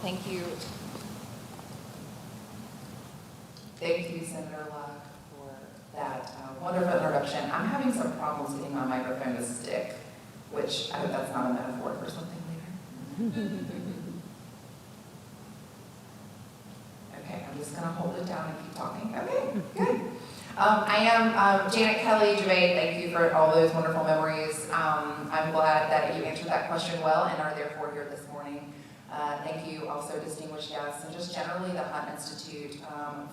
Thank you. Thank you, Senator Locke, for that wonderful introduction. I'm having some problems getting my microphone to stick, which I hope that's not a metaphor for something later. Okay, I'm just going to hold it down and keep talking. Okay, good. I am Janet Kelly Gervais. Thank you for all those wonderful memories. I'm glad that you answered that question well and are therefore here this morning. Thank you also, distinguished guests, and just generally the Hunt Institute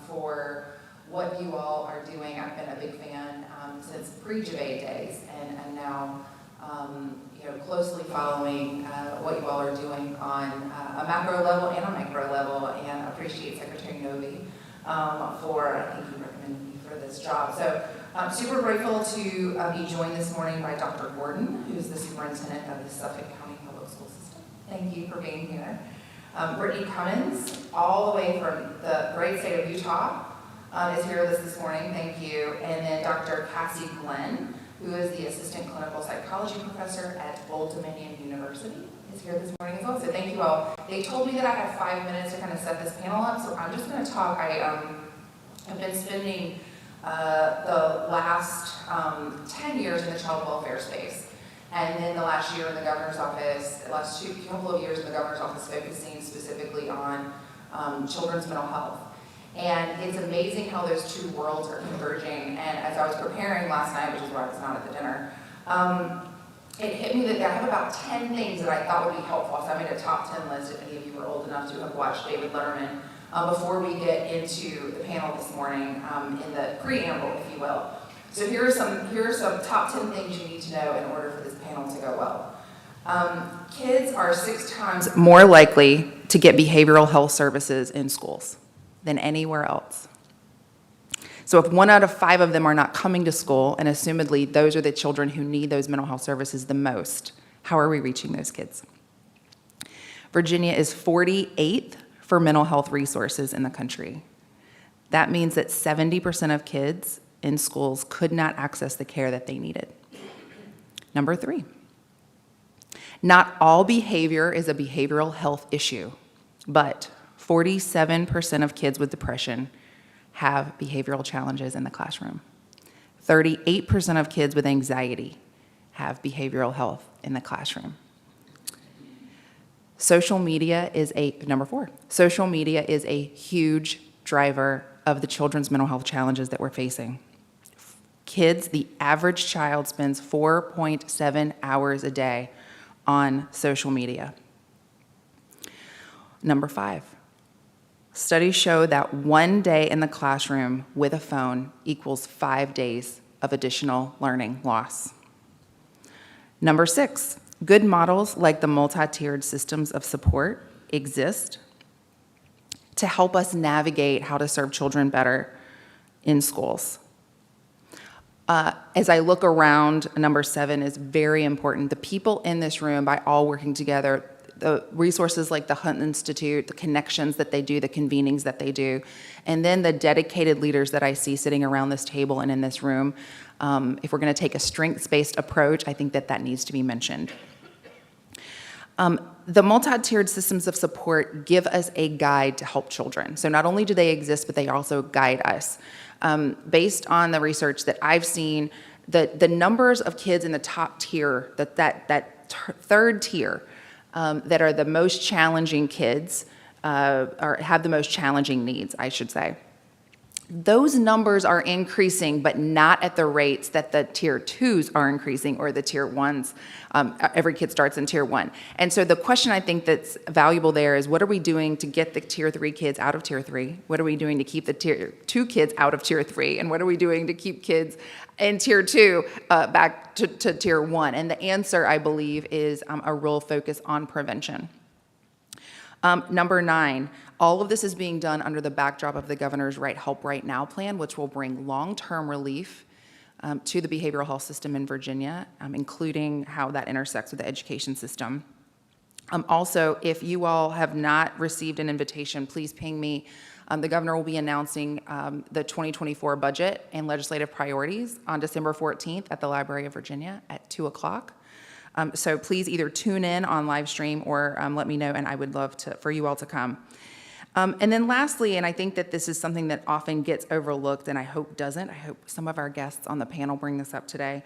for what you all are doing. I've been a big fan since pre-Gervais days, and now closely following what you all are doing on a macro level and a micro level, and appreciate Secretary Novy for, I think, you recommended me for this job. So I'm super grateful to be joined this morning by Dr. Gordon, who's the superintendent of the Suffolk County Public School System. Thank you for being here. Brittany Cummins, all the way from the great state of Utah, is here with us this morning. Thank you. And then Dr. Cassie Glenn, who is the assistant clinical psychology professor at Old Dominion University, is here this morning as well. So thank you all. They told me that I have 5 minutes to kind of set this panel up, so I'm just going to talk. I've been spending the last 10 years in the child welfare space, and then the last year in the governor's office, the last couple of years in the governor's office, focusing specifically on children's mental health. And it's amazing how those two worlds are converging. And as I was preparing last night, which is why I was not at the dinner, it hit me that I have about 10 things that I thought would be helpful. So I made a top 10 list if any of you were old enough to have watched David Letterman before we get into the panel this morning, in the preamble, if you will. So here are some top 10 things you need to know in order for this panel to go well. Kids are 6 times more likely to get behavioral health services in schools than anywhere else. So if 1 out of 5 of them are not coming to school, and assumedly those are the children who need those mental health services the most, how are we reaching those kids? Virginia is 48th for mental health resources in the country. That means that 70% of kids in schools could not access the care that they needed. Number 3, not all behavior is a behavioral health issue, but 47% of kids with depression have behavioral challenges in the classroom. 38% of kids with anxiety have behavioral health in the classroom. Social media is number 4. Social media is a huge driver of the children's mental health challenges that we're facing. Kids, the average child spends 4.7 hours a day on social media. Number 5. Studies show that 1 day in the classroom with a phone equals 5 days of additional learning loss. Number 6, good models like the multi-tiered systems of support exist to help us navigate how to serve children better in schools. As I look around, number 7 is very important. The people in this room, by all working together, the resources like the Hunt Institute, the connections that they do, the convenings that they do, and then the dedicated leaders that I see sitting around this table and in this room. If we're going to take a strengths-based approach, I think that needs to be mentioned. The multi-tiered systems of support give us a guide to help children. So not only do they exist, but they also guide us. Based on the research that I've seen, the numbers of kids in the top tier, that third tier, that are the most challenging kids, or have the most challenging needs, I should say. Those numbers are increasing, but not at the rates that the tier 2s are increasing or the tier 1s. Every kid starts in tier 1. And so the question I think that's valuable there is, what are we doing to get the tier 3 kids out of tier 3? What are we doing to keep the tier 2 kids out of tier 3? And what are we doing to keep kids in tier 2 back to tier 1? And the answer, I believe, is a real focus on prevention. Number 9, all of this is being done under the backdrop of the governor's Right Help Right Now plan, which will bring long-term relief to the behavioral health system in Virginia, including how that intersects with the education system. Also, if you all have not received an invitation, please ping me. The governor will be announcing the 2024 budget and legislative priorities on December 14th at the Library of Virginia at 2 o'clock. So please either tune in on live stream or let me know, and I would love for you all to come. And then lastly, and I think that this is something that often gets overlooked, and I hope doesn't, I hope some of our guests on the panel bring this up today.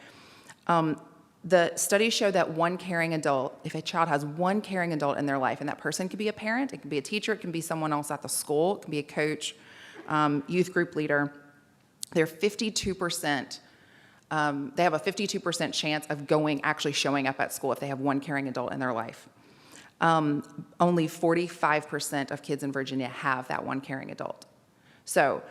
The studies show that one caring adult, if a child has one caring adult in their life, and that person could be a parent, it can be a teacher, it can be someone else at the school, it can be a coach, youth group leader, they're 52%, they have a 52% chance of actually showing up at school if they have one caring adult in their life. Only 45% of kids in Virginia have that one caring adult. So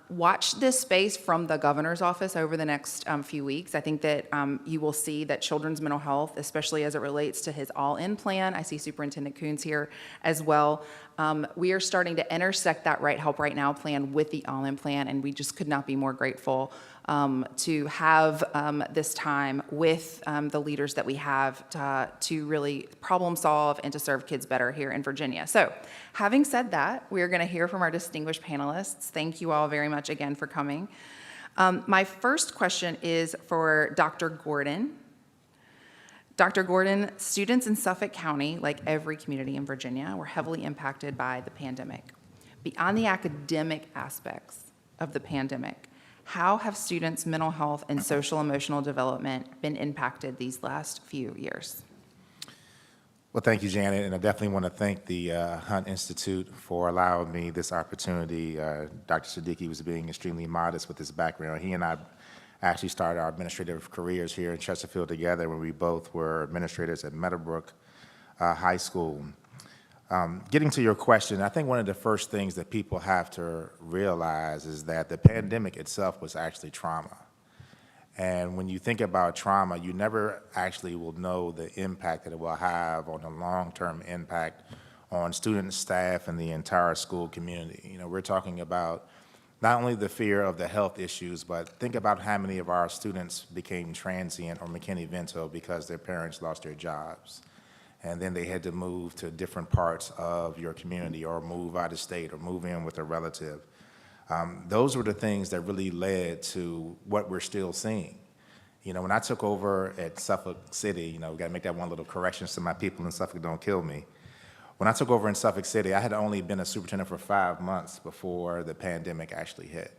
watch this space from the governor's office over the next few weeks. I think that you will see that children's mental health, especially as it relates to his all-in plan, I see Superintendent Coons here as well, we are starting to intersect that Right Help Right Now plan with the all-in plan, and we just could not be more grateful to have this time with the leaders that we have to really problem solve and to serve kids better here in Virginia. So having said that, we're going to hear from our distinguished panelists. Thank you all very much again for coming. My first question is for Dr. Gordon. Dr. Gordon, students in Suffolk County, like every community in Virginia, were heavily impacted by the pandemic. Beyond the academic aspects of the pandemic, how have students' mental health and social emotional development been impacted these last few years? Well, thank you, Janet, and I definitely want to thank the Hunt Institute for allowing me this opportunity. Dr. Siddiqui was being extremely modest with his background. He and I actually started our administrative careers here in Chesterfield together when we both were administrators at Meadowbrook High School. Getting to your question, I think one of the first things that people have to realize is that the pandemic itself was actually trauma. And when you think about trauma, you never actually will know the impact that it will have on the long-term impact on students, staff, and the entire school community. You know, we're talking about not only the fear of the health issues, but think about how many of our students became transient or McKinney-Vento because their parents lost their jobs. And then they had to move to different parts of your community or move out of state or move in with a relative. Those were the things that really led to what we're still seeing. You know, when I took over at Suffolk City, you know, we gotta make that one little correction so my people in Suffolk don't kill me. When I took over in Suffolk City, I had only been a superintendent for 5 months before the pandemic actually hit.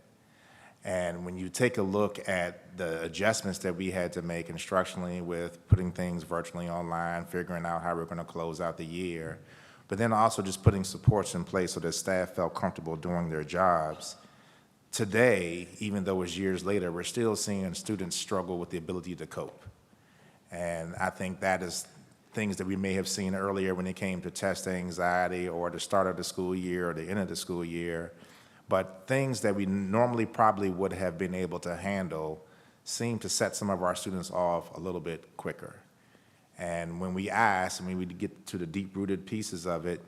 And when you take a look at the adjustments that we had to make instructionally with putting things virtually online, figuring out how we're gonna close out the year, but then also just putting supports in place so that staff felt comfortable doing their jobs. Today, even though it's years later, we're still seeing students struggle with the ability to cope. And I think that is things that we may have seen earlier when it came to test anxiety or the start of the school year or the end of the school year. But things that we normally probably would have been able to handle seem to set some of our students off a little bit quicker. And when we ask, and when we get to the deep-rooted pieces of it,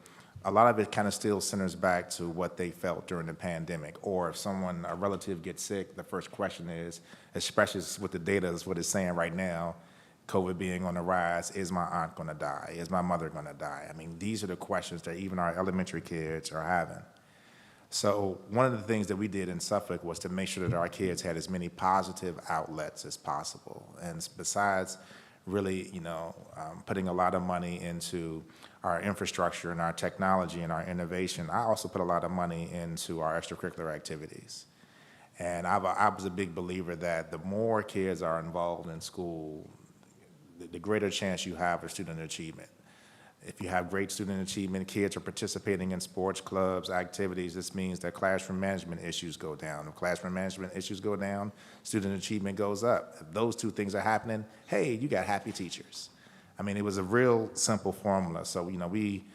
a lot of it kind of still centers back to what they felt during the pandemic. Or if a relative gets sick, the first question is, especially with the data is what it's saying right now, COVID being on the rise, is my aunt gonna die? Is my mother gonna die? I mean, these are the questions that even our elementary kids are having. So one of the things that we did in Suffolk was to make sure that our kids had as many positive outlets as possible. And besides really, you know, putting a lot of money into our infrastructure and our technology and our innovation, I also put a lot of money into our extracurricular activities. And I was a big believer that the more kids are involved in school, the greater chance you have of student achievement. If you have great student achievement, kids are participating in sports clubs, activities, this means that classroom management issues go down. If classroom management issues go down, student achievement goes up. If those two things are happening, hey, you got happy teachers. I mean, it was a real simple formula. So, you know, we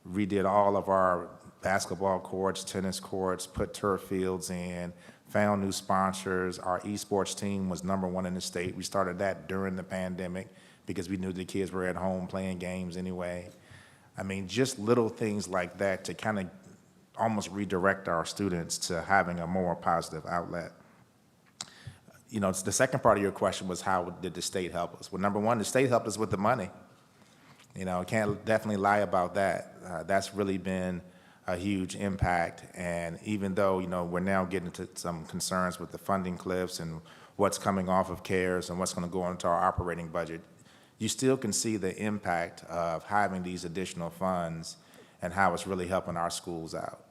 redid all of our basketball courts, tennis courts, put turf fields in, found new sponsors. Our esports team was #1 in the state. We started that during the pandemic because we knew the kids were at home playing games anyway. I mean, just little things like that to kind of almost redirect our students to having a more positive outlet. You know, the second part of your question was how did the state help us? Well, #1, the state helped us with the money. You know, can't definitely lie about that. That's really been a huge impact. And even though, you know, we're now getting to some concerns with the funding cliffs and what's coming off of CARES and what's going to go into our operating budget, you still can see the impact of having these additional funds and how it's really helping our schools out.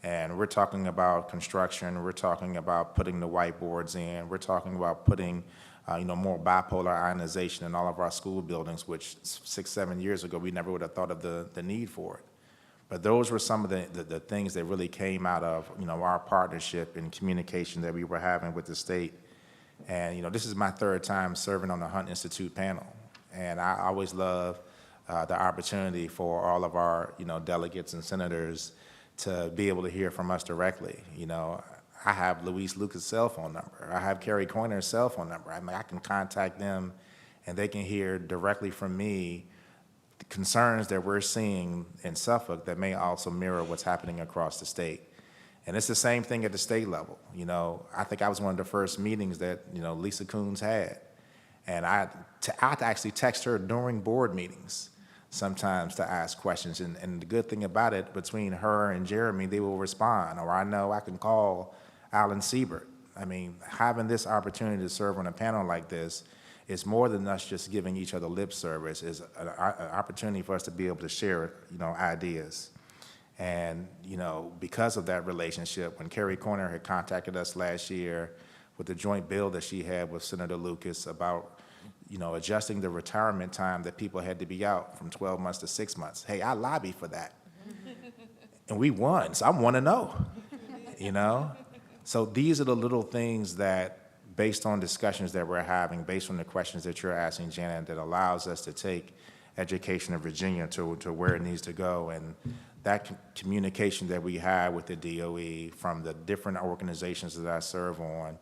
And we're talking about construction, we're talking about putting the whiteboards in, we're talking about putting more bipolar ionization in all of our school buildings, which 6, 7 years ago, we never would have thought of the need for it. But those were some of the things that really came out of, our partnership and communication that we were having with the state. And, this is my third time serving on the Hunt Institute panel. And I always love the opportunity for all of our, delegates and senators to be able to hear from us directly. I have Luis Lucas' cell phone number. I have Kerry Coyner's cell phone number. I can contact them, and they can hear directly from me the concerns that we're seeing in Suffolk that may also mirror what's happening across the state. And it's the same thing at the state level. I think I was one of the first meetings that, Lisa Coons had. And I actually text her during board meetings sometimes to ask questions. And the good thing about it, between her and Jeremy, they will respond. Or I know I can call Alan Siebert. Having this opportunity to serve on a panel like this is more than us just giving each other lip service. It's an opportunity for us to be able to share, ideas. And, because of that relationship, when Kerry Coyner had contacted us last year with the joint bill that she had with Senator Lucas about, adjusting the retirement time that people had to be out from 12 months to 6 months. Hey, I lobbied for that. And we won, so I'm 1-0, So these are the little things that, based on discussions that we're having, based on the questions that you're asking, Janet, that allows us to take education in Virginia to where it needs to go. And that communication that we have with the DOE from the different organizations that I serve on,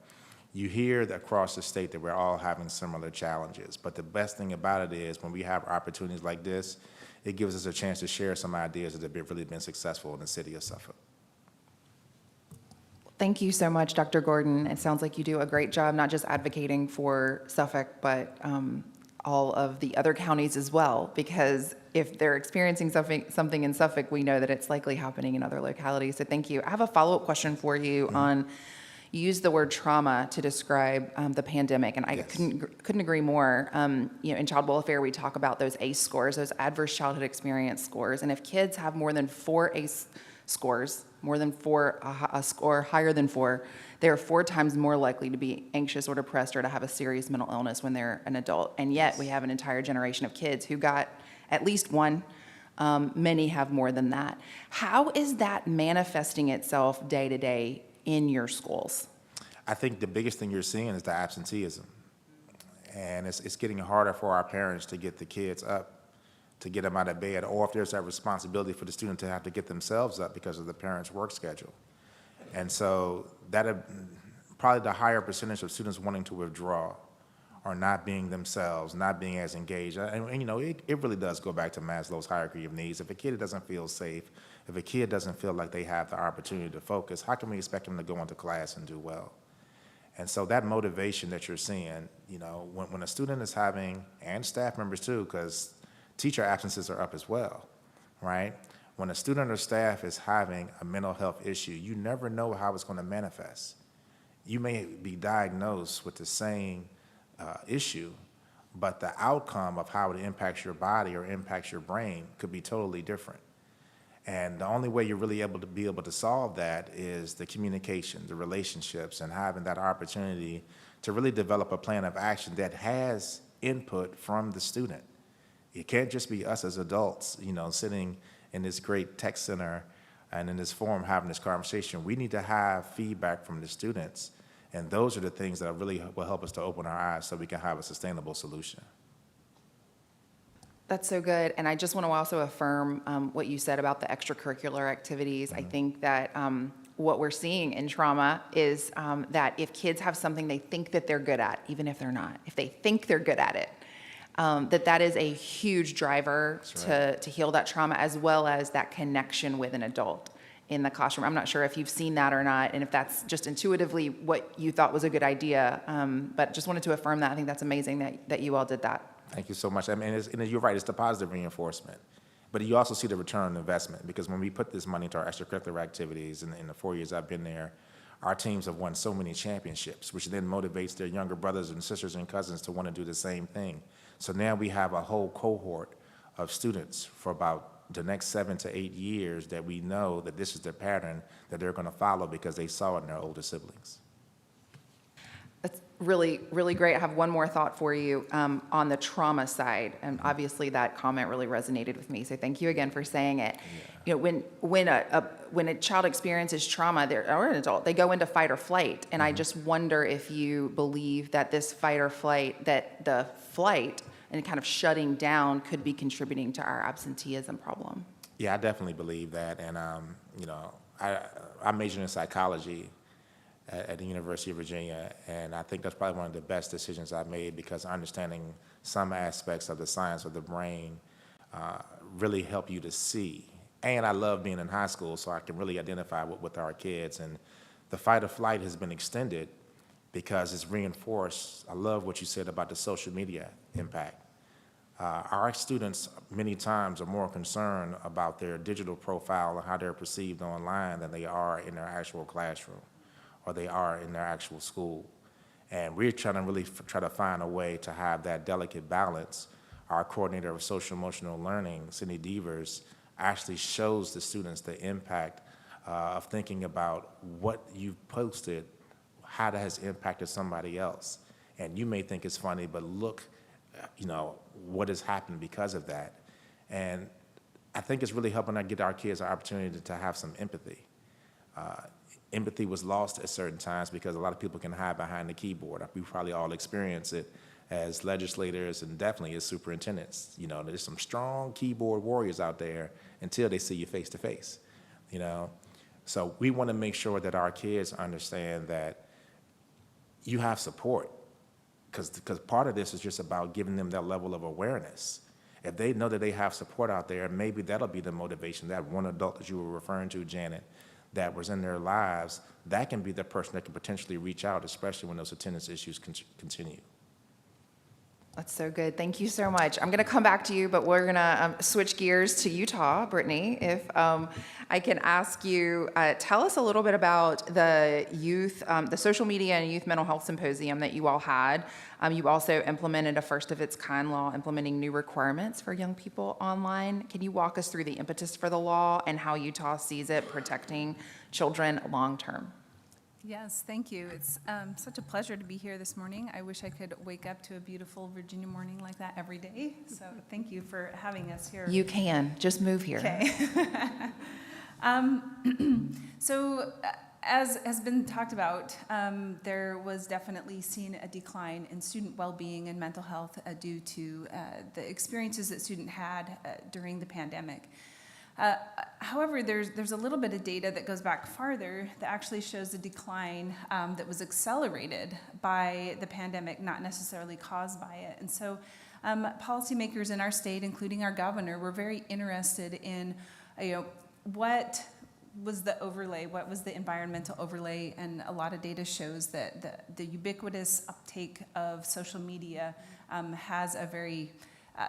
you hear that across the state that we're all having similar challenges. But the best thing about it is when we have opportunities like this, it gives us a chance to share some ideas that have really been successful in the city of Suffolk. Thank you so much, Dr. Gordon. It sounds like you do a great job, not just advocating for Suffolk, but all of the other counties as well, because if they're experiencing something in Suffolk, we know that it's likely happening in other localities. So thank you. I have a follow-up question for you on, you used the word trauma to describe the pandemic, and I Yes. couldn't agree more. In child welfare, we talk about those ACE scores, those adverse childhood experience scores, and if kids have more than 4 ACE scores, more than 4, a score higher than 4, they're 4 times more likely to be anxious or depressed or to have a serious mental illness when they're an adult. And yet we have an entire generation of kids who got at least one. Many have more than that. How is that manifesting itself day to day in your schools? I think the biggest thing you're seeing is the absenteeism. And it's getting harder for our parents to get the kids up, to get them out of bed, or if there's that responsibility for the student to have to get themselves up because of the parents' work schedule. And so that probably the higher percentage of students wanting to withdraw or not being themselves, not being as engaged. And it really does go back to Maslow's hierarchy of needs. If a kid doesn't feel safe, if a kid doesn't feel like they have the opportunity to focus, how can we expect them to go into class and do well? And so that motivation that you're seeing, when a student is having, and staff members too, because teacher absences are up as well, right? When a student or staff is having a mental health issue, you never know how it's going to manifest. You may be diagnosed with the same issue, but the outcome of how it impacts your body or impacts your brain could be totally different. And the only way you're really able to solve that is the communication, the relationships, and having that opportunity to really develop a plan of action that has input from the student. It can't just be us as adults, sitting in this great tech center and in this forum having this conversation. We need to have feedback from the students, and those are the things that really will help us to open our eyes so we can have a sustainable solution. That's so good. And I just want to also affirm what you said about the extracurricular activities. I think that what we're seeing in trauma is that if kids have something they think that they're good at, even if they're not, if they think they're good at it, that is a huge driver to heal that trauma, as well as that connection with an adult in the classroom. I'm not sure if you've seen that or not, and if that's just intuitively what you thought was a good idea, but just wanted to affirm that. I think that's amazing that you all did that. Thank you so much. And you're right, it's the positive reinforcement. But you also see the return on investment, because when we put this money to our extracurricular activities in the 4 years I've been there, our teams have won so many championships, which then motivates their younger brothers and sisters and cousins to want to do the same thing. So now we have a whole cohort of students for about the next 7 to 8 years that we know that this is their pattern that they're going to follow because they saw it in their older siblings. That's really, really great. I have one more thought for you on the trauma side, and obviously that comment really resonated with me. So thank you again for saying it. You know, when a child experiences trauma, or an adult, they go into fight or flight, and I just wonder if you believe that this fight or flight, that the flight and kind of shutting down could be contributing to our absenteeism problem. Yeah, I definitely believe that, and you know, I majored in psychology at the University of Virginia, and I think that's probably one of the best decisions I've made because understanding some aspects of the science of the brain really help you to see. And I love being in high school, so I can really identify with our kids. And the fight or flight has been extended because it's reinforced. I love what you said about the social media impact. Our students many times are more concerned about their digital profile and how they're perceived online than they are in their actual classroom or they are in their actual school. And we're trying to really try to find a way to have that delicate balance. Our coordinator of social emotional learning, Cindy Devers, actually shows the students the impact of thinking about what you've posted, how that has impacted somebody else. And you may think it's funny, but look, you know, what has happened because of that. And I think it's really helping to get our kids an opportunity to have some empathy. Empathy was lost at certain times because a lot of people can hide behind the keyboard. We probably all experience it as legislators and definitely as superintendents. You know, there's some strong keyboard warriors out there until they see you face to face, you know. So we want to make sure that our kids understand that you have support because part of this is just about giving them that level of awareness. If they know that they have support out there, maybe that'll be the motivation. That one adult that you were referring to, Janet, that was in their lives, that can be the person that can potentially reach out, especially when those attendance issues continue. That's so good. Thank you so much. I'm going to come back to you, but we're going to switch gears to Utah. Brittany, if I can ask you, tell us a little bit about the youth, the social media and youth mental health symposium that you all had. You also implemented a first of its kind law implementing new requirements for young people online. Can you walk us through the impetus for the law and how Utah sees it protecting children long term? Yes, thank you. It's such a pleasure to be here this morning. I wish I could wake up to a beautiful Virginia morning like that every day. So thank you for having us here. You can. Just move here. Okay. So as has been talked about, there was definitely seen a decline in student well-being and mental health due to the experiences that students had during the pandemic. However, there's a little bit of data that goes back farther that actually shows a decline that was accelerated by the pandemic, not necessarily caused by it. And so policymakers in our state, including our governor, were very interested in, what was the overlay, what was the environmental overlay, and a lot of data shows that the ubiquitous uptake of social media has a very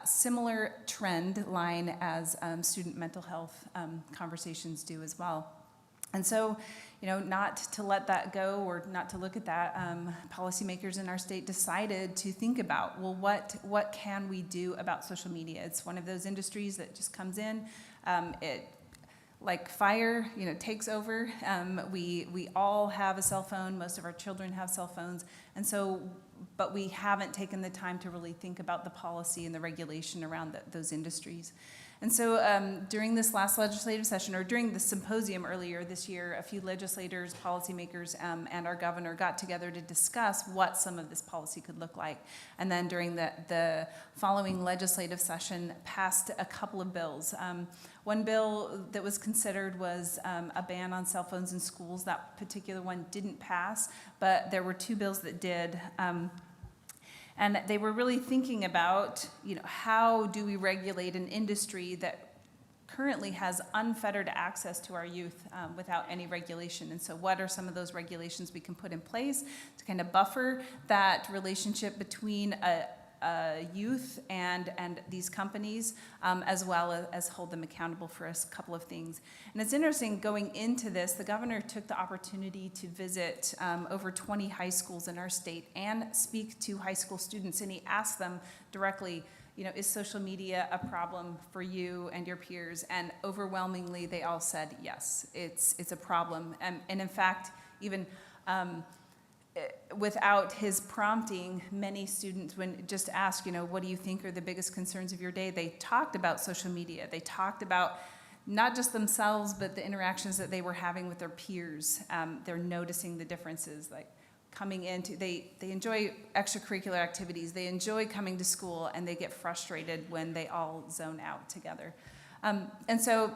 similar trend line as student mental health conversations do as well. And so, not to let that go or not to look at that, policymakers in our state decided to think about, well, what can we do about social media? It's one of those industries that just comes in, it like fire, takes over. We all have a cell phone. Most of our children have cell phones. And so, but we haven't taken the time to really think about the policy and the regulation around those industries. And so during this last legislative session, or during the symposium earlier this year, a few legislators, policymakers, and our governor got together to discuss what some of this policy could look like. And then during the following legislative session, passed a couple of bills. One bill that was considered was a ban on cell phones in schools. That particular one didn't pass, but there were two bills that did. And they were really thinking about, how do we regulate an industry that currently has unfettered access to our youth without any regulation? And so what are some of those regulations we can put in place to kind of buffer that relationship between a youth and these companies, as well as hold them accountable for a couple of things. And it's interesting, going into this, the governor took the opportunity to visit over 20 high schools in our state and speak to high school students, and he asked them directly, is social media a problem for you and your peers? And overwhelmingly, they all said yes, it's a problem. And in fact, even without his prompting, many students, when just asked, what do you think are the biggest concerns of your day, they talked about social media. They talked about not just themselves, but the interactions that they were having with their peers. They're noticing the differences, like coming into, they enjoy extracurricular activities, they enjoy coming to school, and they get frustrated when they all zone out together. And so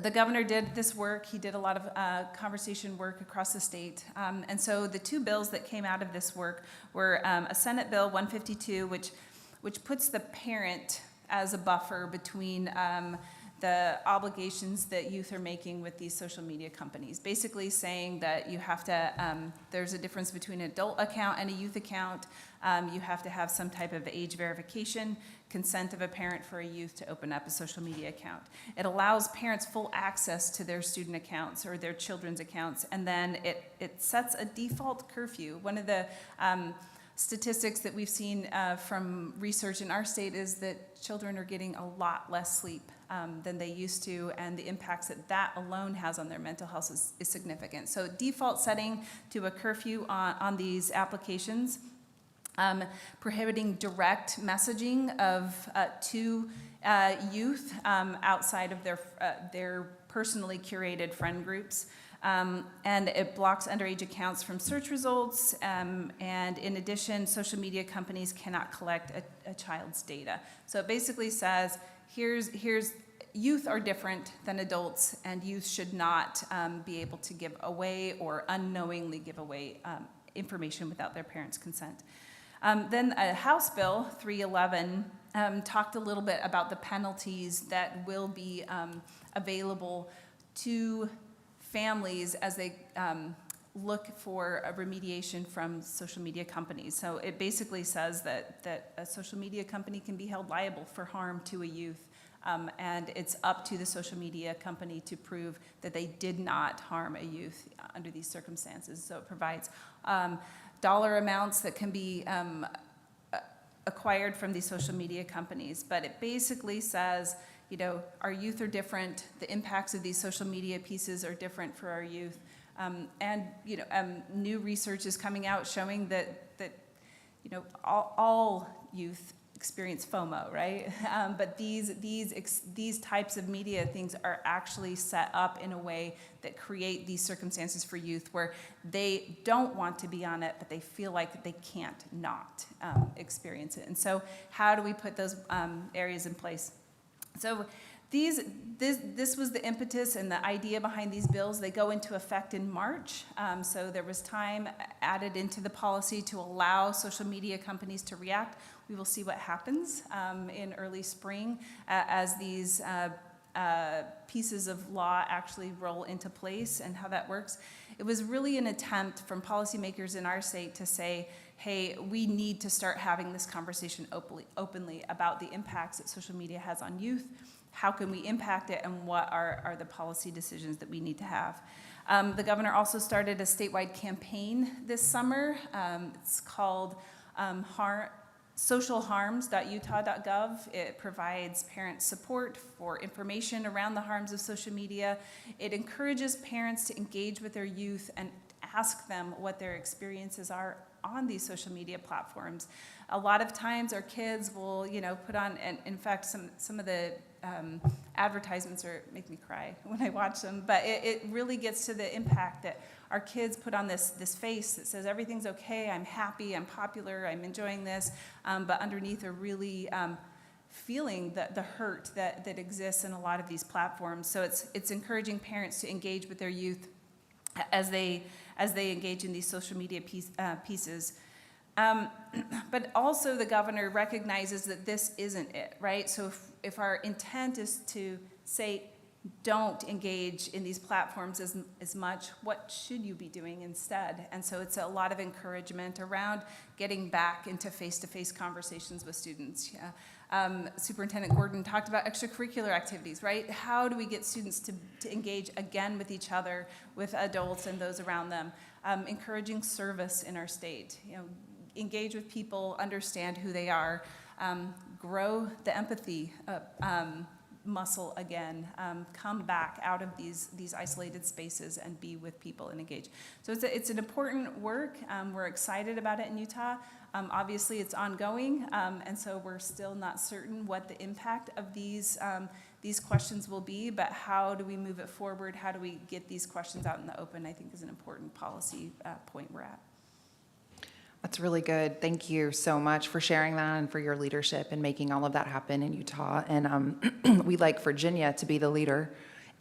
the governor did this work. He did a lot of conversation work across the state. And so the two bills that came out of this work were a Senate Bill 152, which puts the parent as a buffer between the obligations that youth are making with these social media companies, basically saying that you have to, there's a difference between an adult account and a youth account. You have to have some type of age verification, consent of a parent for a youth to open up a social media account. It allows parents full access to their student accounts or their children's accounts, and then it sets a default curfew. One of the statistics that we've seen from research in our state is that children are getting a lot less sleep than they used to, and the impacts that alone has on their mental health is significant. So default setting to a curfew on these applications, prohibiting direct messaging of to youth outside of their personally curated friend groups. And it blocks underage accounts from search results, and in addition, social media companies cannot collect a child's data. So it basically says, here's youth are different than adults, and youth should not be able to give away or unknowingly give away information without their parents' consent. Then House Bill 311 talked a little bit about the penalties that will be available to families as they look for a remediation from social media companies. So it basically says that a social media company can be held liable for harm to a youth, and it's up to the social media company to prove that they did not harm a youth under these circumstances. So it provides dollar amounts that can be acquired from these social media companies, but it basically says, our youth are different. The impacts of these social media pieces are different for our youth. And new research is coming out showing that all youth experience FOMO, right? But these types of media things are actually set up in a way that create these circumstances for youth where they don't want to be on it, but they feel like they can't not experience it. And so how do we put those areas in place? So this was the impetus and the idea behind these bills. They go into effect in March. So there was time added into the policy to allow social media companies to react. We will see what happens in early spring as these pieces of law actually roll into place and how that works. It was really an attempt from policymakers in our state to say, hey, we need to start having this conversation openly about the impacts that social media has on youth. How can we impact it, and what are the policy decisions that we need to have? The governor also started a statewide campaign this summer. It's called socialharms.utah.gov. It provides parent support for information around the harms of social media. It encourages parents to engage with their youth and ask them what their experiences are on these social media platforms. A lot of times our kids will, put on, and in fact, some of the advertisements make me cry when I watch them, but it really gets to the impact that our kids put on this face that says everything's okay, I'm happy, I'm popular, I'm enjoying this, but underneath are really feeling the hurt that exists in a lot of these platforms. So it's encouraging parents to engage with their youth as they engage in these social media pieces. But also the governor recognizes that this isn't it, right? So if our intent is to say, don't engage in these platforms as much, what should you be doing instead? And so it's a lot of encouragement around getting back into face-to-face conversations with students. Superintendent Gordon talked about extracurricular activities, right? How do we get students to engage again with each other, with adults and those around them? Encouraging service in our state, engage with people, understand who they are, grow the empathy muscle again, come back out of these isolated spaces and be with people and engage. So it's an important work. We're excited about it in Utah. Obviously, it's ongoing, and so we're still not certain what the impact of these questions will be, but how do we move it forward? How do we get these questions out in the open, I think is an important policy point we're at. That's really good. Thank you so much for sharing that and for your leadership and making all of that happen in Utah. And we'd like Virginia to be the leader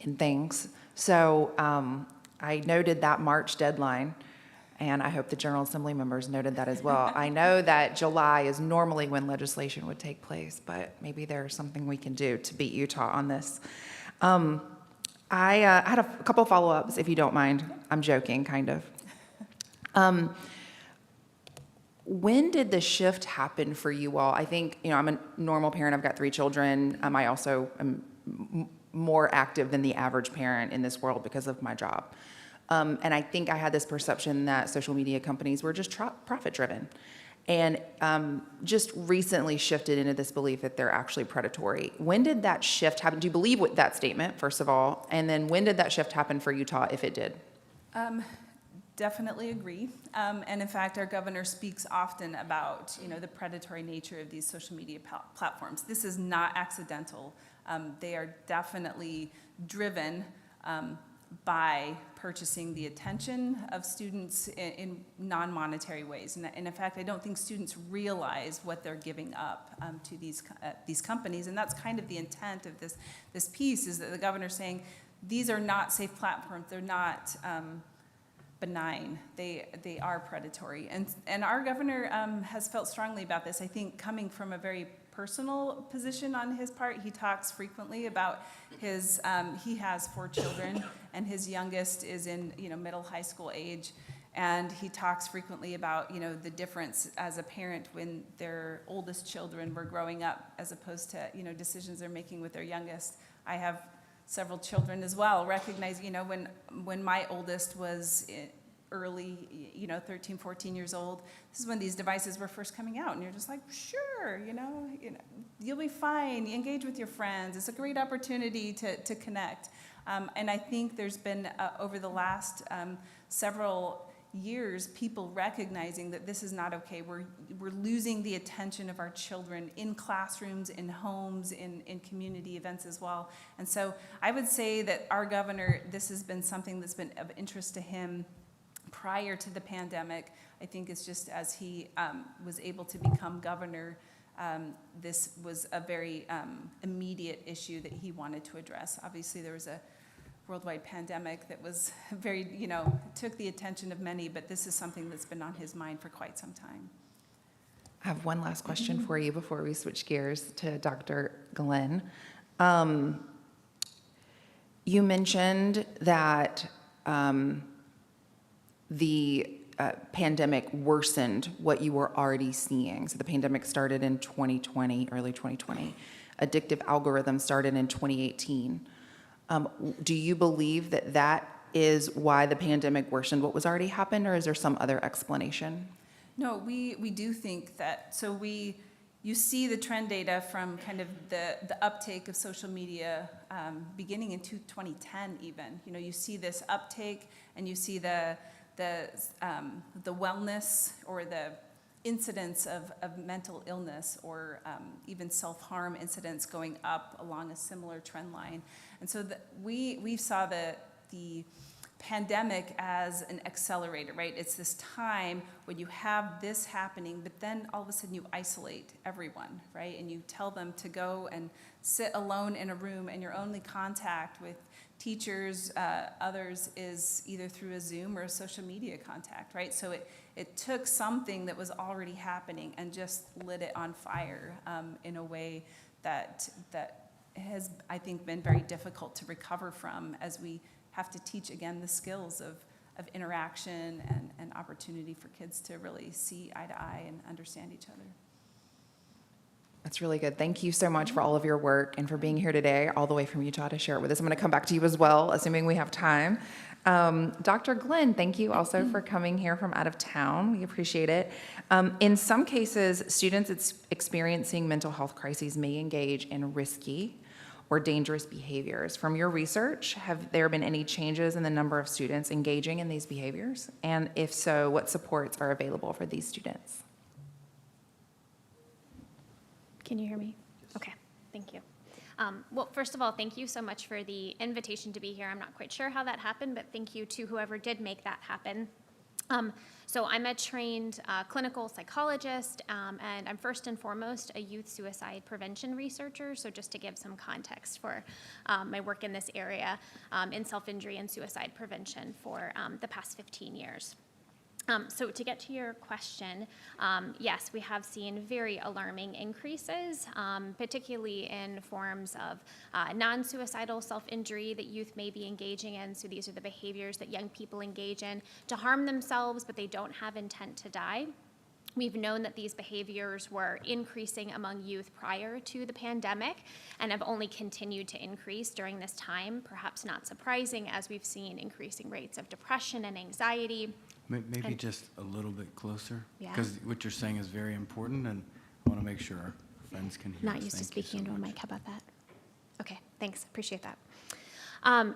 in things. So I noted that March deadline, and I hope the General Assembly members noted that as well. I know that July is normally when legislation would take place, but maybe there's something we can do to beat Utah on this. I had a couple follow-ups, if you don't mind. I'm joking, kind of. When did the shift happen for you all? I think, I'm a normal parent. I've got 3 children. I also am more active than the average parent in this world because of my job. And I think I had this perception that social media companies were just profit-driven, and just recently shifted into this belief that they're actually predatory. When did that shift happen? Do you believe with that statement, first of all? And then when did that shift happen for Utah, if it did? Definitely agree. And in fact, our governor speaks often about, the predatory nature of these social media platforms. This is not accidental. They are definitely driven by purchasing the attention of students in non-monetary ways. And in fact, I don't think students realize what they're giving up to these companies. And that's kind of the intent of this piece, is that the governor's saying, these are not safe platforms. They're not benign. They are predatory. And our governor has felt strongly about this. I think coming from a very personal position on his part, he talks frequently about his, he has 4 children, and his youngest is in, middle high school age. And he talks frequently about, the difference as a parent when their oldest children were growing up as opposed to, decisions they're making with their youngest. I have several children as well, recognize, when my oldest was early, 13, 14 years old, this is when these devices were first coming out, and you're just like, sure, you'll be fine, engage with your friends, it's a great opportunity to connect. And I think there's been, over the last several years, people recognizing that this is not okay. We're losing the attention of our children in classrooms, in homes, in community events as well. And so I would say that our governor, this has been something that's been of interest to him prior to the pandemic. I think it's just as he was able to become governor, this was a very immediate issue that he wanted to address. Obviously, there was a worldwide pandemic that was very, took the attention of many, but this is something that's been on his mind for quite some time. I have one last question for you before we switch gears to Dr. Glenn. You mentioned that the pandemic worsened what you were already seeing. So the pandemic started in 2020, early 2020. Addictive algorithms started in 2018. Do you believe that is why the pandemic worsened what was already happened, or is there some other explanation? No, we do think that. So you see the trend data from kind of the uptake of social media beginning in 2010 even. You see this uptake, and you see the wellness or the incidence of mental illness or even self-harm incidents going up along a similar trend line. And so we saw the pandemic as an accelerator, right? It's this time when you have this happening, but then all of a sudden you isolate everyone, right? And you tell them to go and sit alone in a room, and your only contact with teachers, others, is either through a Zoom or a social media contact, right? So it took something that was already happening and just lit it on fire in a way that has, I think, been very difficult to recover from as we have to teach, again, the skills of interaction and opportunity for kids to really see eye to eye and understand each other. That's really good. Thank you so much for all of your work and for being here today, all the way from Utah to share it with us. I'm going to come back to you as well, assuming we have time. Dr. Glenn, thank you also for coming here from out of town. We appreciate it. In some cases, students experiencing mental health crises may engage in risky or dangerous behaviors. From your research, have there been any changes in the number of students engaging in these behaviors? And if so, what supports are available for these students? Can you hear me? Okay, thank you. Well, first of all, thank you so much for the invitation to be here. I'm not quite sure how that happened, but thank you to whoever did make that happen. So I'm a trained clinical psychologist, and I'm first and foremost a youth suicide prevention researcher. So just to give some context for my work in this area in self-injury and suicide prevention for the past 15 years. So to get to your question, yes, we have seen very alarming increases, particularly in forms of non-suicidal self-injury that youth may be engaging in. So these are the behaviors that young people engage in to harm themselves, but they don't have intent to die. We've known that these behaviors were increasing among youth prior to the pandemic and have only continued to increase during this time, perhaps not surprising, as we've seen increasing rates of depression and anxiety. Maybe And- just a little bit closer. Yeah. Because what you're saying is very important, and I want to make sure our friends can hear Not us. used to Thank you so speaking into a much. mic. How about that? Okay, thanks. Appreciate that.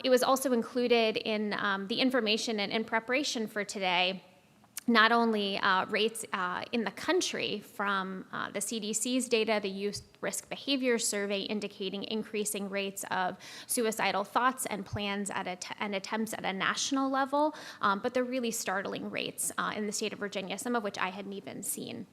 It was also included in the information and in preparation for today, not only rates in the country from the CDC's data, the Youth Risk Behavior Survey indicating increasing rates of suicidal thoughts and plans and attempts at a national level, but the really startling rates in the state of Virginia, some of which I hadn't even seen.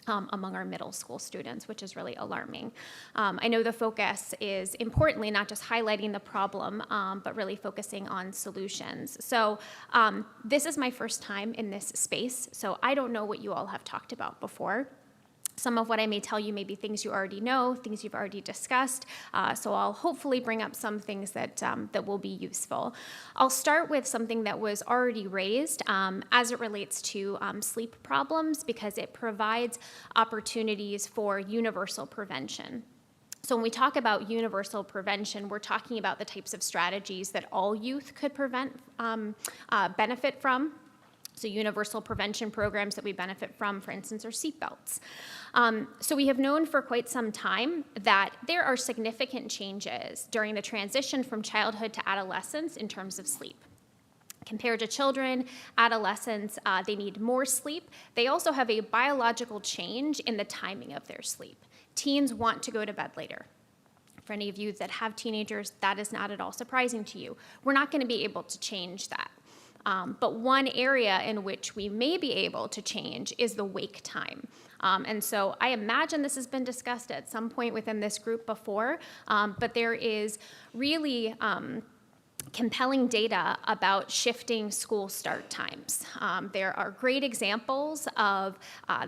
Among our middle school students, which is really alarming. I know the focus is importantly not just highlighting the problem, but really focusing on solutions. So this is my first time in this space, so I don't know what you all have talked about before. Some of what I may tell you may be things you already know, things you've already discussed, so I'll hopefully bring up some things that will be useful. I'll start with something that was already raised as it relates to sleep problems, because it provides opportunities for universal prevention. So when we talk about universal prevention, we're talking about the types of strategies that all youth could benefit from. So universal prevention programs that we benefit from, for instance, are seatbelts. So we have known for quite some time that there are significant changes during the transition from childhood to adolescence in terms of sleep. Compared to children, adolescents, they need more sleep. They also have a biological change in the timing of their sleep. Teens want to go to bed later. For any of you that have teenagers, that is not at all surprising to you. We're not going to be able to change that. But one area in which we may be able to change is the wake time. And so I imagine this has been discussed at some point within this group before, but there is really compelling data about shifting school start times. There are great examples of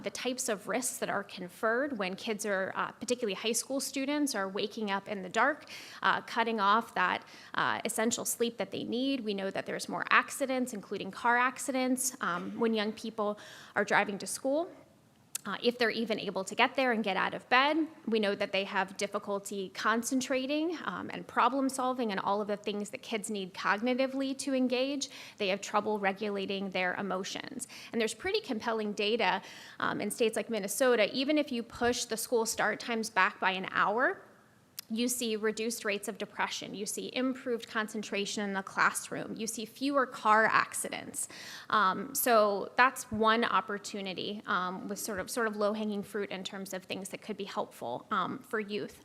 the types of risks that are conferred when kids are, particularly high school students, are waking up in the dark, cutting off that essential sleep that they need. We know that there's more accidents, including car accidents, when young people are driving to school. If they're even able to get there and get out of bed, we know that they have difficulty concentrating and problem solving and all of the things that kids need cognitively to engage. They have trouble regulating their emotions. And there's pretty compelling data in states like Minnesota. Even if you push the school start times back by an hour, you see reduced rates of depression. You see improved concentration in the classroom. You see fewer car accidents. So that's one opportunity with sort of low-hanging fruit in terms of things that could be helpful for youth.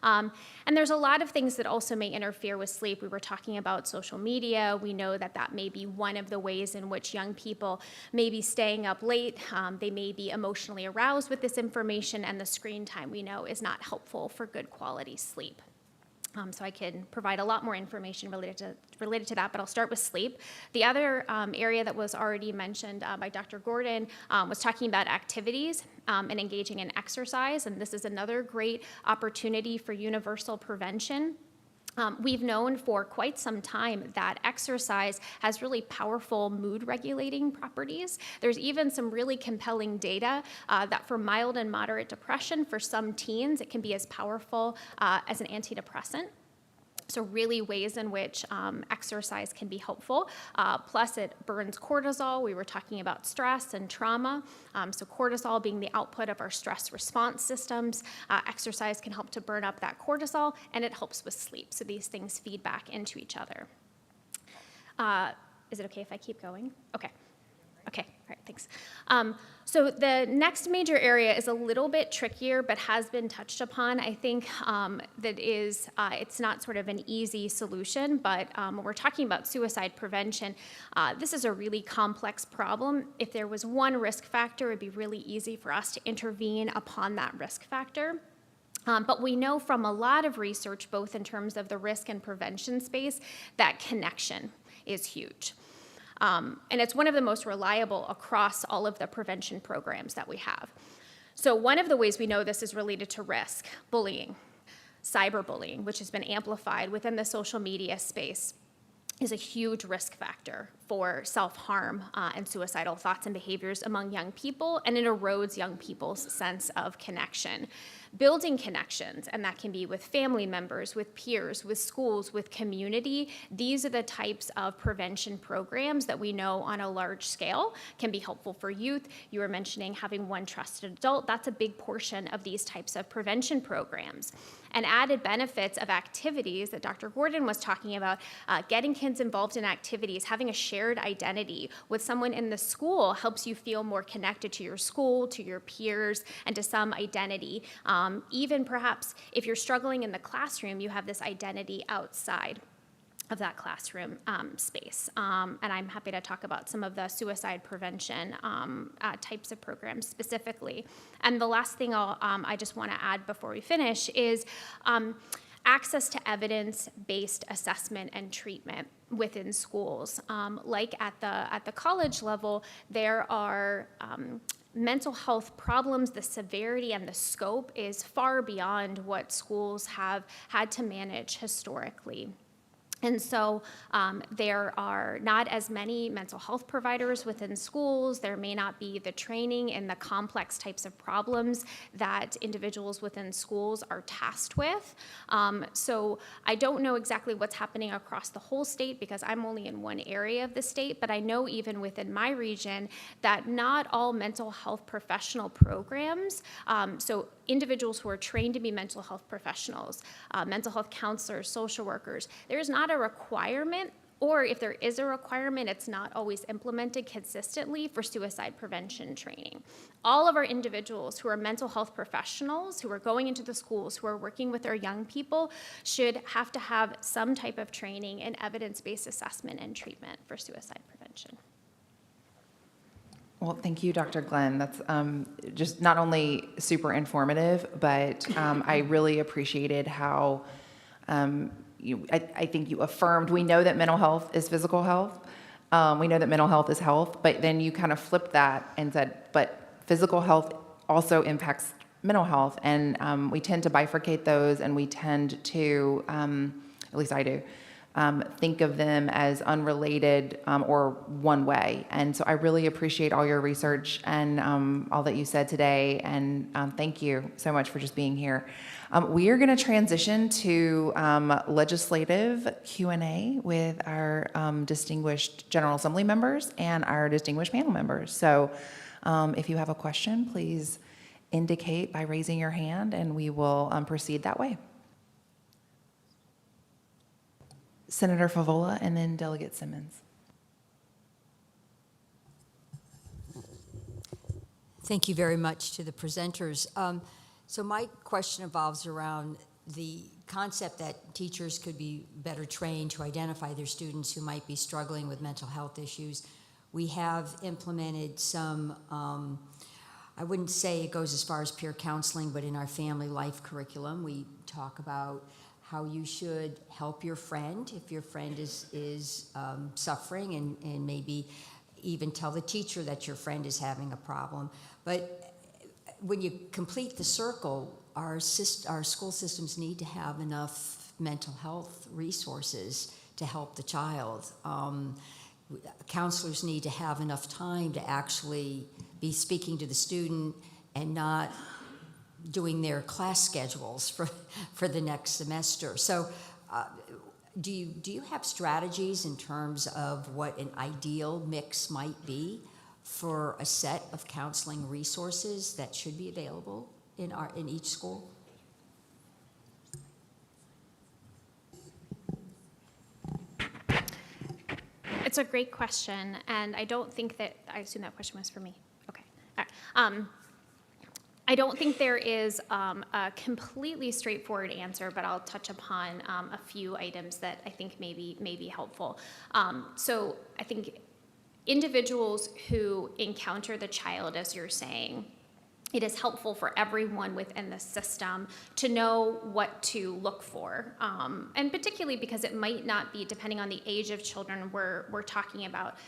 And there's a lot of things that also may interfere with sleep. We were talking about social media. We know that that may be one of the ways in which young people may be staying up late. They may be emotionally aroused with this information, and the screen time we know is not helpful for good quality sleep. So I can provide a lot more information related to that, but I'll start with sleep. The other area that was already mentioned by Dr. Gordon was talking about activities and engaging in exercise, and this is another great opportunity for universal prevention. We've known for quite some time that exercise has really powerful mood regulating properties. There's even some really compelling data that for mild and moderate depression, for some teens, it can be as powerful as an antidepressant. So really ways in which exercise can be helpful. Plus it burns cortisol. We were talking about stress and trauma. So cortisol being the output of our stress response systems. Exercise can help to burn up that cortisol, and it helps with sleep. So these things feed back into each other. Is it okay if I keep going? Okay. Okay, all right, thanks. So the next major area is a little bit trickier, but has been touched upon. I think that is, it's not sort of an easy solution, but when we're talking about suicide prevention, this is a really complex problem. If there was one risk factor, it'd be really easy for us to intervene upon that risk factor. But we know from a lot of research, both in terms of the risk and prevention space, that connection is huge. And it's one of the most reliable across all of the prevention programs that we have. So one of the ways we know this is related to risk, bullying, cyberbullying, which has been amplified within the social media space, is a huge risk factor for self-harm and suicidal thoughts and behaviors among young people, and it erodes young people's sense of connection. Building connections, and that can be with family members, with peers, with schools, with community, these are the types of prevention programs that we know on a large scale can be helpful for youth. You were mentioning having one trusted adult. That's a big portion of these types of prevention programs. And added benefits of activities that Dr. Gordon was talking about, getting kids involved in activities, having a shared identity with someone in the school helps you feel more connected to your school, to your peers, and to some identity. Even perhaps if you're struggling in the classroom, you have this identity outside of that classroom space. And I'm happy to talk about some of the suicide prevention types of programs specifically. And the last thing I just want to add before we finish is access to evidence-based assessment and treatment within schools. Like at the college level, there are mental health problems. The severity and the scope is far beyond what schools have had to manage historically. And so there are not as many mental health providers within schools. There may not be the training in the complex types of problems that individuals within schools are tasked with. So I don't know exactly what's happening across the whole state because I'm only in one area of the state, but I know even within my region that not all mental health professional programs, so individuals who are trained to be mental health professionals, mental health counselors, social workers, there is not a requirement, or if there is a requirement, it's not always implemented consistently for suicide prevention training. All of our individuals who are mental health professionals, who are going into the schools, who are working with our young people, should have to have some type of training in evidence-based assessment and treatment for suicide prevention. Well, thank you, Dr. Glenn. That's just not only super informative, but I really appreciated how I think you affirmed, we know that mental health is physical health. We know that mental health is health, but then you kind of flipped that and said, but physical health also impacts mental health. And we tend to bifurcate those, and we tend to, at least I do, think of them as unrelated or one way. And so I really appreciate all your research and all that you said today. And thank you so much for just being here. We are going to transition to legislative Q&A with our distinguished General Assembly members and our distinguished panel members. So if you have a question, please indicate by raising your hand, and we will proceed that way. Senator Favola and then Delegate Simmons. Thank you very much to the presenters. So my question evolves around the concept that teachers could be better trained to identify their students who might be struggling with mental health issues. We have implemented some, I wouldn't say it goes as far as peer counseling, but in our family life curriculum, we talk about how you should help your friend if your friend is suffering, and maybe even tell the teacher that your friend is having a problem. But when you complete the circle, our school systems need to have enough mental health resources to help the child. Counselors need to have enough time to actually be speaking to the student and not doing their class schedules for the next semester. So do you have strategies in terms of what an ideal mix might be for a set of counseling resources that should be available in each school? It's a great question, and I don't think that, I assume that question was for me. Okay. All right. I don't think there is a completely straightforward answer, but I'll touch upon a few items that I think may be helpful. So I think individuals who encounter the child, as you're saying, it is helpful for everyone within the system to know what to look for, and particularly because it might not be, depending on the age of children we're talking about,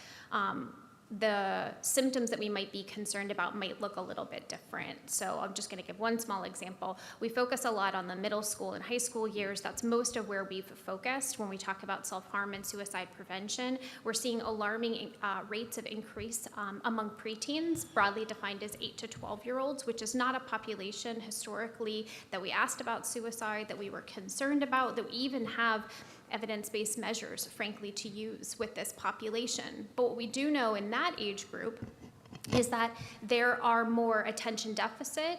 the symptoms that we might be concerned about might look a little bit different. So I'm just going to give one small example. We focus a lot on the middle school and high school years. That's most of where we've focused when we talk about self-harm and suicide prevention. We're seeing alarming rates of increase among preteens, broadly defined as 8 to 12-year-olds, which is not a population historically that we asked about suicide, that we were concerned about, that we even have evidence-based measures, frankly, to use with this population. But what we do know in that age group is that there are more attention deficit,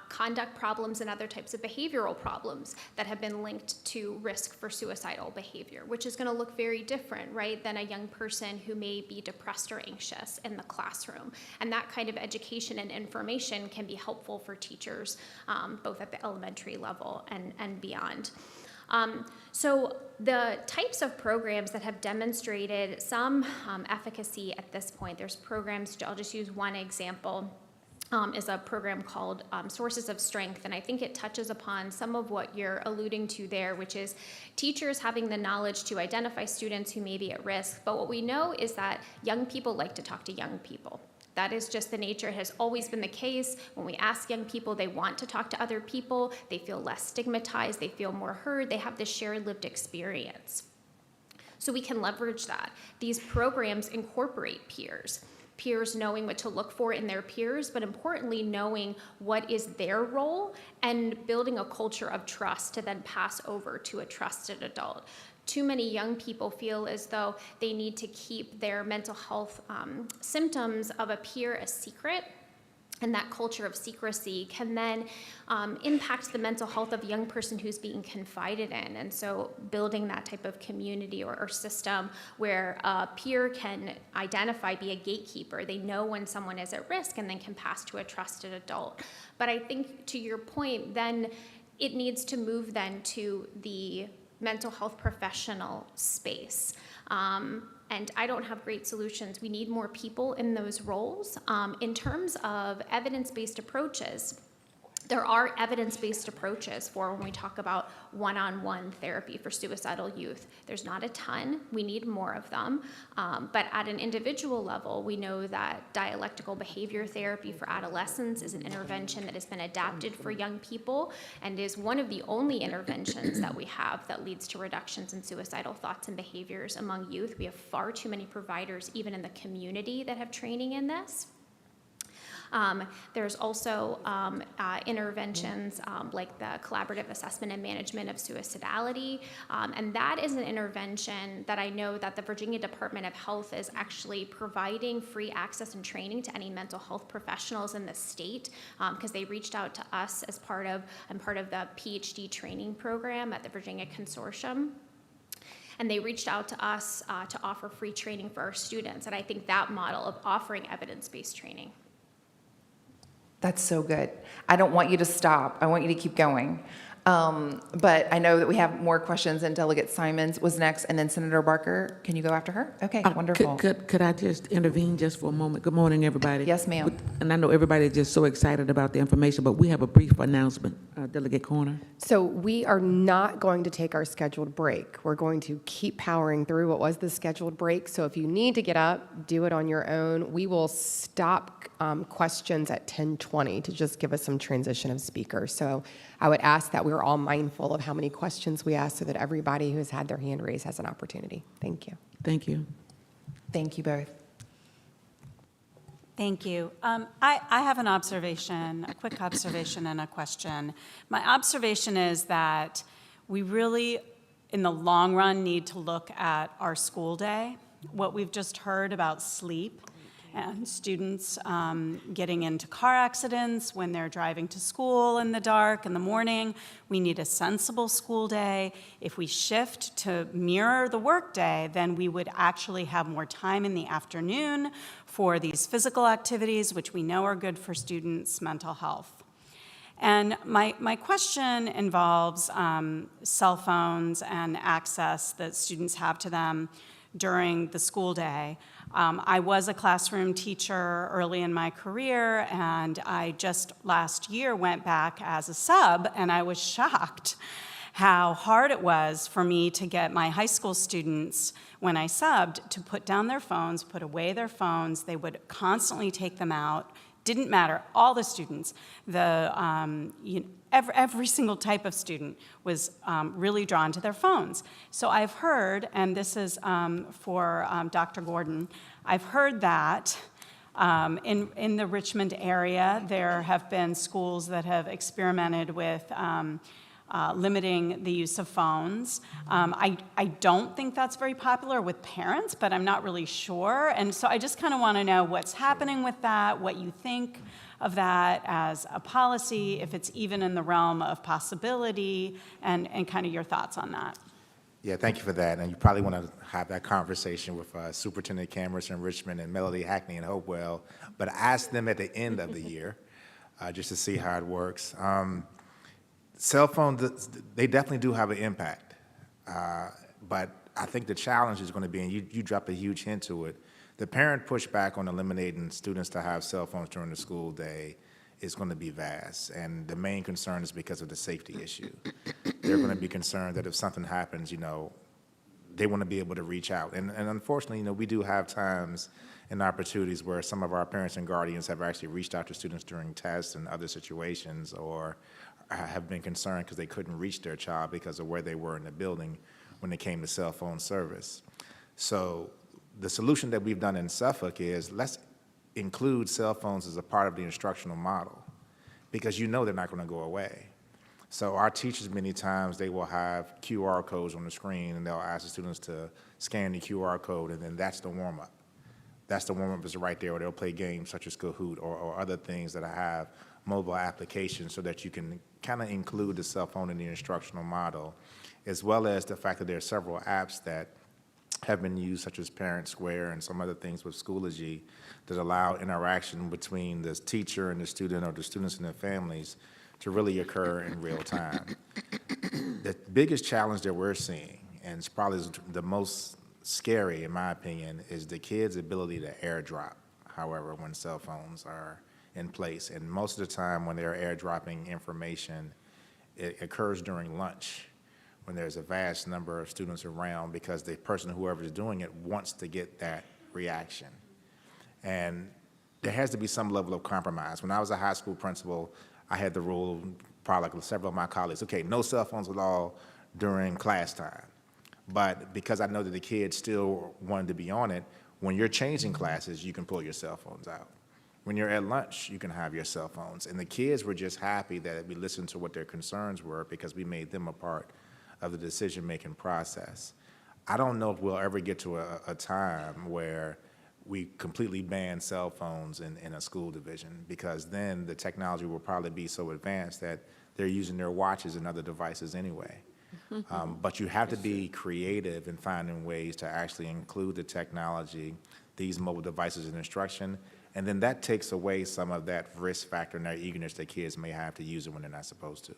conduct problems, and other types of behavioral problems that have been linked to risk for suicidal behavior, which is going to look very different, right, than a young person who may be depressed or anxious in the classroom. And that kind of education and information can be helpful for teachers, both at the elementary level and beyond. So the types of programs that have demonstrated some efficacy at this point, there's programs, I'll just use one example, is a program called Sources of Strength, and I think it touches upon some of what you're alluding to there, which is teachers having the knowledge to identify students who may be at risk. But what we know is that young people like to talk to young people. That is just the nature. It has always been the case. When we ask young people, they want to talk to other people. They feel less stigmatized. They feel more heard. They have this shared lived experience. So we can leverage that. These programs incorporate peers. Peers knowing what to look for in their peers, but importantly, knowing what is their role and building a culture of trust to then pass over to a trusted adult. Too many young people feel as though they need to keep their mental health symptoms of a peer a secret, and that culture of secrecy can then impact the mental health of a young person who's being confided in. And so building that type of community or system where a peer can identify, be a gatekeeper. They know when someone is at risk and then can pass to a trusted adult. But I think to your point, then it needs to move then to the mental health professional space. And I don't have great solutions. We need more people in those roles. In terms of evidence-based approaches, there are evidence-based approaches for when we talk about one-on-one therapy for suicidal youth. There's not a ton. We need more of them. But at an individual level, we know that dialectical behavior therapy for adolescents is an intervention that has been adapted for young people and is one of the only interventions that we have that leads to reductions in suicidal thoughts and behaviors among youth. We have far too many providers, even in the community, that have training in this. There's also interventions like the collaborative assessment and management of suicidality, and that is an intervention that I know that the Virginia Department of Health is actually providing free access and training to any mental health professionals in the state, because they reached out to us as part of the PhD training program at the Virginia Consortium. And they reached out to us to offer free training for our students, and I think that model of offering evidence-based training. That's so good. I don't want you to stop. I want you to keep going. But I know that we have more questions, and Delegate Simons was next, and then Senator Barker. Can you go after her? Okay, wonderful. Could I just intervene just for a moment? Good morning, everybody. Yes, ma'am. And I know everybody is just so excited about the information, but we have a brief announcement. Delegate Corner. So we are not going to take our scheduled break. We're going to keep powering through what was the scheduled break. So if you need to get up, do it on your own. We will stop questions at 10:20 to just give us some transition of speakers. So I would ask that we're all mindful of how many questions we ask so that everybody who has had their hand raised has an opportunity. Thank you. Thank you. Thank you both. Thank you. I have an observation, a quick observation and a question. My observation is that we really, in the long run, need to look at our school day. What we've just heard about sleep and students getting into car accidents when they're driving to school in the dark in the morning. We need a sensible school day. If we shift to mirror the workday, then we would actually have more time in the afternoon for these physical activities, which we know are good for students' mental health. And my question involves cell phones and access that students have to them during the school day. I was a classroom teacher early in my career, and I just last year went back as a sub, and I was shocked how hard it was for me to get my high school students, when I subbed, to put down their phones, put away their phones. They would constantly take them out. Didn't matter, all the students, every single type of student was really drawn to their phones. So I've heard, and this is for Dr. Gordon, I've heard that in the Richmond area, there have been schools that have experimented with limiting the use of phones. I don't think that's very popular with parents, but I'm not really sure. And so I just kind of want to know what's happening with that, what you think of that as a policy, if it's even in the realm of possibility, and kind of your thoughts on that. Yeah, thank you for that. And you probably want to have that conversation with Superintendent Cameron in Richmond and Melody Hackney in Hopewell, but ask them at the end of the year just to see how it works. Cell phones, they definitely do have an impact, but I think the challenge is going to be, and you dropped a huge hint to it, the parent pushback on eliminating students to have cell phones during the school day is going to be vast, and the main concern is because of the safety issue. They're going to be concerned that if something happens, they want to be able to reach out. And unfortunately, we do have times and opportunities where some of our parents and guardians have actually reached out to students during tests and other situations, or have been concerned because they couldn't reach their child because of where they were in the building when it came to cell phone service. So the solution that we've done in Suffolk is let's include cell phones as a part of the instructional model, because they're not going to go away. So our teachers, many times, they will have QR codes on the screen, and they'll ask the students to scan the QR code, and then that's the warm-up. That's the warm-up is right there, or they'll play games such as Kahoot or other things that have mobile applications so that you can kind of include the cell phone in the instructional model, as well as the fact that there are several apps that have been used, such as Parent Square and some other things with Schoology, that allow interaction between the teacher and the student, or the students and their families, to really occur in real time. The biggest challenge that we're seeing, and it's probably the most scary in my opinion, is the kids' ability to airdrop, however, when cell phones are in place. And most of the time when they're airdropping information, it occurs during lunch, when there's a vast number of students around, because the person, whoever is doing it, wants to get that reaction. And there has to be some level of compromise. When I was a high school principal, I had the rule, probably like several of my colleagues, okay, no cell phones at all during class time. But because I know that the kids still wanted to be on it, when you're changing classes, you can pull your cell phones out. When you're at lunch, you can have your cell phones. And the kids were just happy that we listened to what their concerns were, because we made them a part of the decision-making process. I don't know if we'll ever get to a time where we completely ban cell phones in a school division, because then the technology will probably be so advanced that they're using their watches and other devices anyway. But you have to be creative in finding ways to actually include the technology, these mobile devices in instruction, and then that takes away some of that risk factor and that eagerness that kids may have to use it when they're not supposed to.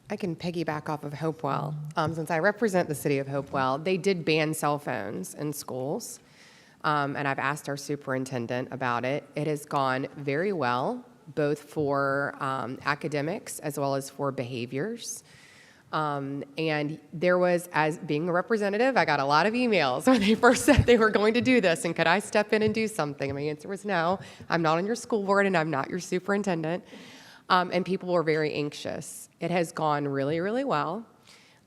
I can piggyback off of Hopewell. Since I represent the city of Hopewell, they did ban cell phones in schools. And I've asked our superintendent about it. It has gone very well, both for academics as well as for behaviors. And there was, as being a representative, I got a lot of emails when they first said they were going to do this, and could I step in and do something? And my answer was no. I'm not on your school board, and I'm not your superintendent. And people were very anxious. It has gone really, really well.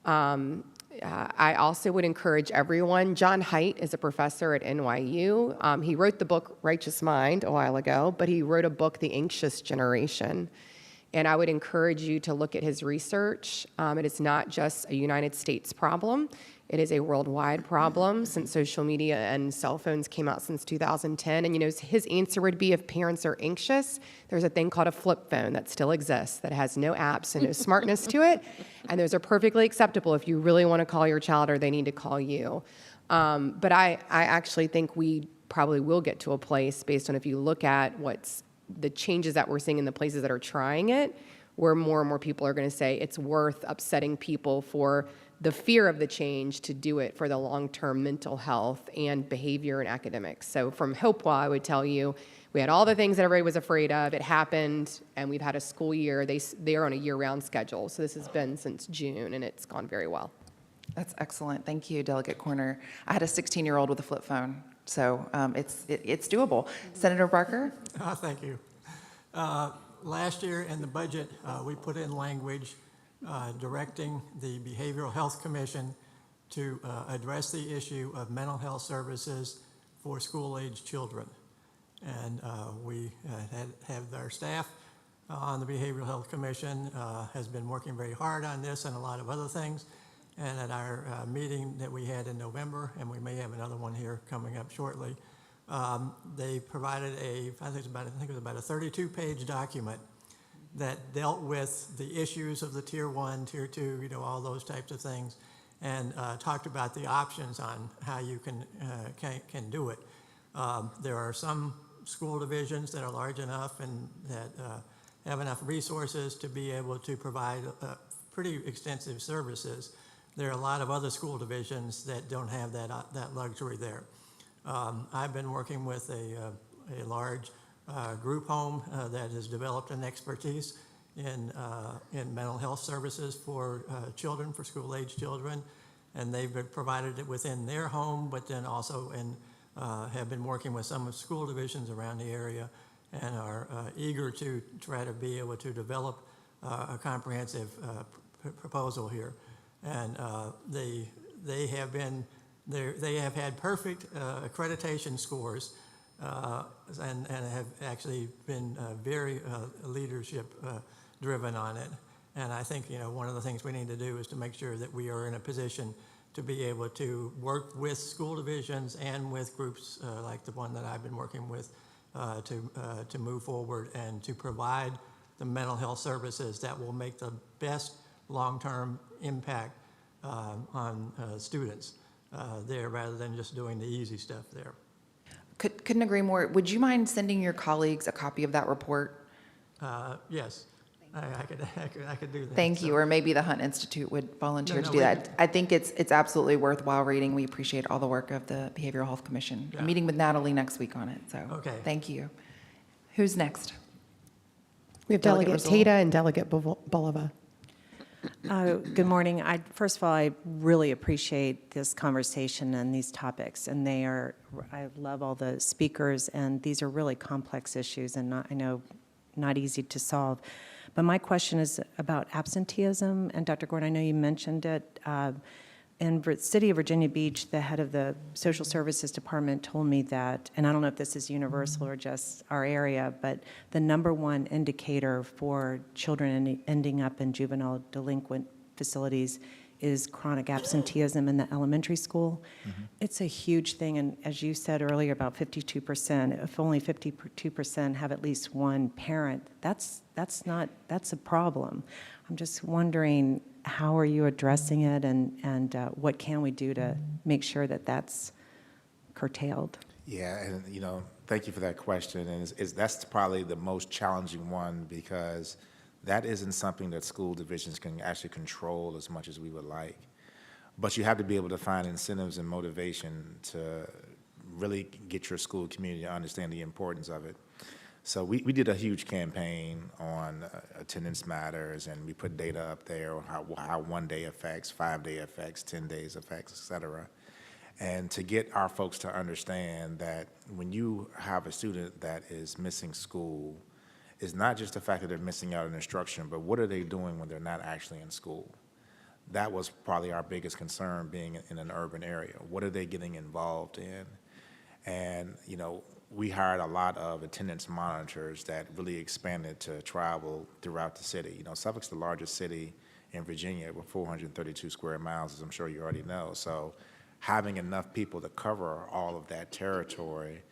I also would encourage everyone. John Haidt is a professor at NYU. He wrote the book Righteous Mind a while ago, but he wrote a book, The Anxious Generation. And I would encourage you to look at his research. It is not just a United States problem. It is a worldwide problem since social media and cell phones came out since 2010. And his answer would be if parents are anxious, there's a thing called a flip phone that still exists that has no apps and no smartness to it. And those are perfectly acceptable if you really want to call your child or they need to call you. But I actually think we probably will get to a place based on if you look at what's the changes that we're seeing in the places that are trying it, where more and more people are going to say it's worth upsetting people for the fear of the change to do it for the long-term mental health and behavior and academics. So from Hopewell, I would tell you, we had all the things that everybody was afraid of. It happened, and we've had a school year. They are on a year-round schedule, so this has been since June, and it's gone very well. That's excellent. Thank you, Delegate Corner. I had a 16-year-old with a flip phone, so it's doable. Senator Barker? Thank you. Last year in the budget, we put in language directing the Behavioral Health Commission to address the issue of mental health services for school-age children. And we have our staff on the Behavioral Health Commission has been working very hard on this and a lot of other things. And at our meeting that we had in November, and we may have another one here coming up shortly, they provided I think it was about a 32-page document that dealt with the issues of the Tier 1, Tier 2, all those types of things, and talked about the options on how you can do it. There are some school divisions that are large enough and that have enough resources to be able to provide pretty extensive services. There are a lot of other school divisions that don't have that luxury there. I've been working with a large group home that has developed an expertise in mental health services for children, for school-age children, and they've provided it within their home, but then also have been working with some of school divisions around the area and are eager to try to be able to develop a comprehensive proposal here. And they have had perfect accreditation scores and have actually been very leadership driven on it. And I think one of the things we need to do is to make sure that we are in a position to be able to work with school divisions and with groups like the one that I've been working with to move forward and to provide the mental health services that will make the best long-term impact on students there rather than just doing the easy stuff there. Couldn't agree more. Would you mind sending your colleagues a copy of that report? Yes, I could do that. Thank you, or maybe the Hunt Institute would volunteer to do that. I think it's absolutely worthwhile reading. We appreciate all the work of the Behavioral Health Commission. Yeah. I'm meeting with Natalie next week on it, so Okay. thank you. Who's next? We have Delegate Delegate Rizzo. Tata and Delegate Bulova. Good morning. First of all, I really appreciate this conversation and these topics, and I love all the speakers, and these are really complex issues and I know not easy to solve. But my question is about absenteeism, and Dr. Gordon, I know you mentioned it. In the city of Virginia Beach, the head of the social services department told me that, and I don't know if this is universal or just our area, but the #1 indicator for children ending up in juvenile delinquent facilities is chronic absenteeism in the elementary school. Mm-hmm. It's a huge thing, and as you said earlier, about 52%, if only 52% have at least one parent, that's a problem. I'm just wondering, how are you addressing it, and what can we do to make sure that that's curtailed? Yeah, and thank you for that question. And that's probably the most challenging one because That isn't something that school divisions can actually control as much as we would like. But you have to be able to find incentives and motivation to really get your school community to understand the importance of it. So we did a huge campaign on attendance matters, and we put data up there on how 1 day affects, 5 day affects, 10 days affects, et cetera. And to get our folks to understand that when you have a student that is missing school, it's not just the fact that they're missing out on instruction, but what are they doing when they're not actually in school? That was probably our biggest concern being in an urban area. What are they getting involved in? And, you know, we hired a lot of attendance monitors that really expanded to travel throughout the city. You know, Suffolk's the largest city in Virginia with 432 square miles, as I'm sure you already know. So having enough people to cover all of that territory,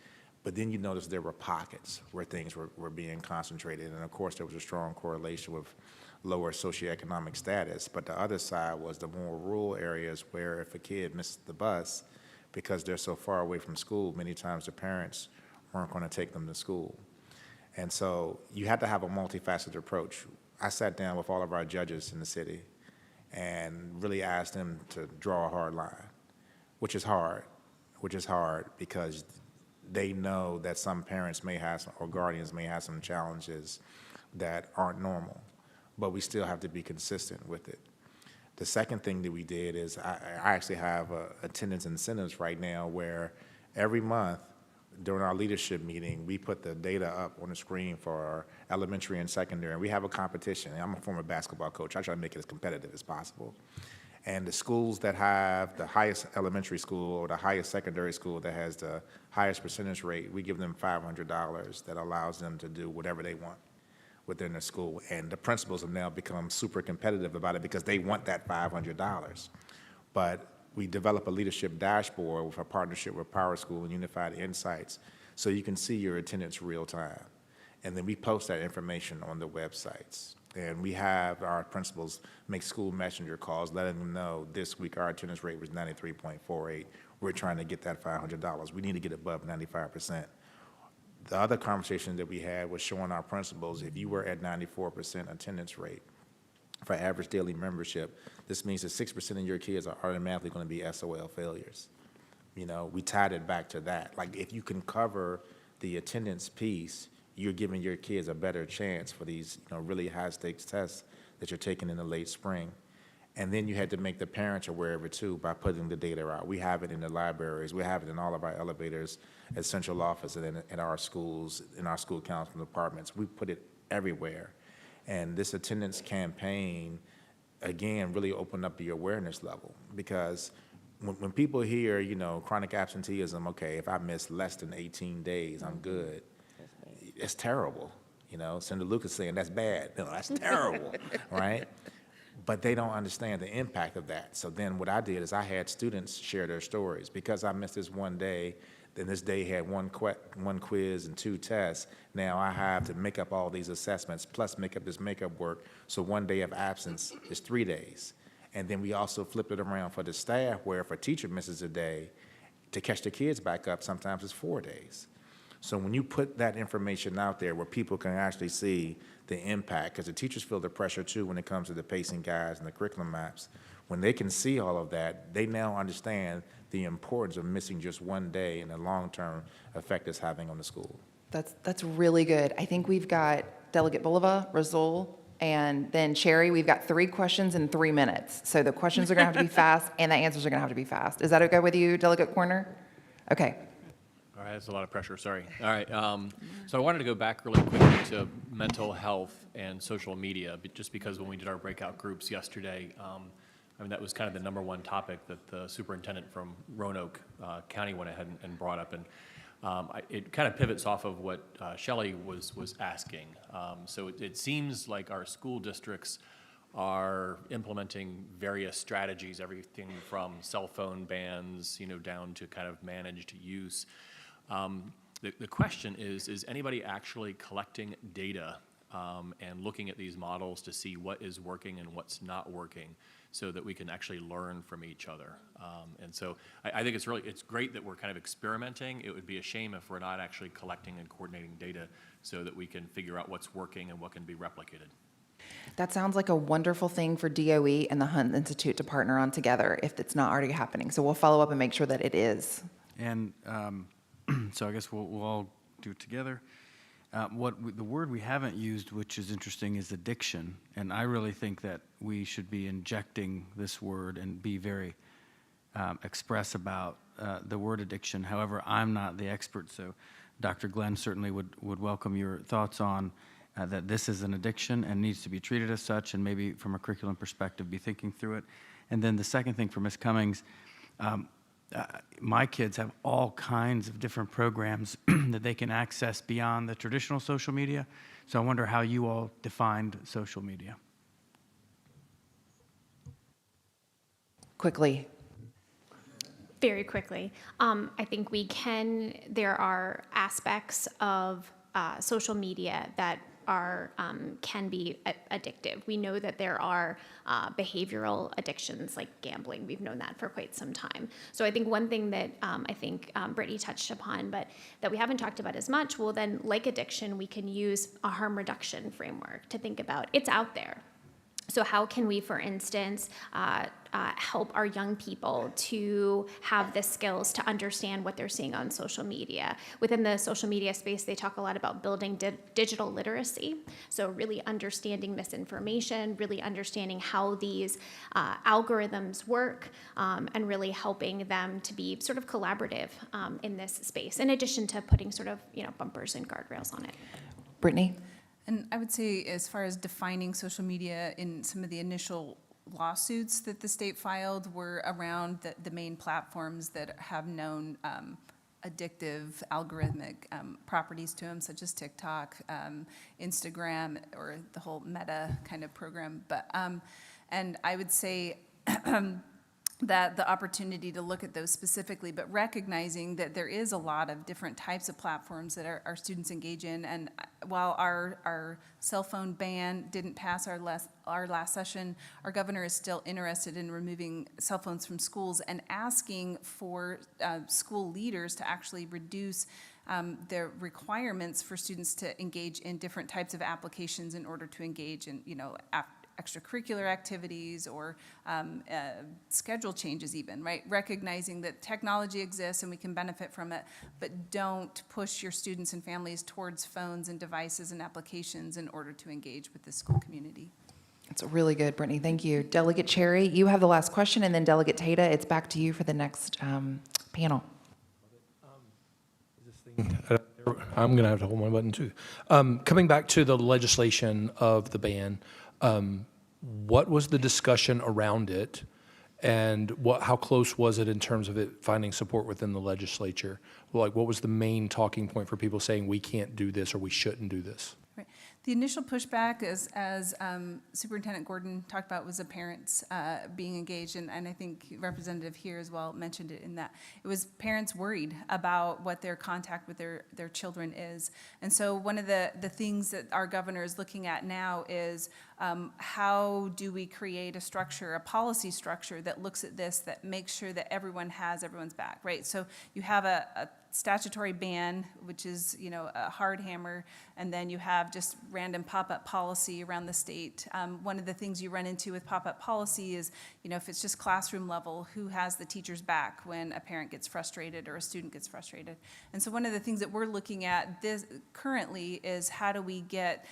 but then you notice there were pockets where things were being concentrated. And of course, there was a strong correlation with lower socioeconomic status. But the other side was the more rural areas where if a kid missed the bus, because they're so far away from school, many times the parents weren't going to take them to school. And so you had to have a multifaceted approach. I sat down with all of our judges in the city and really asked them to draw a hard line, which is hard because they know that some parents may have some, or guardians may have some challenges that aren't normal, but we still have to be consistent with it. The second thing that we did is I actually have attendance incentives right now where every month during our leadership meeting, we put the data up on the screen for our elementary and secondary, and we have a competition. And I'm a former basketball coach. I try to make it as competitive as possible. And the schools that have the highest elementary school or the highest secondary school that has the highest percentage rate, we give them $500 that allows them to do whatever they want within their school. And the principals have now become super competitive about it because they want that $500. But we develop a leadership dashboard with a partnership with Power School and Unified Insights so you can see your attendance real time. And then we post that information on the websites. And we have our principals make school messenger calls, letting them know this week our attendance rate was 93.48. We're trying to get that $500. We need to get above 95%. The other conversation that we had was showing our principals, if you were at 94% attendance rate for average daily membership, this means that 6% of your kids are automatically going to be SOL failures. You know, we tied it back to that. Like, if you can cover the attendance piece, you're giving your kids a better chance for these, you know, really high-stakes tests that you're taking in the late spring. And then you had to make the parents aware of it too by putting the data out. We have it in the libraries. We have it in all of our elevators at central office and in our schools, in our school council departments. We put it everywhere. And this attendance campaign, again, really opened up the awareness level because when people hear, you know, chronic absenteeism, okay, if I miss less than 18 days, I'm good. It's terrible. You know, Senator Lucas saying that's bad. No, that's terrible, right? But they don't understand the impact of that. So then what I did is I had students share their stories. Because I missed this one day, then this day had one quiz and 2 tests. Now I have to make up all these assessments, plus make up this makeup work. So 1 day of absence is 3 days. And then we also flip it around for the staff, where if a teacher misses a day, to catch the kids back up, sometimes it's 4 days. So when you put that information out there where people can actually see the impact, because the teachers feel the pressure too when it comes to the pacing guides and the curriculum maps, when they can see all of that, they now understand the importance of missing just 1 day and the long-term effect it's having on the school. That's really good. I think we've got Delegate Bulova, Razul, and then Sherry. We've got 3 questions in 3 minutes. So the questions are going to have to be fast, and the answers are going to have to be fast. Is that okay with you, Delegate Corner? Okay. All right, that's a lot of pressure, sorry. All right, so I wanted to go back really quickly to mental health and social media, but just because when we did our breakout groups yesterday, I mean, that was kind of the #1 topic that the superintendent from Roanoke County went ahead and brought up, and it kind of pivots off of what Shelley was asking. So it seems like our school districts are implementing various strategies, everything from cell phone bans, you know, down to kind of managed use. The question is anybody actually collecting data and looking at these models to see what is working and what's not working so that we can actually learn from each other? And so I think it's great that we're kind of experimenting. It would be a shame if we're not actually collecting and coordinating data so that we can figure out what's working and what can be replicated. That sounds like a wonderful thing for DOE and the Hunt Institute to partner on together if it's not already happening. So we'll follow up and make sure that it is. And so I guess we'll all do it together. The word we haven't used, which is interesting, is addiction. And I really think that we should be injecting this word and be very express about the word addiction. However, I'm not the expert, so Dr. Glenn certainly would welcome your thoughts on that this is an addiction and needs to be treated as such, and maybe from a curriculum perspective, be thinking through it. And then the second thing for Ms. Cummings, my kids have all kinds of different programs that they can access beyond the traditional social media. So I wonder how you all defined social media. Quickly. Very quickly. I think there are aspects of social media that can be addictive. We know that there are behavioral addictions like gambling. We've known that for quite some time. So I think one thing that I think Brittany touched upon, but that we haven't talked about as much, well then, like addiction, we can use a harm reduction framework to think about. It's out there. So how can we, for instance, help our young people to have the skills to understand what they're seeing on social media? Within the social media space, they talk a lot about building digital literacy. So really understanding misinformation, really understanding how these algorithms work, and really helping them to be sort of collaborative in this space, in addition to putting sort of, bumpers and guardrails on it. Brittany? And I would say, as far as defining social media, in some of the initial lawsuits that the state filed were around the main platforms that have known addictive algorithmic properties to them, such as TikTok, Instagram, or the whole Meta kind of program. But and I would say that the opportunity to look at those specifically, but recognizing that there is a lot of different types of platforms that our students engage in. And while our cell phone ban didn't pass our last session, our governor is still interested in removing cell phones from schools and asking for school leaders to actually reduce the requirements for students to engage in different types of applications in order to engage in, extracurricular activities or schedule changes even, right? Recognizing that technology exists and we can benefit from it, but don't push your students and families towards phones and devices and applications in order to engage with the school community. It's really good, Brittany. Thank you. Delegate Cherry, you have the last question, and then Delegate Tata, it's back to you for the next panel. I'm going to have to hold my button too. Coming back to the legislation of the ban, what was the discussion around it, and how close was it in terms of it finding support within the legislature? Like, what was the main talking point for people saying we can't do this or we shouldn't do this? Right. The initial pushback, as Superintendent Gordon talked about, was the parents being engaged, and I think Representative here as well mentioned it in that. It was parents worried about what their contact with their children is. And so one of the things that our governor is looking at now is how do we create a structure, a policy structure that looks at this, that makes sure that everyone has everyone's back, right? So you have a statutory ban, which is, a hard hammer, and then you have just random pop-up policy around the state. One of the things you run into with pop-up policy is, if it's just classroom level, who has the teacher's back when a parent gets frustrated or a student gets frustrated? And so one of the things that we're looking at this currently is how do we get,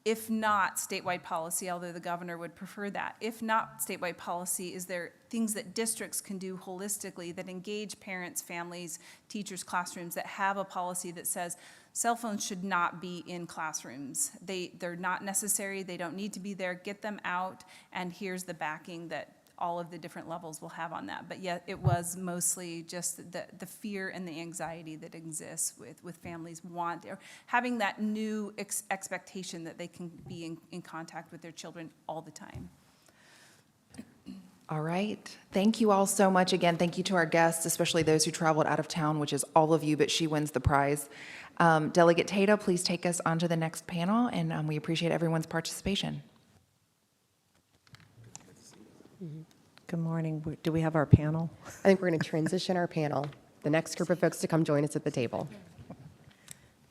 if not statewide policy, although the governor would prefer that, if not statewide policy, is there things that districts can do holistically that engage parents, families, teachers, classrooms, that have a policy that says cell phones should not be in classrooms. They're not necessary, they don't need to be there, get them out, and here's the backing that all of the different levels will have on that. But yet it was mostly just the fear and the anxiety that exists with families or having that new expectation that they can be in contact with their children all the time. All right. Thank you all so much. Again, thank you to our guests, especially those who traveled out of town, which is all of you, but she wins the prize. Delegate Tata, please take us on to the next panel, and we appreciate everyone's participation. Good morning. Do we have our panel? I think we're going to transition our panel. The next group of folks to come join us at the table.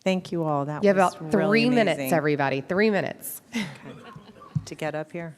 Thank you all. That You have was about really 3 minutes, amazing. everybody, 3 minutes. To get up here.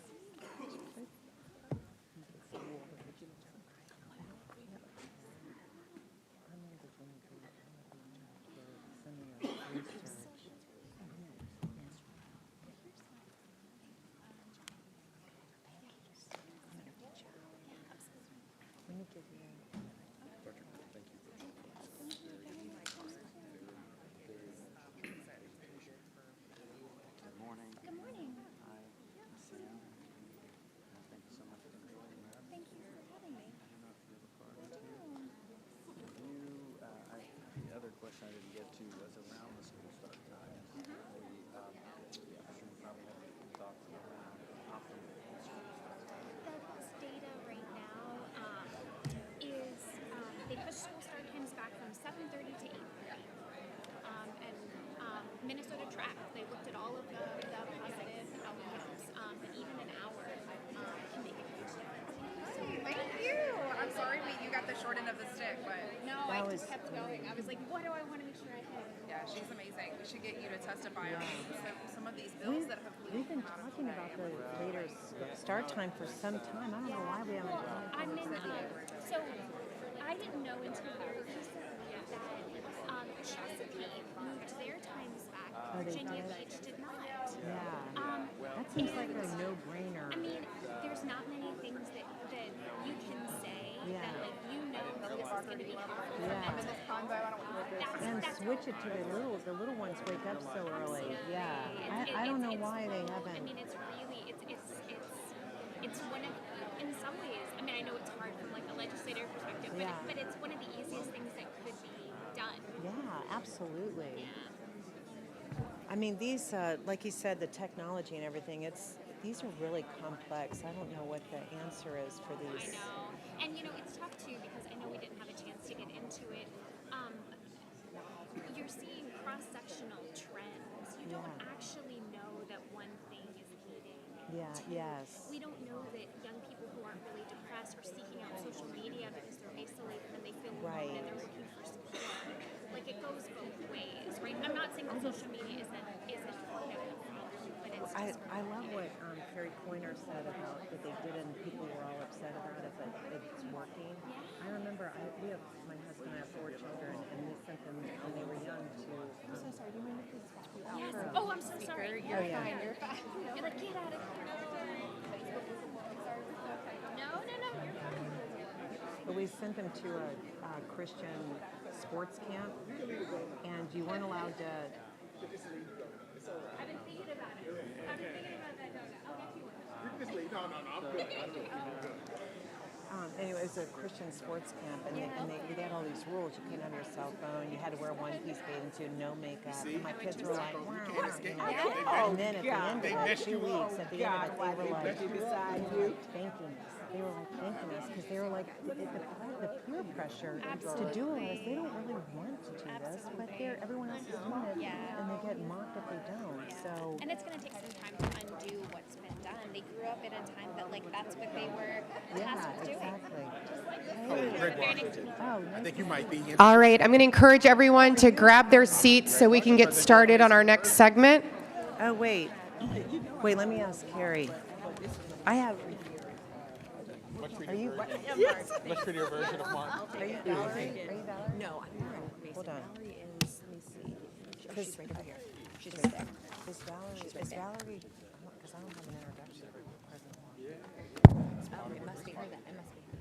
The other question I didn't get to was around the school start time. I'm sure you probably have thoughts around optimal school start time. The best data right now is they push school start times back from 7:30 to 8:30. And Minnesota Track, they looked at all of the positive outcomes, and even an hour can make a huge difference. Thank you. I'm sorry you got the short end of the stick, but No, I just kept going. I was like, what do I want to make sure I hit? yeah, she's amazing. We should get you to testify on some of these bills that hopefully We've been talking about the later start time for some time. I don't know why we haven't done it. I'm in, so I didn't know until very recently that Chesapeake moved their times back. Virginia Beach did not. Yeah. That seems like a no-brainer. I mean, there's not many things that you can say that like you know that this is going to be hard for them to And switch it to the little ones wake up so early. Yeah. I don't know why they haven't. I mean, it's really, it's one of, in some ways, I mean, I know it's hard from like a legislator perspective, but it's one of the easiest things that could be done. Yeah, absolutely. I mean, these, like you said, the technology and everything, these are really complex. I don't know what the answer is for these. I know. And, you know, it's tough, too, because I know we didn't have a chance to get into it. You're seeing cross-sectional trends. You don't actually know that one thing is leading. Yeah, yes. We don't know that young people who aren't really depressed are seeking out social media because they're isolated and they feel alone and they're looking for support. Like, it goes both ways, right? I'm not saying that social media isn't a problem, but it's just... I love what Carrie Pointer said about what they did and people were all upset about it, but it's working. I remember my husband and I have 4 children, and we sent them when they were young to... I'm so sorry, do you mind if we speak out? Yes. Oh, I'm so sorry. You're fine. You're fine. You're like, get out of here. No, you're fine. But we sent them to a Christian sports camp, and you weren't allowed to... I've been thinking about it. I've been thinking about that donut. I'll get you one. No, I'm good. Anyway, it was a Christian sports camp, and they had all these rules. You couldn't have your cell phone. You had to wear one-piece bathing suit, no makeup. And my kids were like, wow. And then at the end of it, 2 weeks, at the end of it, they were like, thanking us. They were like thanking us because they were like, the peer pressure to do all this. They don't really want to do this, but everyone else is doing it, and they get mocked if they don't. So. And it's going to take some time to undo what's been done. They grew up in a time that, like, that's what they were tasked with doing. Exactly. I think you might be. All right, I'm going to encourage everyone to grab their seats so we can get started on our next segment. Oh, wait, let me ask Carrie. I have... Are you? Yes. Much prettier version of Mark. Are you Valerie? No, I'm not. Hold on. Valerie is, let me see. She's right over here. She's right there. Is Valerie, because I don't have an introduction for President Wong. Oh, it must be her then. It must be her.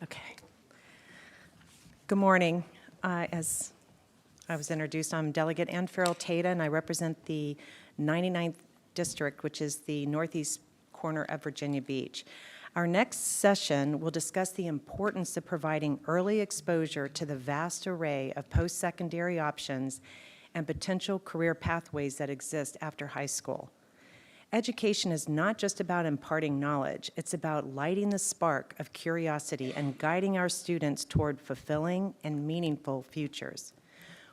Okay. Good morning. As I was introduced, I'm Delegate Ann Farrell Tata, and I represent the 99th District, which is the northeast corner of Virginia Beach. Our next session will discuss the importance of providing early exposure to the vast array of post-secondary options and potential career pathways that exist after high school. Education is not just about imparting knowledge, it's about lighting the spark of curiosity and guiding our students toward fulfilling and meaningful futures.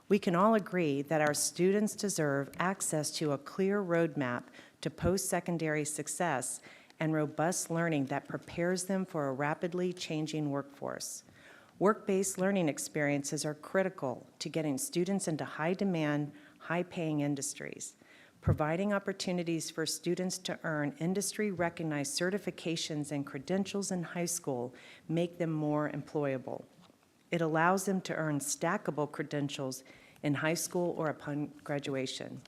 We can all agree that our students deserve access to a clear roadmap to post-secondary success and robust learning that prepares them for a rapidly changing workforce. Work-based learning experiences are critical to getting students into high-demand, high-paying industries. Providing opportunities for students to earn industry-recognized certifications and credentials in high school make them more employable. It allows them to earn stackable credentials in high school or upon graduation.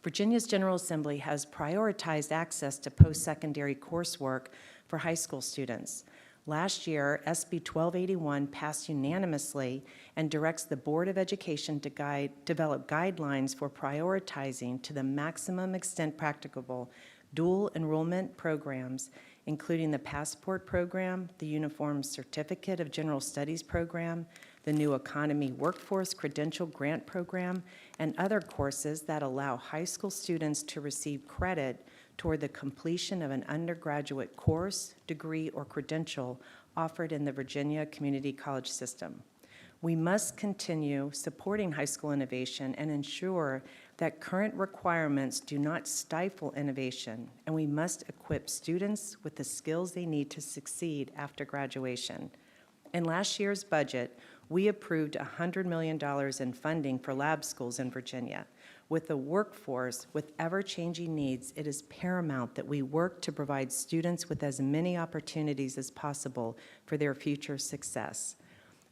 Virginia's General Assembly has prioritized access to post-secondary coursework for high school students. Last year, SB 1281 passed unanimously and directs the Board of Education to develop guidelines for prioritizing to the maximum extent practicable dual enrollment programs, including the Passport Program, the Uniform Certificate of General Studies Program, the New Economy Workforce Credential Grant Program, and other courses that allow high school students to receive credit toward the completion of an undergraduate course, degree, or credential offered in the Virginia Community College system. We must continue supporting high school innovation and ensure that current requirements do not stifle innovation, and we must equip students with the skills they need to succeed after graduation. In last year's budget, we approved $100 million in funding for lab schools in Virginia. With a workforce with ever-changing needs, it is paramount that we work to provide students with as many opportunities as possible for their future success.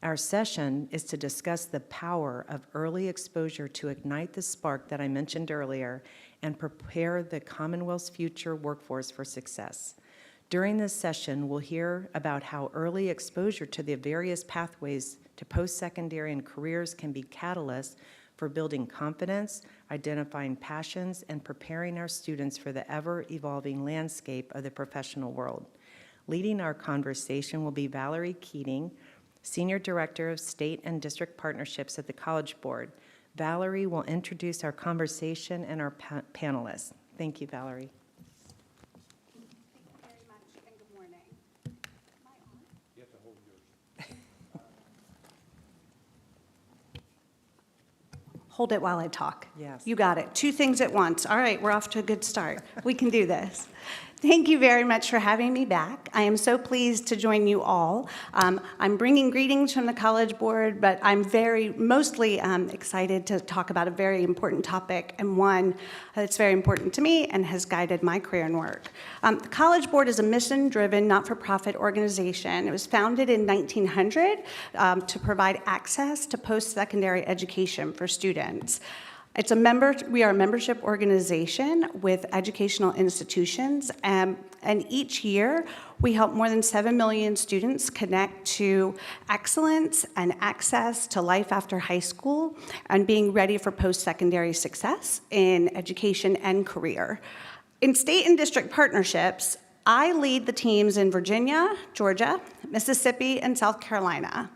Our session is to discuss the power of early exposure to ignite the spark that I mentioned earlier and prepare the Commonwealth's future workforce for success. During this session, we'll hear about how early exposure to the various pathways to post-secondary and careers can be catalysts for building confidence, identifying passions, and preparing our students for the ever-evolving landscape of the professional world. Leading our conversation will be Valerie Keating, Senior Director of State and District Partnerships at the College Board. Valerie will introduce our conversation and our panelists. Thank you, Valerie. Hold it while I talk. Yes. You got it. Two things at once. All right, we're off to a good start. We can do this. Thank you very much for having me back. I am so pleased to join you all. I'm bringing greetings from the College Board, but I'm mostly excited to talk about a very important topic and one that's very important to me and has guided my career and work. The College Board is a mission-driven, not-for-profit organization. It was founded in 1900 to provide access to post-secondary education for students. We are a membership organization with educational institutions, and each year we help more than 7 million students connect to excellence and access to life after high school and being ready for post-secondary success in education and career. In state and district partnerships, I lead the teams in Virginia, Georgia, Mississippi, and South Carolina.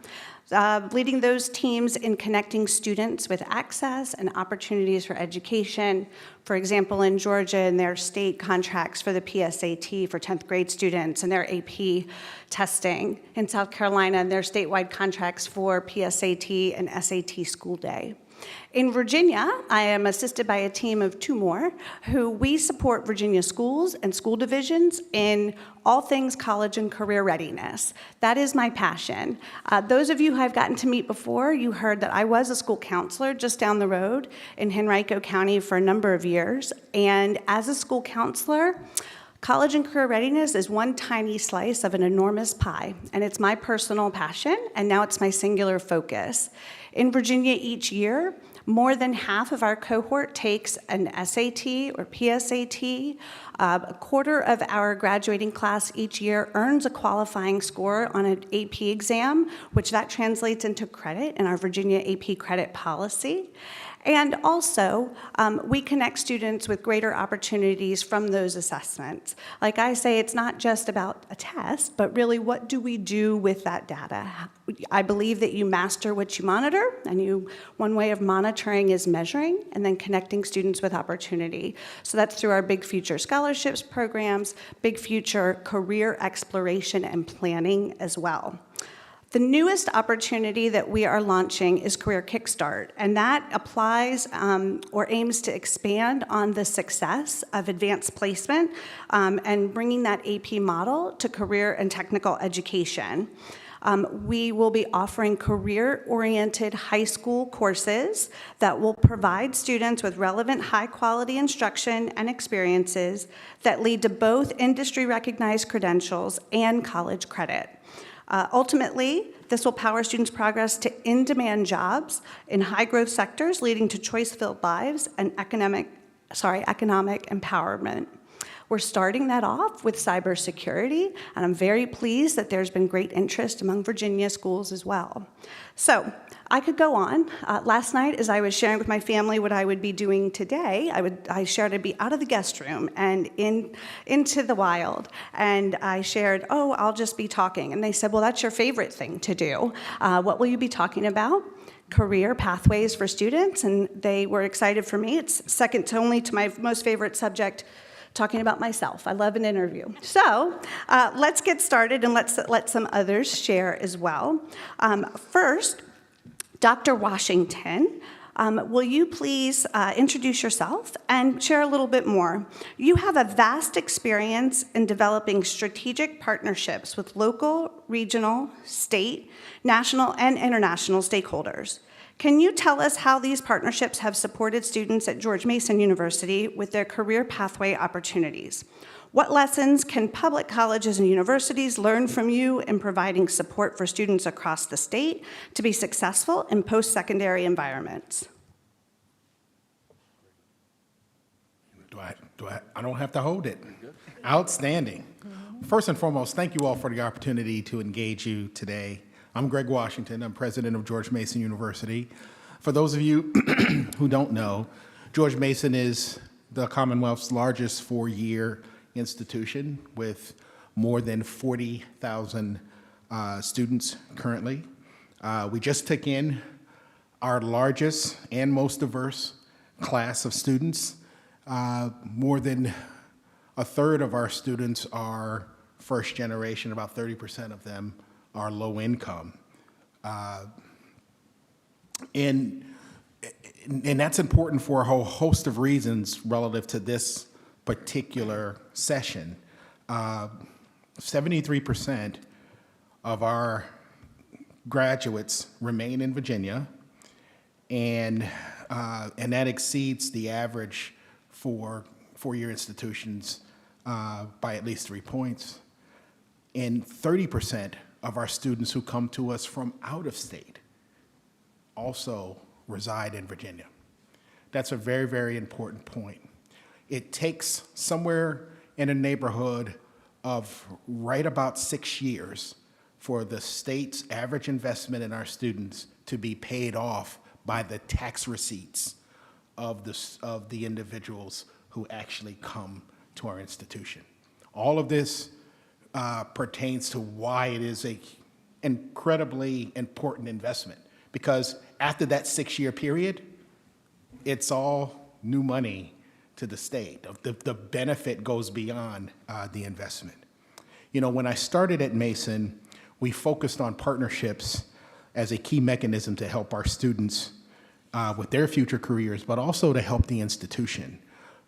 Leading those teams in connecting students with access and opportunities for education. For example, in Georgia, in their state contracts for the PSAT for 10th grade students and their AP testing. In South Carolina, in their statewide contracts for PSAT and SAT school day. In Virginia, I am assisted by a team of 2 more who we support Virginia schools and school divisions in all things college and career readiness. That is my passion. Those of you who I've gotten to meet before, you heard that I was a school counselor just down the road in Henrico County for a number of years. And as a school counselor, college and career readiness is one tiny slice of an enormous pie, and it's my personal passion, and now it's my singular focus. In Virginia each year, more than half of our cohort takes an SAT or PSAT. A quarter of our graduating class each year earns a qualifying score on an AP exam, which that translates into credit in our Virginia AP credit policy. And also, we connect students with greater opportunities from those assessments. Like I say, it's not just about a test, but really what do we do with that data? I believe that you master what you monitor, and one way of monitoring is measuring and then connecting students with opportunity. So that's through our Big Future Scholarships programs, Big Future Career Exploration and Planning as well. The newest opportunity that we are launching is Career Kickstart, and that applies or aims to expand on the success of advanced placement and bringing that AP model to career and technical education. We will be offering career-oriented high school courses that will provide students with relevant high-quality instruction and experiences that lead to both industry-recognized credentials and college credit. Ultimately, this will power students' progress to in-demand jobs in high-growth sectors, leading to choice-filled lives and economic empowerment. We're starting that off with cybersecurity, and I'm very pleased that there's been great interest among Virginia schools as well. So I could go on. Last night, as I was sharing with my family what I would be doing today, I shared I'd be out of the guest room and into the wild. And I shared, oh, I'll just be talking. And they said, well, that's your favorite thing to do. What will you be talking about? Career pathways for students. And they were excited for me. It's second only to my most favorite subject, talking about myself. I love an interview. So let's get started and let's let some others share as well. First, Dr. Washington, will you please introduce yourself and share a little bit more? You have a vast experience in developing strategic partnerships with local, regional, state, national, and international stakeholders. Can you tell us how these partnerships have supported students at George Mason University with their career pathway opportunities? What lessons can public colleges and universities learn from you in providing support for students across the state to be successful in post-secondary environments? I don't have to hold it. Outstanding. First and foremost, thank you all for the opportunity to engage you today. I'm Greg Washington. I'm president of George Mason University. For those of you who don't know, George Mason is the Commonwealth's largest four-year institution with more than 40,000 students currently. We just took in our largest and most diverse class of students. More than a third of our students are first generation, about 30% of them are low income. And that's important for a whole host of reasons relative to this particular session. 73% of our graduates remain in Virginia, and that exceeds the average for four-year institutions by at least 3 points. And 30% of our students who come to us from out of state also reside in Virginia. That's a very, very important point. It takes somewhere in a neighborhood of right about 6 years for the state's average investment in our students to be paid off by the tax receipts of the individuals who actually come to our institution. All of this pertains to why it is an incredibly important investment, because after that 6-year period, it's all new money to the state. The benefit goes beyond the investment. You know, when I started at Mason, we focused on partnerships as a key mechanism to help our students with their future careers, but also to help the institution.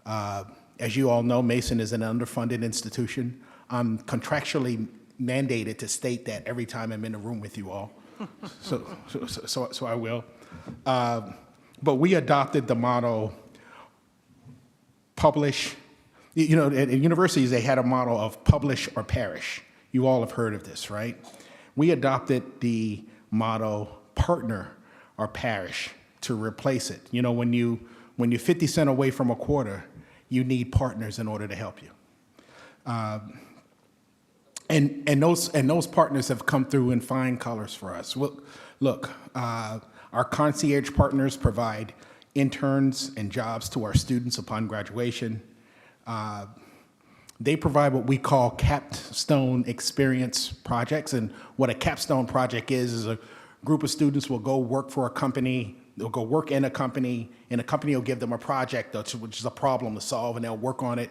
As you all know, Mason is an underfunded institution. I'm contractually mandated to state that every time I'm in a room with you all, so I will. But we adopted the motto, publish. You know, at universities, they had a motto of publish or perish. You all have heard of this, right? We adopted the motto, partner or perish, to replace it. You know, when you're 50 cents away from a quarter, you need partners in order to help you. And those partners have come through in fine colors for us. Look, our concierge partners provide interns and jobs to our students upon graduation. They provide what we call capstone experience projects. And what a capstone project is a group of students will go work for a company, they'll go work in a company, and a company will give them a project, which is a problem to solve, and they'll work on it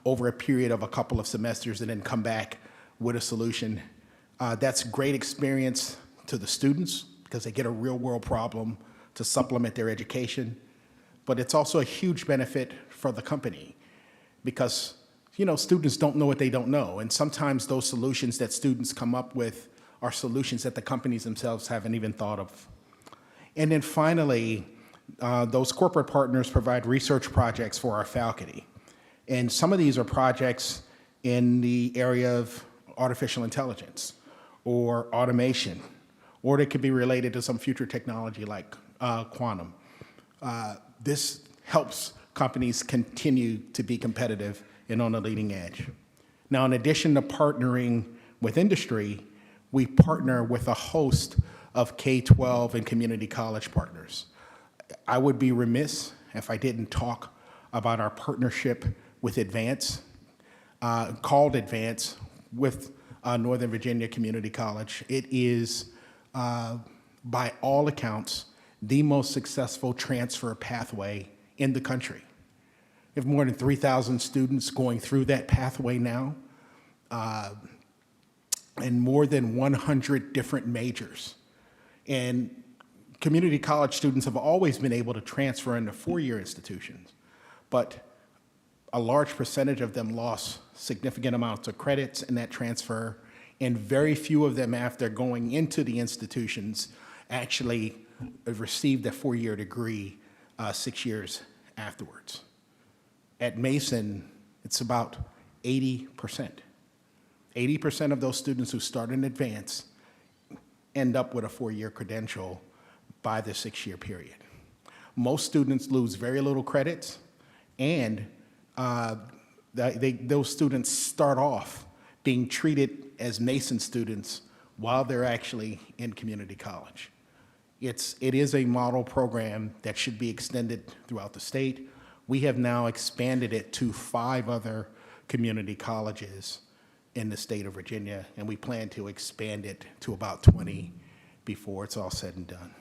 over a period of a couple of semesters and then come back with a solution. That's great experience to the students because they get a real world problem to supplement their education. But it's also a huge benefit for the company because, you know, students don't know what they don't know. And sometimes those solutions that students come up with are solutions that the companies themselves haven't even thought of. And then finally, those corporate partners provide research projects for our faculty. And some of these are projects in the area of artificial intelligence or automation, or they could be related to some future technology like quantum. This helps companies continue to be competitive and on the leading edge. Now, in addition to partnering with industry, we partner with a host of K-12 and community college partners. I would be remiss if I didn't talk about our partnership with Advance, called Advance, with Northern Virginia Community College. It is, by all accounts, the most successful transfer pathway in the country. We have more than 3,000 students going through that pathway now, and more than 100 different majors. And community college students have always been able to transfer into four-year institutions, but a large percentage of them lost significant amounts of credits in that transfer, and very few of them, after going into the institutions, actually received a four-year degree 6 years afterwards. At Mason, it's about 80%. 80% of those students who start in Advance end up with a four-year credential by the 6-year period. Most students lose very little credits, and those students start off being treated as Mason students while they're actually in community college. It is a model program that should be extended throughout the state. We have now expanded it to 5 other community colleges in the state of Virginia, and we plan to expand it to about 20 before it's all said and done.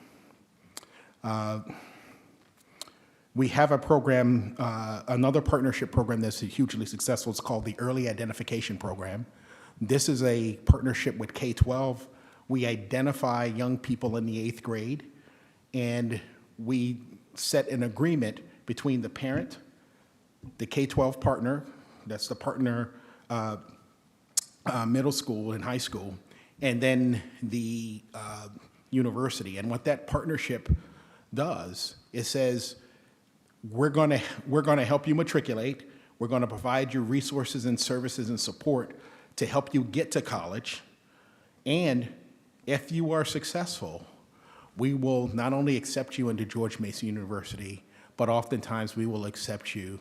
We have a program, another partnership program that's hugely successful. It's called the Early Identification Program. This is a partnership with K-12. We identify young people in the 8th grade, and we set an agreement between the parent, the K-12 partner, that's the partner middle school and high school, and then the university. And what that partnership does, it says, we're gonna help you matriculate, we're gonna provide you resources and services and support to help you get to college, and if you are successful, we will not only accept you into George Mason University, but oftentimes we will accept you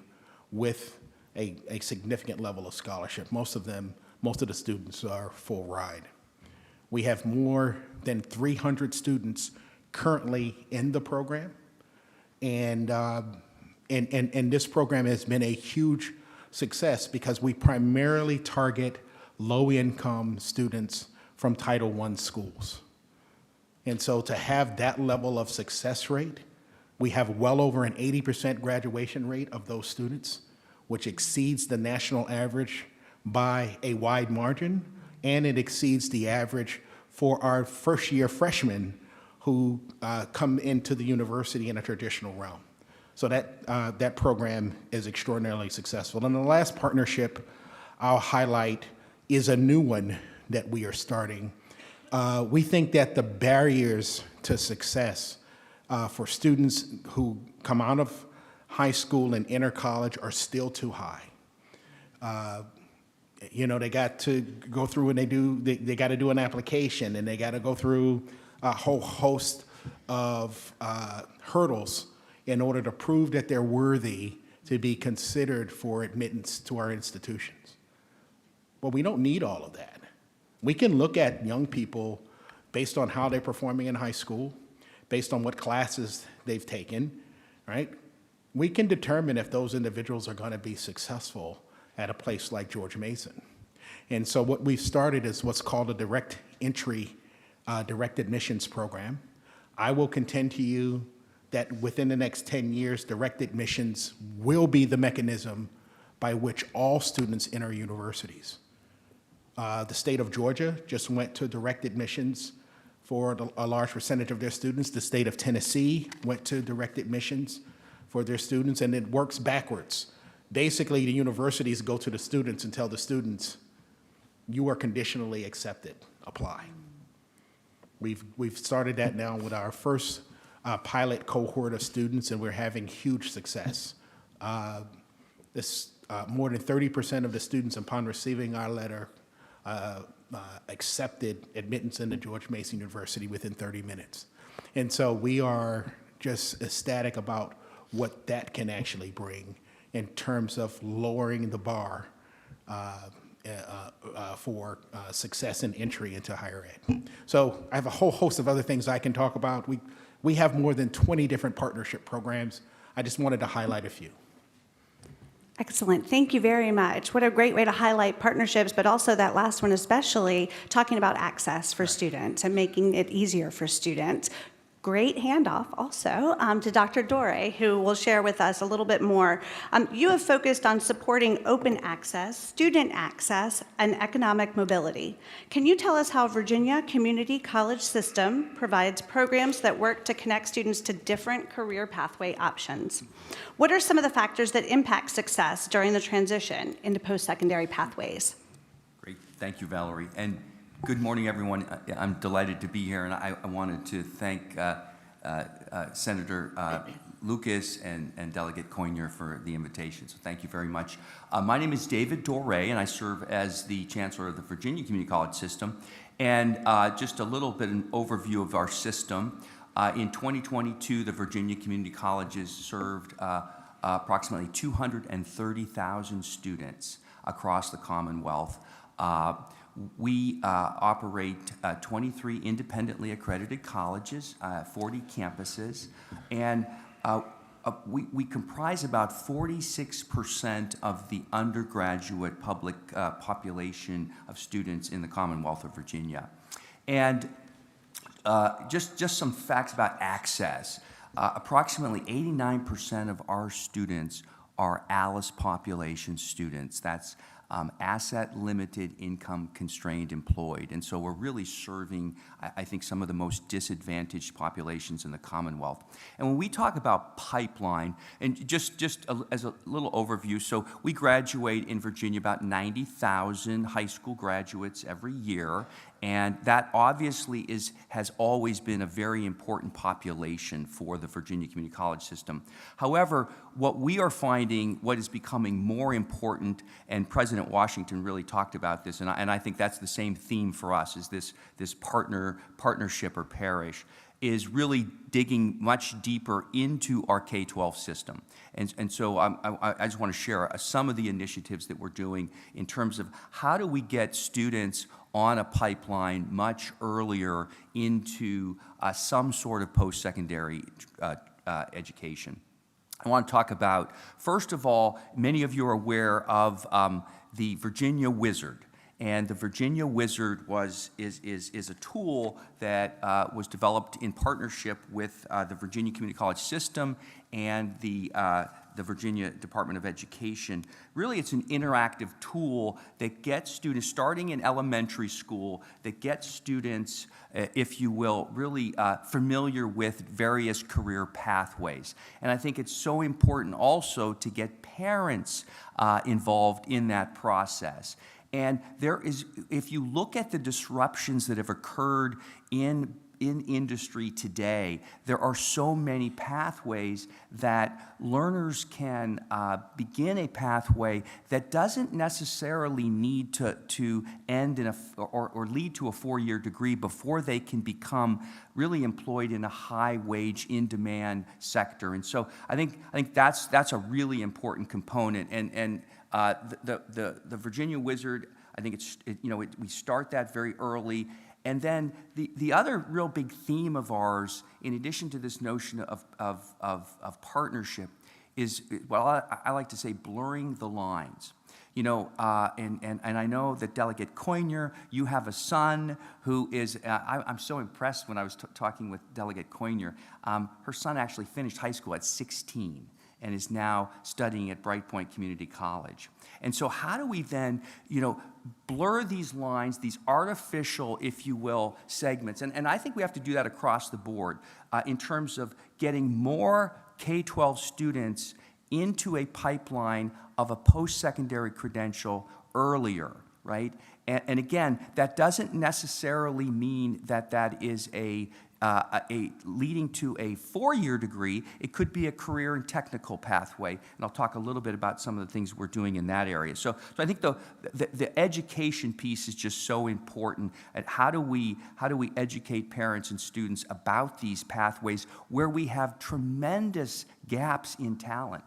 with a significant level of scholarship. Most of the students are full ride. We have more than 300 students currently in the program, and this program has been a huge success because we primarily target low-income students from Title I schools. And so to have that level of success rate, we have well over an 80% graduation rate of those students, which exceeds the national average by a wide margin, and it exceeds the average for our first-year freshmen who come into the university in a traditional realm. So that program is extraordinarily successful. And the last partnership I'll highlight is a new one that we are starting. We think that the barriers to success for students who come out of high school and enter college are still too high. You know, they got to go through and they got to do an application, and they got to go through a whole host of hurdles in order to prove that they're worthy to be considered for admittance to our institutions. Well, we don't need all of that. We can look at young people based on how they're performing in high school, based on what classes they've taken, right? We can determine if those individuals are going to be successful at a place like George Mason. And so what we've started is what's called a direct entry, direct admissions program. I will contend to you that within the next 10 years, direct admissions will be the mechanism by which all students enter universities. The state of Georgia just went to direct admissions for a large percentage of their students. The state of Tennessee went to direct admissions for their students, and it works backwards. Basically, the universities go to the students and tell the students, you are conditionally accepted, apply. We've started that now with our first pilot cohort of students, and we're having huge success. More than 30% of the students, upon receiving our letter, accepted admittance into George Mason University within 30 minutes. And so we are just ecstatic about what that can actually bring in terms of lowering the bar for success and entry into higher ed. So I have a whole host of other things I can talk about. We have more than 20 different partnership programs. I just wanted to highlight a few. Excellent. Thank you very much. What a great way to highlight partnerships, but also that last one especially, talking about access for students and making it easier for students. Great handoff also to Dr. Dore, who will share with us a little bit more. You have focused on supporting open access, student access, and economic mobility. Can you tell us how Virginia Community College System provides programs that work to connect students to different career pathway options? What are some of the factors that impact success during the transition into post-secondary pathways? Great. Thank you, Valerie. And good morning, everyone. I'm delighted to be here, and I wanted to thank Senator Lucas and Delegate Coynier for the invitation, so thank you very much. My name is David Dore, and I serve as the Chancellor of the Virginia Community College System. And just a little bit an overview of our system. In 2022, the Virginia Community Colleges served approximately 230,000 students across the Commonwealth. We operate 23 independently accredited colleges, 40 campuses, and we comprise about 46% of the undergraduate public population of students in the Commonwealth of Virginia. And just some facts about access. Approximately 89% of our students are ALICE population students. That's asset limited, income constrained, employed. And so we're really serving, I think, some of the most disadvantaged populations in the Commonwealth. And when we talk about pipeline, and just as a little overview, so we graduate in Virginia about 90,000 high school graduates every year. And that obviously has always been a very important population for the Virginia Community College System. However, what we are finding, what is becoming more important, and President Washington really talked about this, and I think that's the same theme for us, is this partnership or parish, is really digging much deeper into our K-12 system. And so I just want to share some of the initiatives that we're doing in terms of how do we get students on a pipeline much earlier into some sort of post-secondary education. I want to talk about, first of all, many of you are aware of the Virginia Wizard. And the Virginia Wizard is a tool that was developed in partnership with the Virginia Community College System and the Virginia Department of Education. Really, it's an interactive tool that gets students, starting in elementary school, that gets students, if you will, really familiar with various career pathways. And I think it's so important also to get parents involved in that process. And there is, if you look at the disruptions that have occurred in industry today, there are so many pathways that learners can begin a pathway that doesn't necessarily need to end in or lead to a 4-year degree before they can become really employed in a high-wage, in-demand sector. And so I think that's a really important component. And the Virginia Wizard, I think we start that very early. And then the other real big theme of ours, in addition to this notion of partnership, is, well, I like to say blurring the lines. You know, and I know that Delegate Coynier, you have a son who is, I'm so impressed when I was talking with Delegate Coynier. Her son actually finished high school at 16 and is now studying at Bright Point Community College. And so how do we then, you know, blur these lines, these artificial, if you will, segments? And I think we have to do that across the board in terms of getting more K-12 students into a pipeline of a post-secondary credential earlier, right? And again, that doesn't necessarily mean that that is a leading to a 4-year degree. It could be a career and technical pathway, and I'll talk a little bit about some of the things we're doing in that area. So I think the education piece is just so important. At how do we educate parents and students about these pathways where we have tremendous gaps in talent?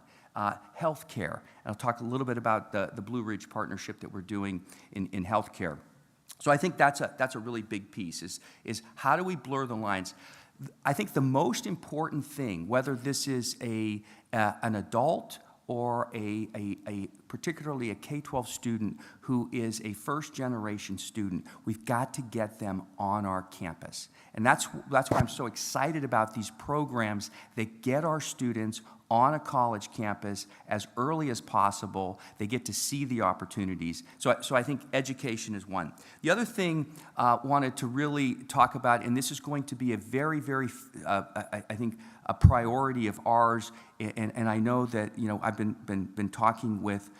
Healthcare, and I'll talk a little bit about the Blue Ridge partnership that we're doing in healthcare. So I think that's a really big piece, is how do we blur the lines? I think the most important thing, whether this is an adult or particularly a K-12 student who is a first-generation student, we've got to get them on our campus. And that's why I'm so excited about these programs that get our students on a college campus as early as possible. They get to see the opportunities. So I think education is one. The other thing I wanted to really talk about, and this is going to be a very, very, I think, a priority of ours, and I know that, you know, I've been talking with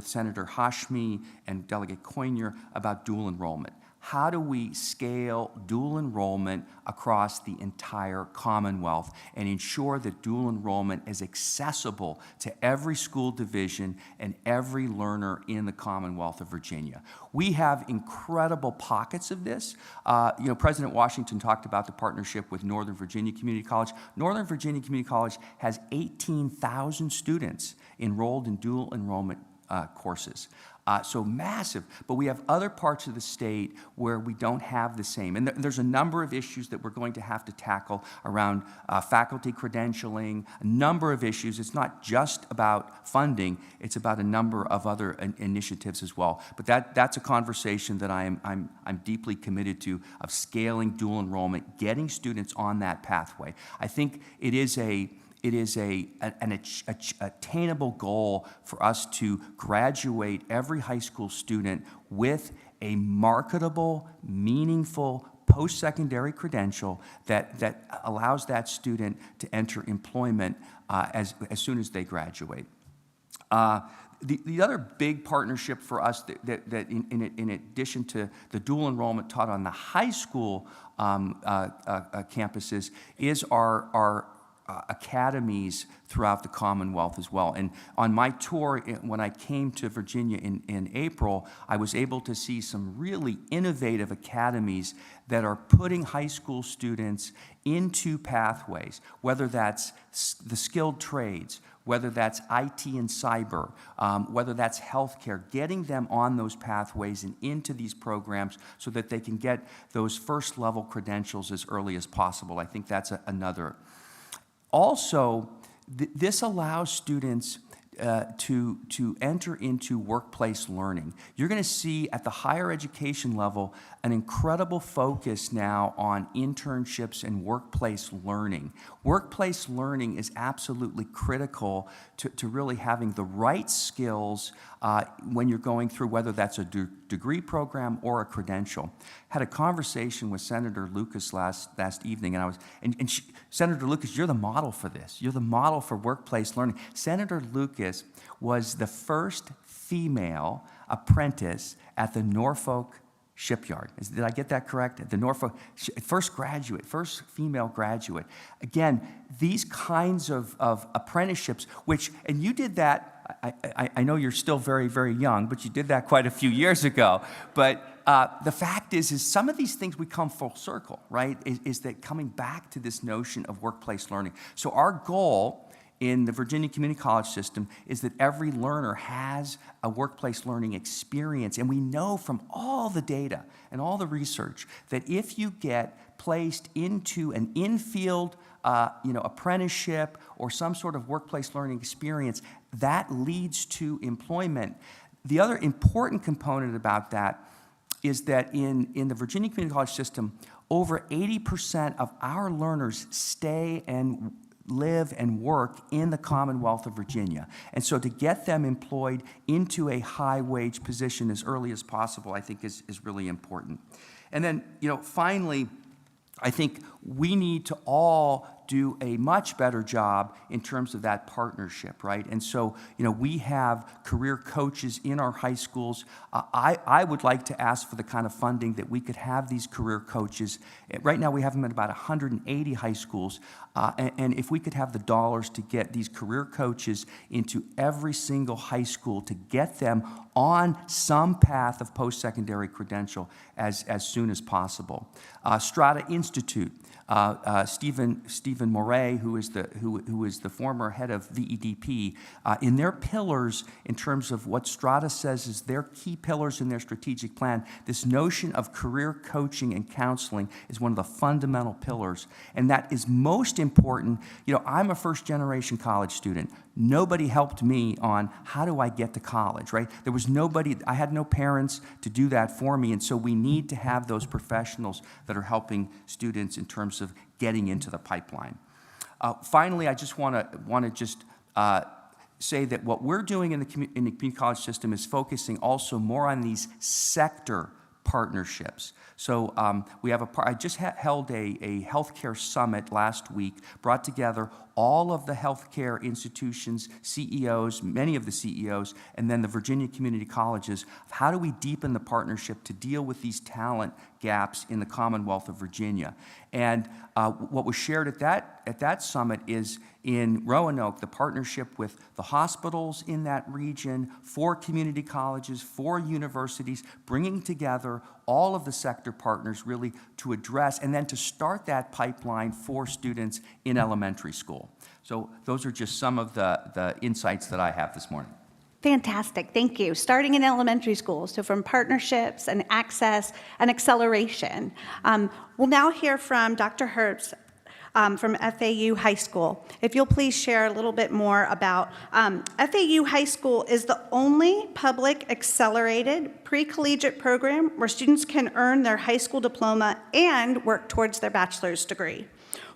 Senator Hashmi and Delegate Coynier about dual enrollment. How do we scale dual enrollment across the entire Commonwealth and ensure that dual enrollment is accessible to every school division and every learner in the Commonwealth of Virginia? We have incredible pockets of this. You know, President Washington talked about the partnership with Northern Virginia Community College. Northern Virginia Community College has 18,000 students enrolled in dual enrollment courses. So massive, but we have other parts of the state where we don't have the same. And there's a number of issues that we're going to have to tackle around faculty credentialing, a number of issues. It's not just about funding, it's about a number of other initiatives as well. But that's a conversation that I'm deeply committed to, of scaling dual enrollment, getting students on that pathway. I think it is an attainable goal for us to graduate every high school student with a marketable, meaningful post-secondary credential that allows that student to enter employment as soon as they graduate. The other big partnership for us that in addition to the dual enrollment taught on the high school campuses is our academies throughout the Commonwealth as well. And on my tour, when I came to Virginia in April, I was able to see some really innovative academies that are putting high school students into pathways, whether that's the skilled trades, whether that's IT and cyber, whether that's healthcare, getting them on those pathways and into these programs so that they can get those first level credentials as early as possible. I think that's another. Also, this allows students to enter into workplace learning. You're going to see at the higher education level an incredible focus now on internships and workplace learning. Workplace learning is absolutely critical to really having the right skills when you're going through, whether that's a degree program or a credential. Had a conversation with Senator Lucas last evening, and Senator Lucas, you're the model for this. You're the model for workplace learning. Senator Lucas was the first female apprentice at the Norfolk shipyard. Did I get that correct? The Norfolk, first female graduate. Again, these kinds of apprenticeships, and you did that, I know you're still very, very young, but you did that quite a few years ago. But the fact is some of these things we come full circle, right? Is that coming back to this notion of workplace learning. So our goal in the Virginia Community College system is that every learner has a workplace learning experience. And we know from all the data and all the research that if you get placed into an in-field apprenticeship or some sort of workplace learning experience, that leads to employment. The other important component about that is that in the Virginia Community College system, over 80% of our learners stay and live and work in the Commonwealth of Virginia. And so to get them employed into a high-wage position as early as possible, I think is really important. And then, finally, I think we need to all do a much better job in terms of that partnership, right? And so, we have career coaches in our high schools. I would like to ask for the kind of funding that we could have these career coaches. Right now, we have them at about 180 high schools. And if we could have the dollars to get these career coaches into every single high school to get them on some path of post-secondary credential as soon as possible. Strata Institute, Stephen Moret, who is the former head of VEDP, in their pillars, in terms of what Strata says is their key pillars in their strategic plan, this notion of career coaching and counseling is one of the fundamental pillars, and that is most important. I'm a first-generation college student. Nobody helped me on how do I get to college, right? There was nobody, I had no parents to do that for me, and so we need to have those professionals that are helping students in terms of getting into the pipeline. Finally, I just want to say that what we're doing in the community college system is focusing also more on these sector partnerships. So I just held a healthcare summit last week, brought together all of the healthcare institutions, CEOs, many of the CEOs, and then the Virginia community colleges. How do we deepen the partnership to deal with these talent gaps in the Commonwealth of Virginia? And what was shared at that summit is in Roanoke, the partnership with the hospitals in that region, 4 community colleges, 4 universities, bringing together all of the sector partners really to address and then to start that pipeline for students in elementary school. So those are just some of the insights that I have this morning. Fantastic, thank you. Starting in elementary school, so from partnerships and access and acceleration. We'll now hear from Dr. Herbst from FAU High School. If you'll please share a little bit more about FAU High School is the only public accelerated pre-collegiate program where students can earn their high school diploma and work towards their bachelor's degree.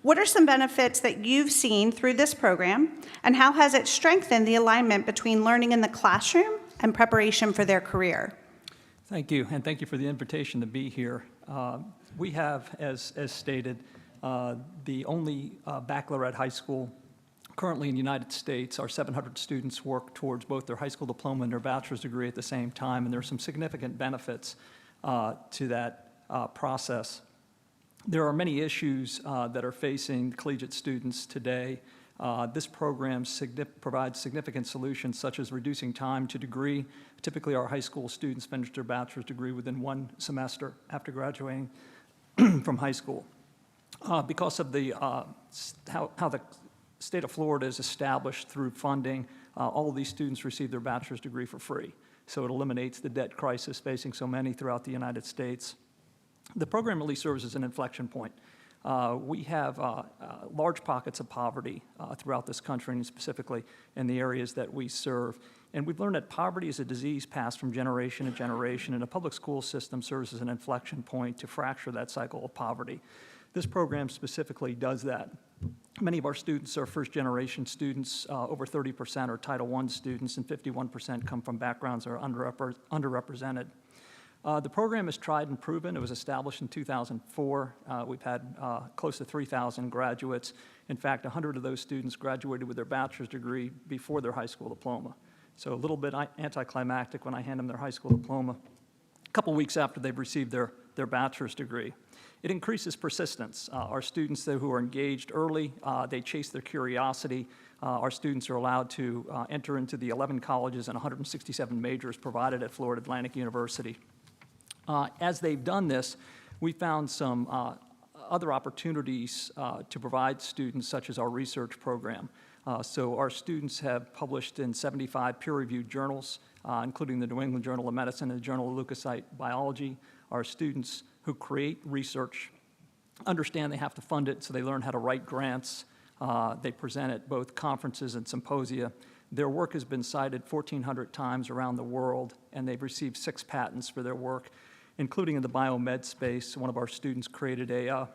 What are some benefits that you've seen through this program, and how has it strengthened the alignment between learning in the classroom and preparation for their career? Thank you, and thank you for the invitation to be here. We have, as stated, the only baccalaureate high school currently in the United States. Our 700 students work towards both their high school diploma and their bachelor's degree at the same time, and there are some significant benefits to that process. There are many issues that are facing collegiate students today. This program provides significant solutions, such as reducing time to degree. Typically, our high school students finish their bachelor's degree within 1 semester after graduating from high school. Because of how the state of Florida is established through funding, all of these students receive their bachelor's degree for free. So it eliminates the debt crisis facing so many throughout the United States. The program really serves as an inflection point. We have large pockets of poverty throughout this country, and specifically in the areas that we serve. And we've learned that poverty is a disease passed from generation to generation, and a public school system serves as an inflection point to fracture that cycle of poverty. This program specifically does that. Many of our students are first-generation students. Over 30% are Title I students, and 51% come from backgrounds that are underrepresented. The program is tried and proven. It was established in 2004. We've had close to 3,000 graduates. In fact, 100 of those students graduated with their bachelor's degree before their high school diploma. So a little bit anticlimactic when I hand them their high school diploma a couple weeks after they've received their bachelor's degree. It increases persistence. Our students who are engaged early, they chase their curiosity. Our students are allowed to enter into the 11 colleges and 167 majors provided at Florida Atlantic University. As they've done this, we found some other opportunities to provide students, such as our research program. So our students have published in 75 peer-reviewed journals, including the New England Journal of Medicine and the Journal of Leukocyte Biology. Our students who create research understand they have to fund it, so they learn how to write grants. They present at both conferences and symposia. Their work has been cited 1,400 times around the world, and they've received 6 patents for their work, including in the biomed space. One of our students created a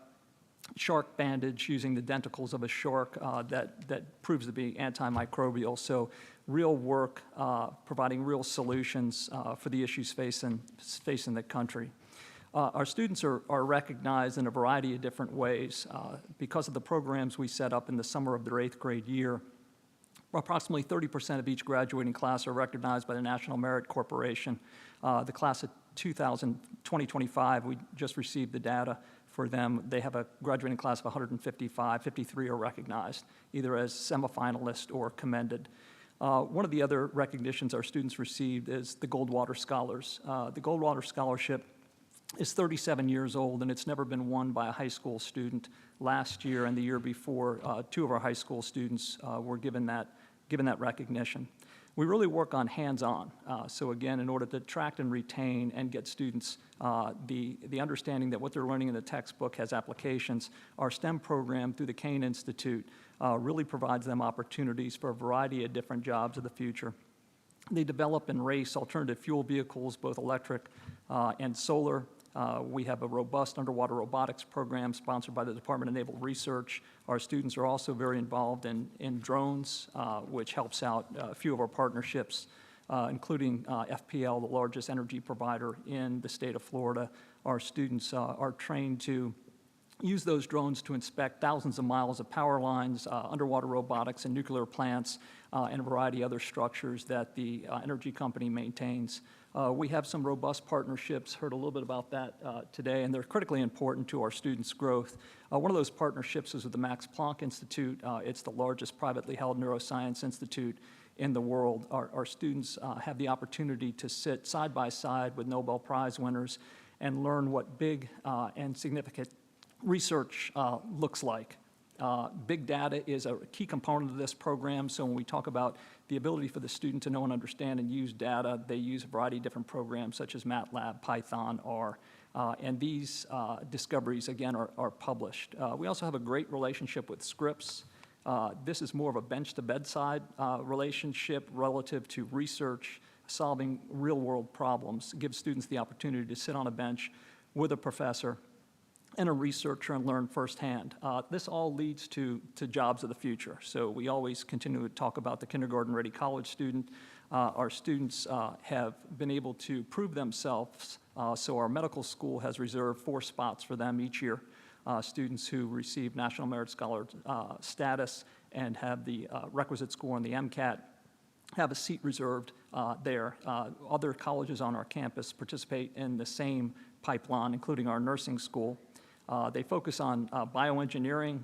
shark bandage using the denticles of a shark that proves to be antimicrobial. So real work providing real solutions for the issues facing the country. Our students are recognized in a variety of different ways. Because of the programs we set up in the summer of their 8th grade year, approximately 30% of each graduating class are recognized by the National Merit Corporation. The class of 2025, we just received the data for them. They have a graduating class of 155, 53 are recognized, either as semifinalists or commended. One of the other recognitions our students received is the Goldwater Scholars. The Goldwater Scholarship is 37 years old, and it's never been won by a high school student. Last year and the year before, 2 of our high school students were given that recognition. We really work on hands-on. So again, in order to attract and retain and get students the understanding that what they're learning in the textbook has applications, our STEM program through the Kane Institute really provides them opportunities for a variety of different jobs of the future. They develop and race alternative fuel vehicles, both electric and solar. We have a robust underwater robotics program sponsored by the Department of Naval Research. Our students are also very involved in drones, which helps out a few of our partnerships, including FPL, the largest energy provider in the state of Florida. Our students are trained to use those drones to inspect thousands of miles of power lines, underwater robotics and nuclear plants, and a variety of other structures that the energy company maintains. We have some robust partnerships, heard a little bit about that today, and they're critically important to our students' growth. One of those partnerships is with the Max Planck Institute. It's the largest privately held neuroscience institute in the world. Our students have the opportunity to sit side by side with Nobel Prize winners and learn what big and significant research looks like. Big data is a key component of this program, so when we talk about the ability for the student to know and understand and use data, they use a variety of different programs such as MATLAB, Python, R, and these discoveries, again, are published. We also have a great relationship with Scripps. This is more of a bench-to-bedside relationship relative to research, solving real-world problems. It gives students the opportunity to sit on a bench with a professor and a researcher and learn firsthand. This all leads to jobs of the future. So we always continue to talk about the kindergarten-ready college student. Our students have been able to prove themselves. So our medical school has reserved 4 spots for them each year. Students who receive National Merit Scholar status and have the requisite score on the MCAT have a seat reserved there. Other colleges on our campus participate in the same pipeline, including our nursing school. They focus on bioengineering.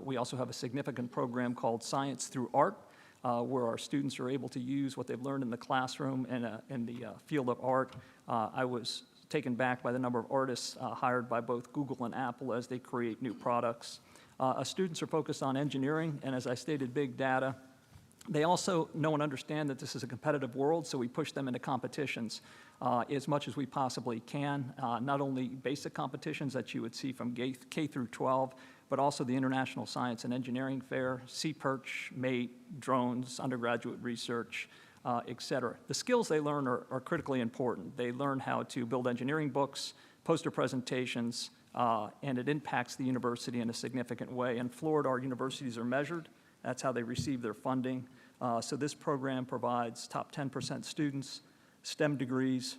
We also have a significant program called Science Through Art, where our students are able to use what they've learned in the classroom in the field of art. I was taken back by the number of artists hired by both Google and Apple as they create new products. Our students are focused on engineering, and as I stated, big data. They also know and understand that this is a competitive world, so we push them into competitions as much as we possibly can, not only basic competitions that you would see from K through 12, but also the International Science and Engineering Fair, Sea-Perch, MATE, drones, undergraduate research, et cetera. The skills they learn are critically important. They learn how to build engineering books, poster presentations, and it impacts the university in a significant way. In Florida, our universities are measured. That's how they receive their funding. So this program provides top 10% students, STEM degrees,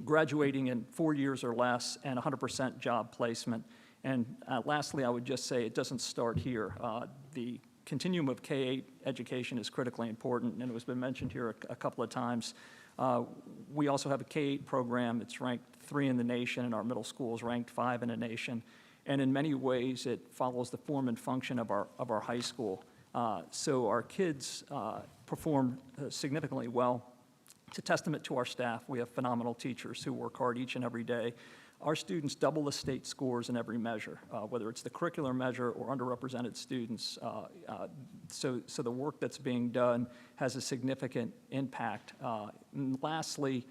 graduating in 4 years or less, and 100% job placement. And lastly, I would just say it doesn't start here. The continuum of K-8 education is critically important, and it has been mentioned here a couple of times. We also have a K-8 program. It's ranked 3 in the nation, and our middle school is ranked 5 in the nation. And in many ways, it follows the form and function of our high school. So our kids perform significantly well. It's a testament to our staff. We have phenomenal teachers who work hard each and every day. our students double the state scores in every measure, whether it's the curricular measure or underrepresented students. So the work that's being done has a significant impact. And lastly,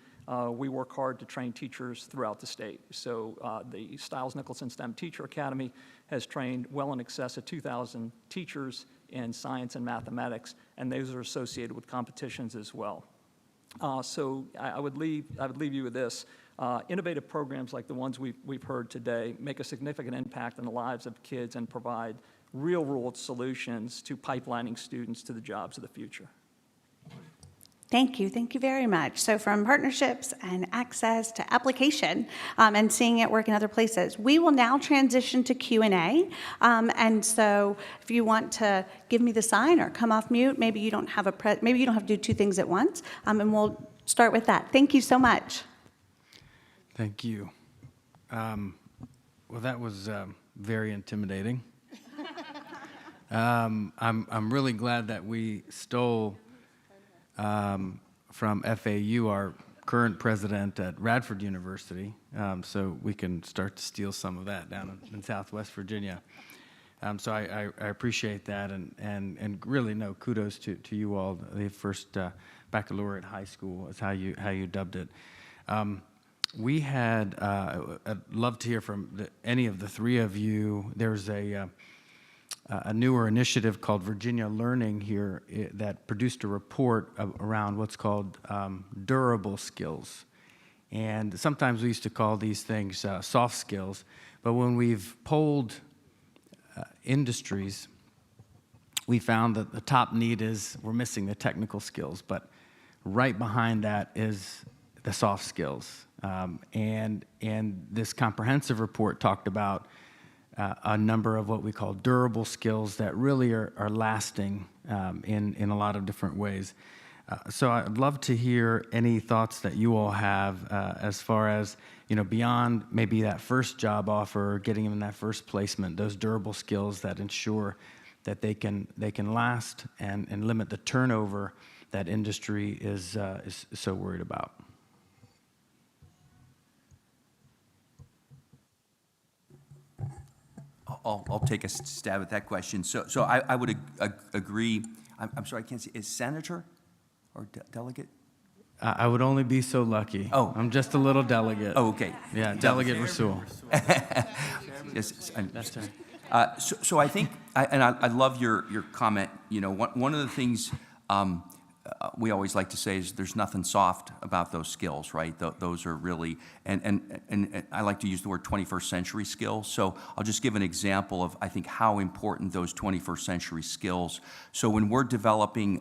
we work hard to train teachers throughout the state. So the Stiles-Nicholson STEM Teacher Academy has trained well in excess of 2,000 teachers in science and mathematics, and those are associated with competitions as well. So I would leave you with this. Innovative programs like the ones we've heard today make a significant impact on the lives of kids and provide real-world solutions to pipelining students to the jobs of the future. Thank you very much. So from partnerships and access to application and seeing it work in other places, we will now transition to Q&A. And so if you want to give me the sign or come off mute, maybe you don't have to do two things at once, and we'll start with that. Thank you so much. Thank you. Well, that was very intimidating. I'm really glad that we stole from FAU, our current president at Radford University, so we can start to steal some of that down in Southwest Virginia. So I appreciate that, and really no kudos to you all. The first baccalaureate high school is how you dubbed it. We had I'd love to hear from any of the three of you. There's a newer initiative called Virginia Learning here that produced a report around what's called durable skills. And sometimes we used to call these things soft skills, but when we've polled industries, we found that the top need is we're missing the technical skills, but right behind that is the soft skills. And this comprehensive report talked about a number of what we call durable skills that really are lasting in a lot of different ways. So I'd love to hear any thoughts that you all have as far as, beyond maybe that first job offer, getting them in that first placement, those durable skills that ensure that they can last and limit the turnover that industry is so worried about. I'll take a stab at that question. So I would agree. I'm sorry, I can't see. Is senator or delegate? I would only be so lucky. Oh. I'm just a little delegate. Oh, okay. Yeah, Delegate Rasul. Yes, that's right. So I think, I love your comment. One of the things we always like to say is there's nothing soft about those skills, right? Those are really, and I like to use the word 21st century skills. So I'll just give an example of, I think, how important those 21st century skills. So when we're developing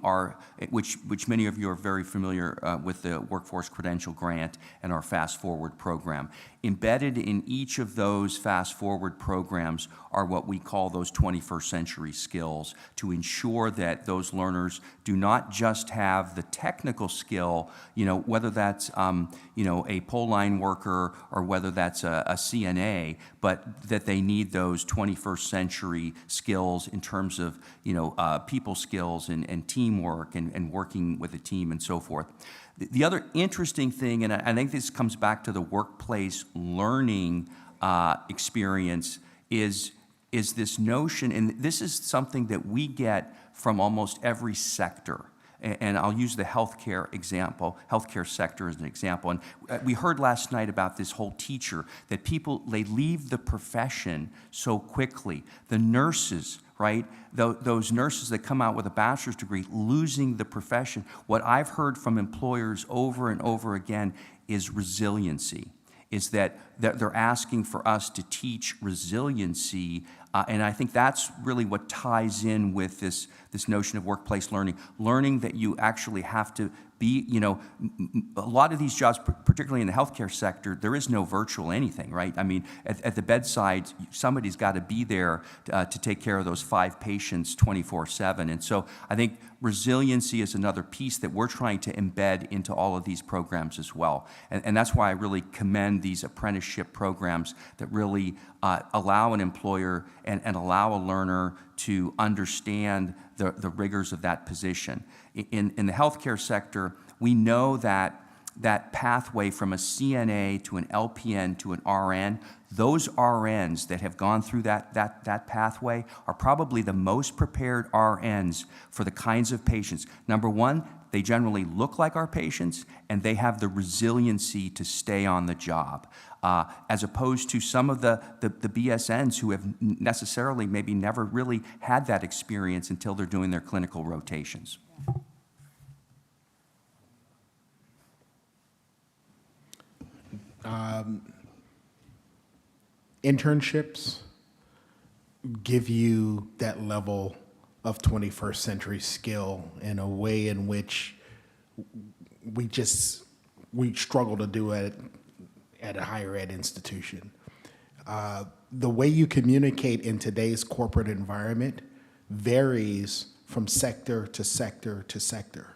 which many of you are very familiar with the Workforce Credential Grant and our Fast Forward program. Embedded in each of those Fast Forward programs are what we call those 21st century skills to ensure that those learners do not just have the technical skill, whether that's, a pole line worker or whether that's a CNA, but that they need those 21st century skills in terms of, people skills and teamwork and working with a team and so forth. The other interesting thing, and I think this comes back to the workplace learning experience, is this notion, and this is something that we get from almost every sector. And I'll use the healthcare sector as an example. And we heard last night about this whole teacher, that people, they leave the profession so quickly. The nurses, right? Those nurses that come out with a bachelor's degree, losing the profession. What I've heard from employers over and over again is resiliency, is that they're asking for us to teach resiliency. And I think that's really what ties in with this notion of workplace learning that you actually have to be, a lot of these jobs, particularly in the healthcare sector, there is no virtual anything, right? I mean, at the bedside, somebody's got to be there to take care of those 5 patients 24/7. And so I think resiliency is another piece that we're trying to embed into all of these programs as well. And that's why I really commend these apprenticeship programs that really allow an employer and allow a learner to understand the rigors of that position. In the healthcare sector, we know that that pathway from a CNA to an LPN to an RN, those RNs that have gone through that pathway are probably the most prepared RNs for the kinds of patients. Number one, they generally look like our patients, and they have the resiliency to stay on the job, as opposed to some of the BSNs who have necessarily maybe never really had that experience until they're doing their clinical rotations. Internships give you that level of 21st century skill in a way in which we struggle to do it at a higher ed institution. The way you communicate in today's corporate environment varies from sector to sector to sector.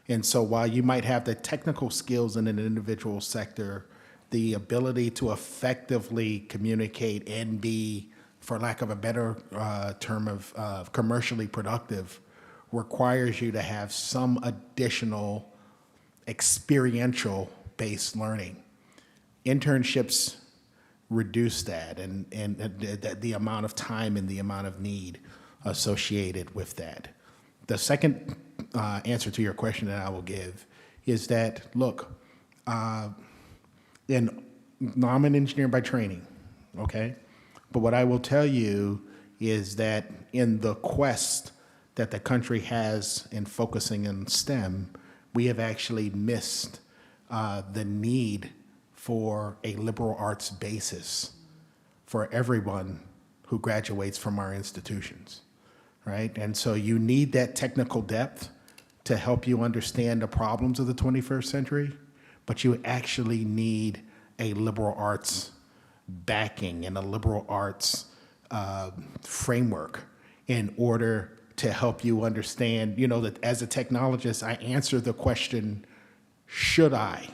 And so while you might have the technical skills in an individual sector, the ability to effectively communicate and be, for lack of a better term of commercially productive, requires you to have some additional experiential-based learning. Internships reduce that and the amount of time and the amount of need associated with that. The second answer to your question that I will give is that, look, I'm an engineer by training, okay? But what I will tell you is that in the quest that the country has in focusing on STEM, we have actually missed the need for a liberal arts basis for everyone who graduates from our institutions, right? And so you need that technical depth to help you understand the problems of the 21st century, but you actually need a liberal arts backing and a liberal arts framework in order to help you understand, that as a technologist, I answer the question, should I,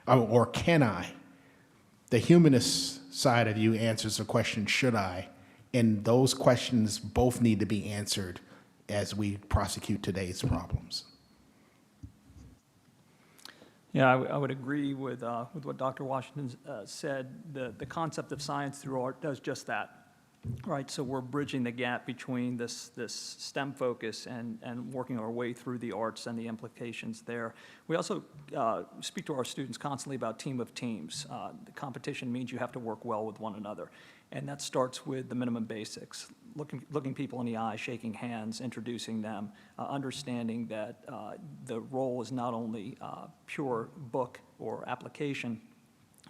or can I? The humanist side of you answers the question, should I? And those questions both need to be answered as we prosecute today's problems. Yeah, I would agree with what Dr. Washington said. The concept of science through art does just that, right? So we're bridging the gap between this STEM focus and working our way through the arts and the implications there. We also speak to our students constantly about team of teams. The competition means you have to work well with one another. And that starts with the minimum basics, looking people in the eye, shaking hands, introducing them, understanding that the role is not only pure book or application,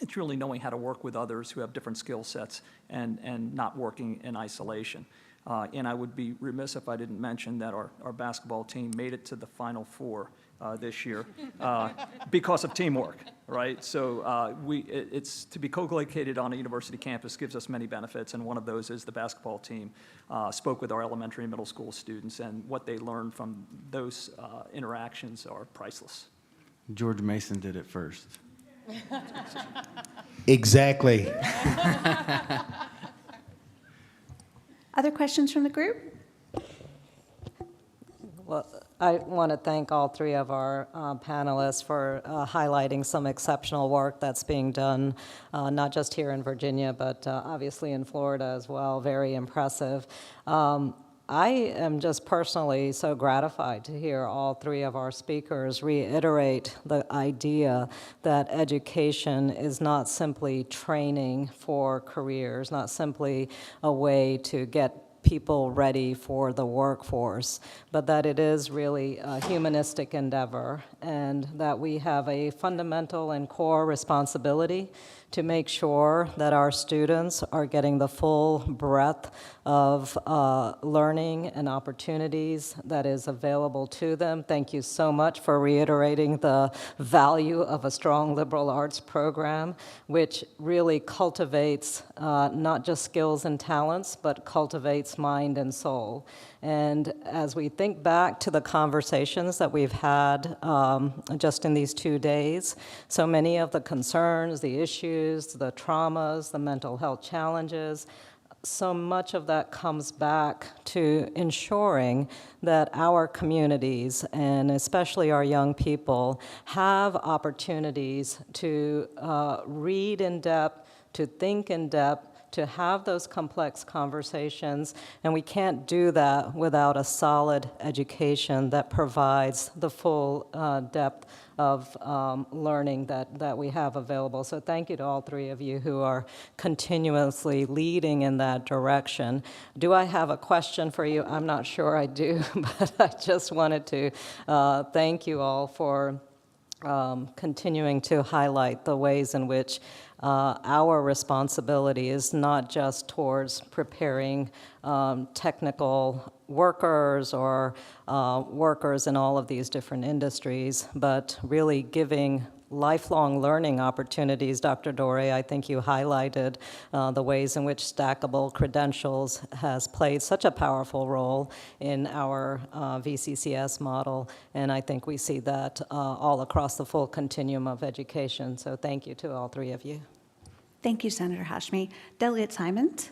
it's really knowing how to work with others who have different skill sets and not working in isolation. And I would be remiss if I didn't mention that our basketball team made it to the Final Four this year because of teamwork, right? So it's to be co-located on a university campus gives us many benefits, and one of those is the basketball team spoke with our elementary and middle school students, and what they learned from those interactions are priceless. George Mason did it first. Exactly. Other questions from the group? Well, I want to thank all three of our panelists for highlighting some exceptional work that's being done, not just here in Virginia, but obviously in Florida as well. Very impressive. I am just personally so gratified to hear all three of our speakers reiterate the idea that education is not simply training for careers, not simply a way to get people ready for the workforce, but that it is really a humanistic endeavor, and that we have a fundamental and core responsibility to make sure that our students are getting the full breadth of learning and opportunities that is available to them. Thank you so much for reiterating the value of a strong liberal arts program, which really cultivates not just skills and talents, but cultivates mind and soul. And as we think back to the conversations that we've had just in these 2 days, so many of the concerns, the issues, the traumas, the mental health challenges, so much of that comes back to ensuring that our communities, and especially our young people, have opportunities to read in depth, to think in depth, to have those complex conversations, and we can't do that without a solid education that provides the full depth of learning that we have available. So thank you to all three of you who are continuously leading in that direction. Do I have a question for you? I'm not sure I do, but I just wanted to thank you all for continuing to highlight the ways in which our responsibility is not just towards preparing technical workers or workers in all of these different industries, but really giving lifelong learning opportunities. Dr. Dore, I think you highlighted the ways in which stackable credentials has played such a powerful role in our VCCS model, and I think we see that all across the full continuum of education. So thank you to all three of you. Thank you, Senator Hashmi. Delegate Simons?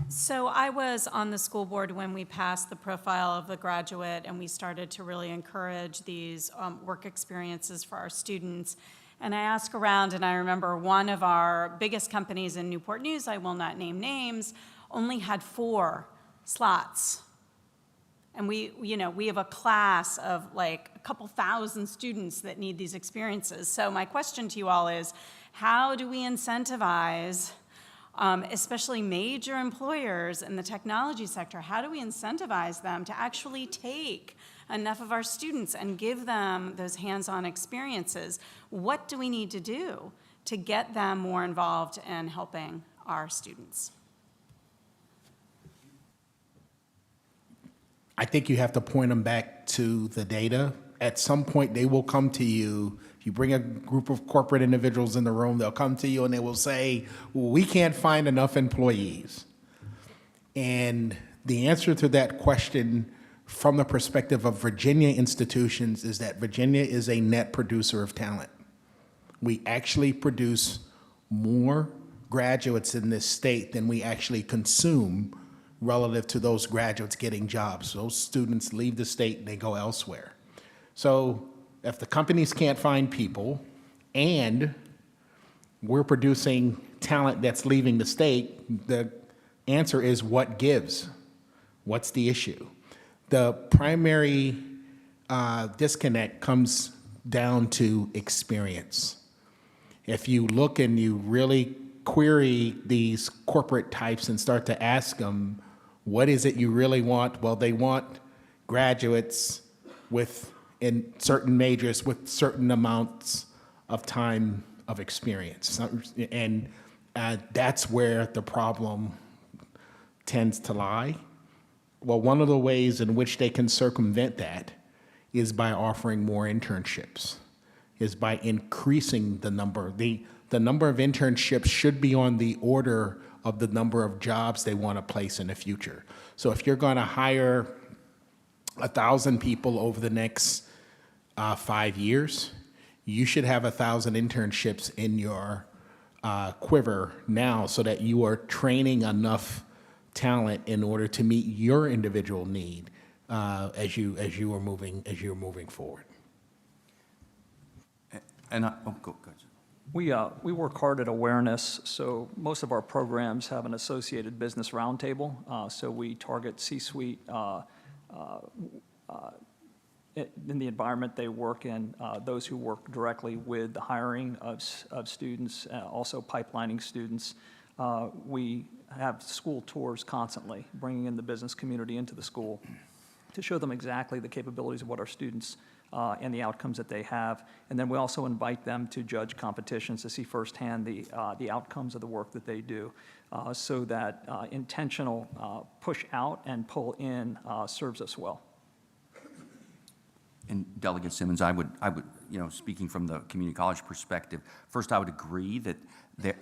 So I was on the school board when we passed the profile of the graduate, and we started to really encourage these work experiences for our students. And I asked around, and I remember one of our biggest companies in Newport News, I will not name names, only had 4 slots. And we have a class of like a couple thousand students that need these experiences. So my question to you all is, how do we incentivize, especially major employers in the technology sector, how do we incentivize them to actually take enough of our students and give them those hands-on experiences? What do we need to do to get them more involved in helping our students? I think you have to point them back to the data. At some point, they will come to you. If you bring a group of corporate individuals in the room, they'll come to you and they will say, well, we can't find enough employees. And the answer to that question from the perspective of Virginia institutions is that Virginia is a net producer of talent. We actually produce more graduates in this state than we actually consume relative to those graduates getting jobs. Those students leave the state and they go elsewhere. So if the companies can't find people and we're producing talent that's leaving the state, the answer is what gives? What's the issue? The primary disconnect comes down to experience. If you look and you really query these corporate types and start to ask them, what is it you really want? Well, they want graduates in certain majors with certain amounts of time of experience. And that's where the problem tends to lie. Well, one of the ways in which they can circumvent that is by offering more internships, is by increasing the number. The number of internships should be on the order of the number of jobs they want to place in the future. So if you're going to hire 1,000 people over the next 5 years, you should have 1,000 internships in your quiver now so that you are training enough talent in order to meet your individual need as you are moving forward. And go ahead. We work hard at awareness, so most of our programs have an associated business roundtable. So we target C-suite in the environment they work in, those who work directly with the hiring of students, also pipelining students. We have school tours constantly, bringing in the business community into the school to show them exactly the capabilities of what our students and the outcomes that they have. And then we also invite them to judge competitions to see firsthand the outcomes of the work that they do, so that intentional push out and pull in serves us well. And Delegate Simmons, I would, speaking from the community college perspective, first I would agree that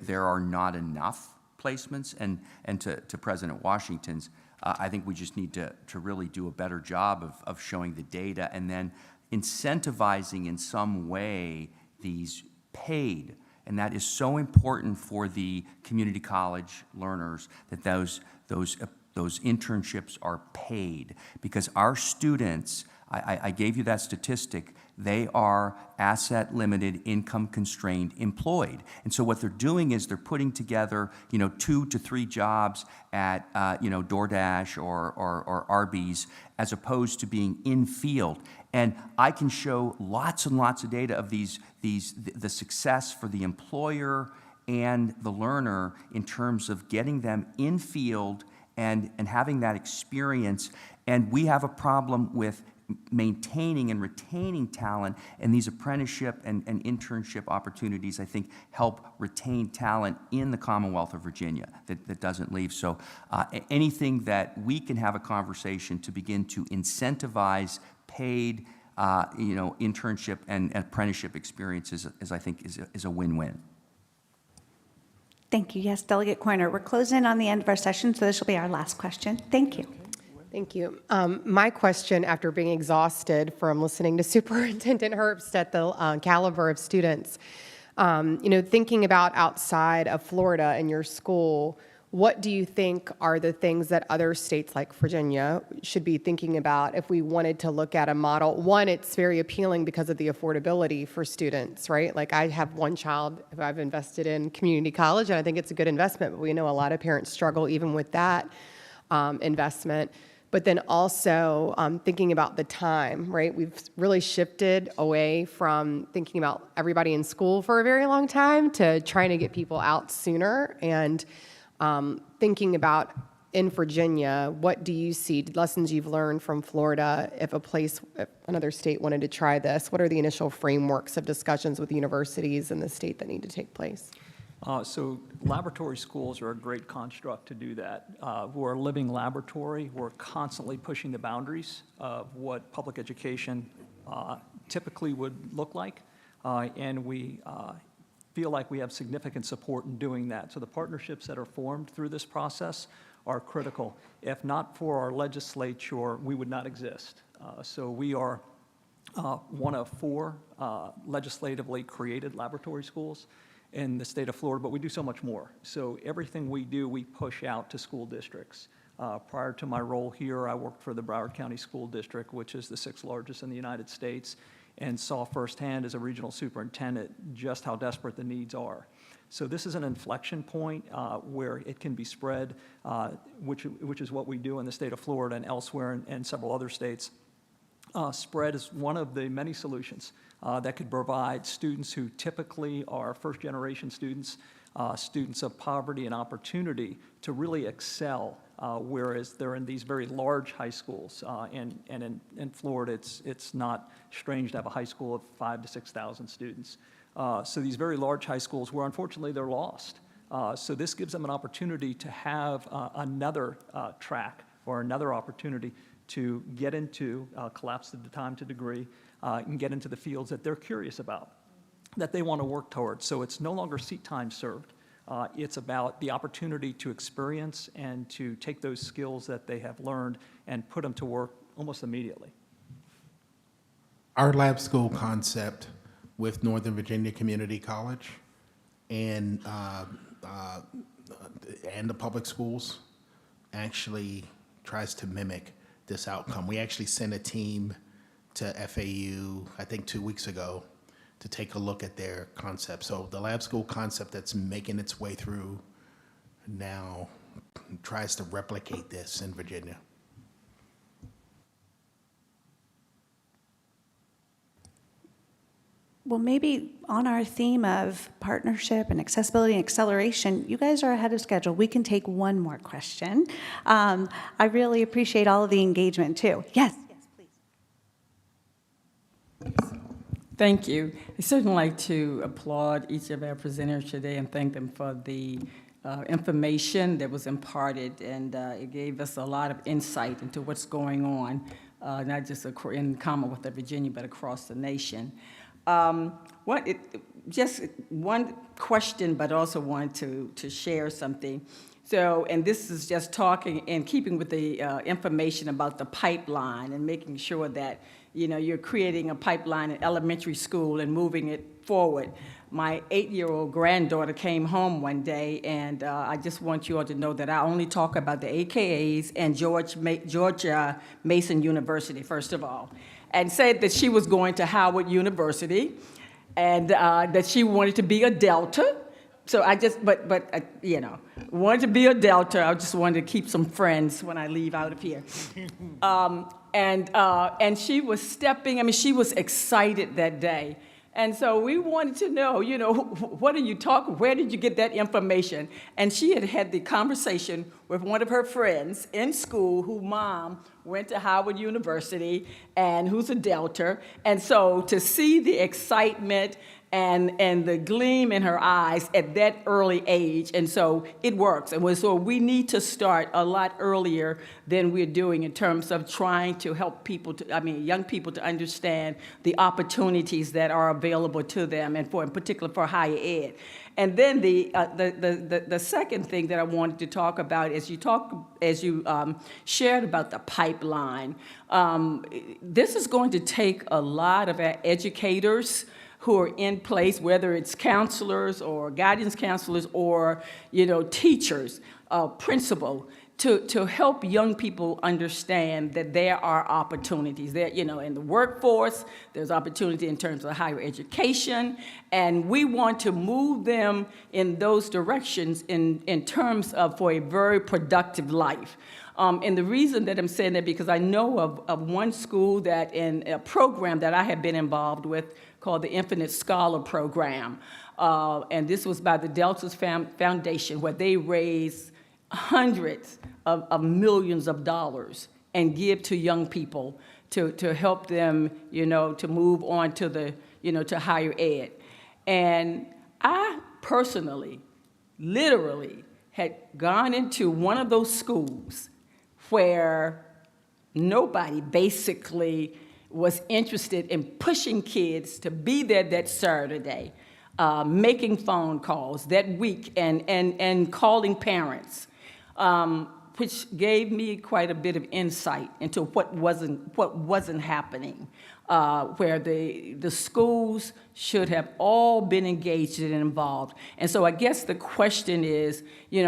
there are not enough placements, and to President Washington's, I think we just need to really do a better job of showing the data and then incentivizing in some way these paid And that is so important for the community college learners, that those internships are paid. Because our students, I gave you that statistic, they are asset limited, income constrained, employed. And so what they're doing is they're putting together, 2 to 3 jobs at, DoorDash or Arby's, as opposed to being in field. And I can show lots and lots of data of the success for the employer and the learner in terms of getting them in field and having that experience. And we have a problem with maintaining and retaining talent, and these apprenticeship and internship opportunities, I think, help retain talent in the Commonwealth of Virginia that doesn't leave. So anything that we can have a conversation to begin to incentivize paid internship and apprenticeship experiences is I think is a win-win. Thank you. Yes, Delegate Coiner. We're closing on the end of our session, so this will be our last question. Thank you. Thank you. My question, after being exhausted from listening to Superintendent Herbst at the caliber of students, thinking about outside of Florida and your school, what do you think are the things that other states like Virginia should be thinking about if we wanted to look at a model? One, it's very appealing because of the affordability for students, right? Like I have one child who I've invested in community college, and I think it's a good investment, but we know a lot of parents struggle even with that investment. But then also thinking about the time, right? We've really shifted away from thinking about everybody in school for a very long time to trying to get people out sooner. And thinking about in Virginia, what do you see, lessons you've learned from Florida, if another state wanted to try this? What are the initial frameworks of discussions with universities in the state that need to take place? So laboratory schools are a great construct to do that. We're a living laboratory. We're constantly pushing the boundaries of what public education typically would look like, and we feel like we have significant support in doing that. So the partnerships that are formed through this process are critical. If not for our legislature, we would not exist. So we are one of 4 legislatively created laboratory schools in the state of Florida, but we do so much more. So everything we do, we push out to school districts. Prior to my role here, I worked for the Broward County School District, which is the 6th largest in the United States, and saw firsthand as a regional superintendent just how desperate the needs are. So this is an inflection point where it can be spread, which is what we do in the state of Florida and elsewhere and several other states. Spread is one of the many solutions that could provide students who typically are first-generation students, students of poverty and opportunity, to really excel, whereas they're in these very large high schools. And in Florida, it's not strange to have a high school of 5,000 to 6,000 students. So these very large high schools where unfortunately they're lost. So this gives them an opportunity to have another track or another opportunity to get into, collapse the time to degree, and get into the fields that they're curious about, that they want to work towards. So it's no longer seat time served. It's about the opportunity to experience and to take those skills that they have learned and put them to work almost immediately. Our lab school concept with Northern Virginia Community College and the public schools actually tries to mimic this outcome. We actually sent a team to FAU, I think 2 weeks ago, to take a look at their concept. So the lab school concept that's making its way through now tries to replicate this in Virginia. Well, maybe on our theme of partnership and accessibility and acceleration, you guys are ahead of schedule. We can take one more question. I really appreciate all of the engagement, too. Yes. Thank you. I'd certainly like to applaud each of our presenters today and thank them for the information that was imparted, and it gave us a lot of insight into what's going on, not just in Commonwealth of Virginia, but across the nation. Just one question, but also wanted to share something. So, and this is just talking in keeping with the information about the pipeline and making sure that you're creating a pipeline in elementary school and moving it forward. My 8-year-old granddaughter came home one day, and I just want you all to know that I only talk about the AKAs and George Mason University, first of all, and said that she was going to Howard University, and that she wanted to be a Delta. So I just, wanted to be a Delta. I just wanted to keep some friends when I leave out of here. And she was she was excited that day. And so we wanted to know, what are you talking, where did you get that information? And she had had the conversation with one of her friends in school whose mom went to Howard University and who's a Delta. And so to see the excitement and the gleam in her eyes at that early age, and so it works. And so we need to start a lot earlier than we're doing in terms of trying to help young people to understand the opportunities that are available to them, and in particular for higher ed. And then the second thing that I wanted to talk about is as you shared about the pipeline. This is going to take a lot of our educators who are in place, whether it's counselors or guidance counselors or, teachers, principal, to help young people understand that there are opportunities. There, in the workforce, there's opportunity in terms of higher education, and we want to move them in those directions in terms of for a very productive life. And the reason that I'm saying that, because I know of one school that in a program that I have been involved with called the Infinite Scholar Program. And this was by the Delta's Foundation, where they raise hundreds of millions of dollars and give to young people to help them, to move on to to higher ed. And I personally, literally, had gone into one of those schools where nobody basically was interested in pushing kids to be there that Saturday, making phone calls that week and calling parents, which gave me quite a bit of insight into what wasn't happening, where the schools should have all been engaged and involved. And so I guess the question is,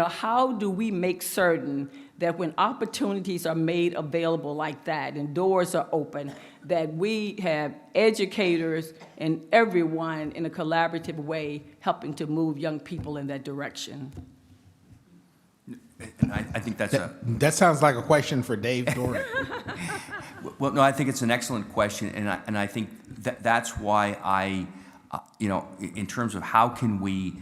how do we make certain that when opportunities are made available like that and doors are open, that we have educators and everyone in a collaborative way helping to move young people in that direction? And I think that sounds like a question for Dave Dorey. Well, no, I think it's an excellent question, and I think that's why I, in terms of how can we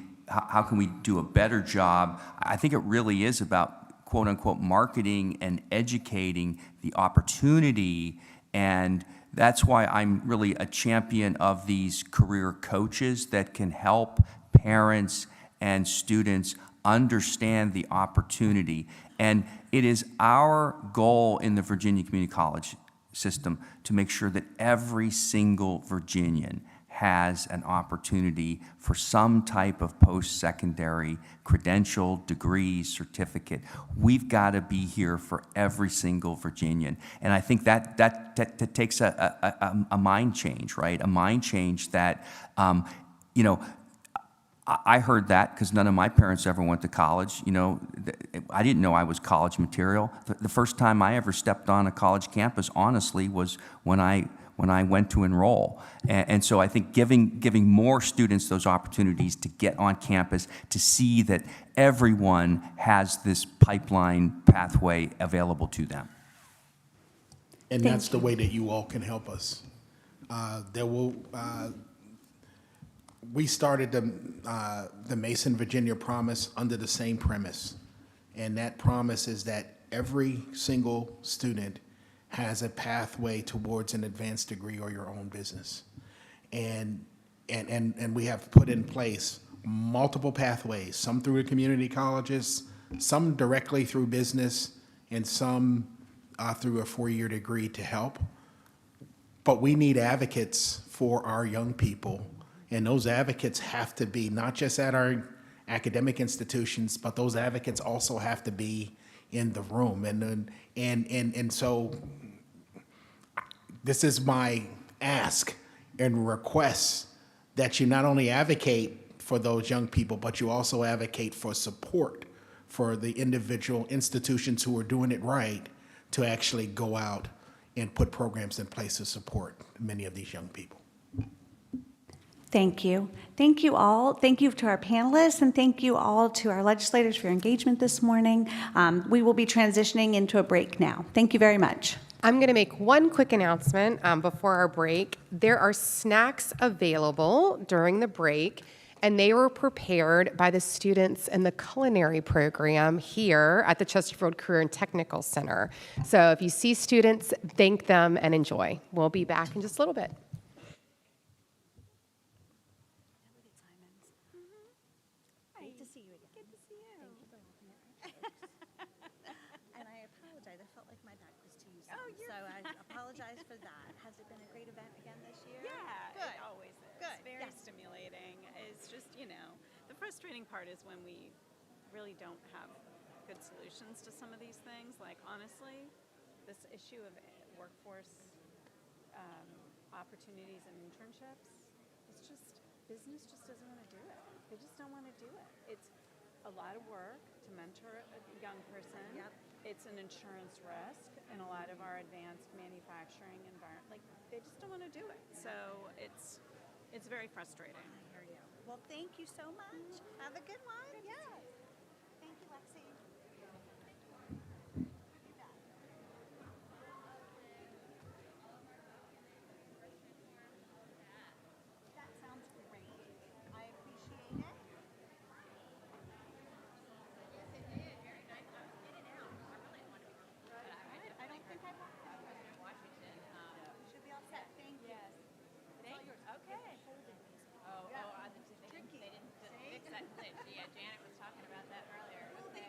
do a better job, I think it really is about quote unquote marketing and educating the opportunity, and that's why I'm really a champion of these career coaches that can help parents and students understand the opportunity. And it is our goal in the Virginia Community College system to make sure that every single Virginian has an opportunity for some type of post-secondary credential, degree, certificate. We've got to be here for every single Virginian. And I think that takes a mind change, right? A mind change that, I heard that because none of my parents ever went to college. I didn't know I was college material. The first time I ever stepped on a college campus, honestly, was when I went to enroll. And so I think giving more students those opportunities to get on campus, to see that everyone has this pipeline pathway available to them. And that's the way that you all can help us. We started the Mason, Virginia Promise under the same premise. And that promise is that every single student has a pathway towards an advanced degree or your own business. And we have put in place multiple pathways, some through the community colleges, some directly through business, and some through a 4-year degree to help. But we need advocates for our young people. And those advocates have to be not just at our academic institutions, but those advocates also have to be in the room. And so this is my ask and request that you not only advocate for those young people, but you also advocate for support for the individual institutions who are doing it right to actually go out and put programs in place to support many of these young people. Thank you. Thank you all. Thank you to our panelists, and thank you all to our legislators for your engagement this morning. We will be transitioning into a break now. Thank you very much. I'm going to make one quick announcement before our break. There are snacks available during the break, and they were prepared by the students in the culinary program here at the Chesterfield Career and Technical Center. So if you see students, thank them and enjoy. We'll be back in just a little bit. Great to see you again. Good to see you. And I apologize. I felt like my back was to you. So I apologize for that. Has it been a great event again this year? Yeah, Good. it always is. Good. Very stimulating. It's just, the frustrating part is when we really don't have good solutions to some of these things. Like, honestly, this issue of workforce opportunities and internships, it's just, business just doesn't want to do it. They just don't want to do it. It's a lot of work to mentor a young person. Yep. It's an insurance risk in a lot of our advanced manufacturing environment. Like, they just don't want to do it. So it's very frustrating. I hear you. Well, thank you so much. Have a good one. Yes. Thank you, Lexi. That sounds great. I appreciate it. I don't think I want to. Washington. You should be all set. Thank you. Yes. Thank you. Okay. They didn't fix that. Yeah, Janet was talking about that earlier. Well, they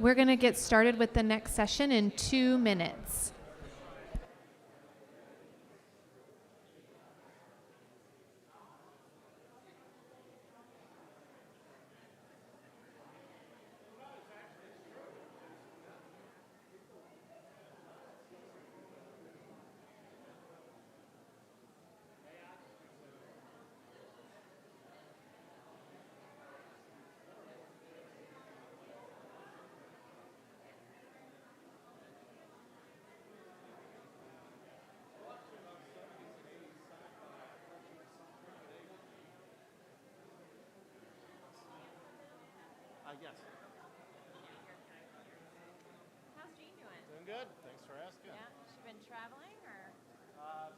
We're going to get started with the next session in 2 minutes. Yes. How's Jean doing? Doing good. Thanks for asking. Yeah, she been traveling or? Some.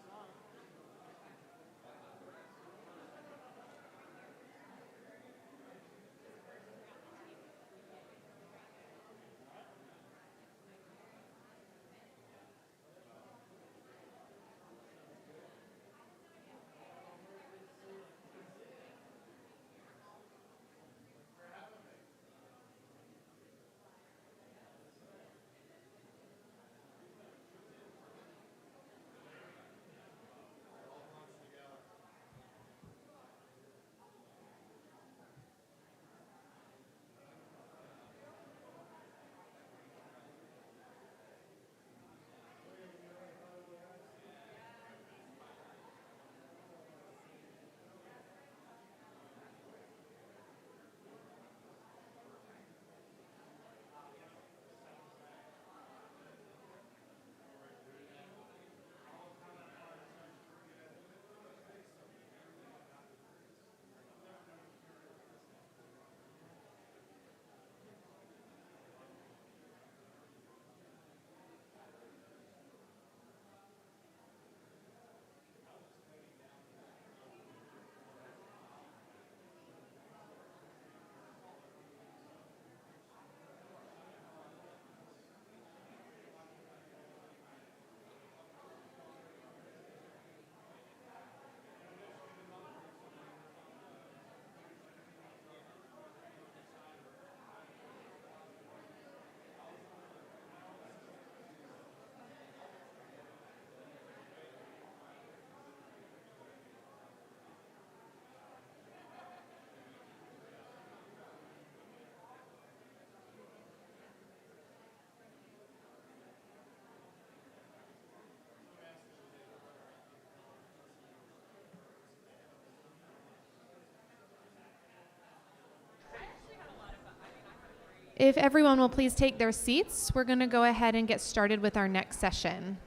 If everyone will please take their seats, we're going to go ahead and get started with our next session.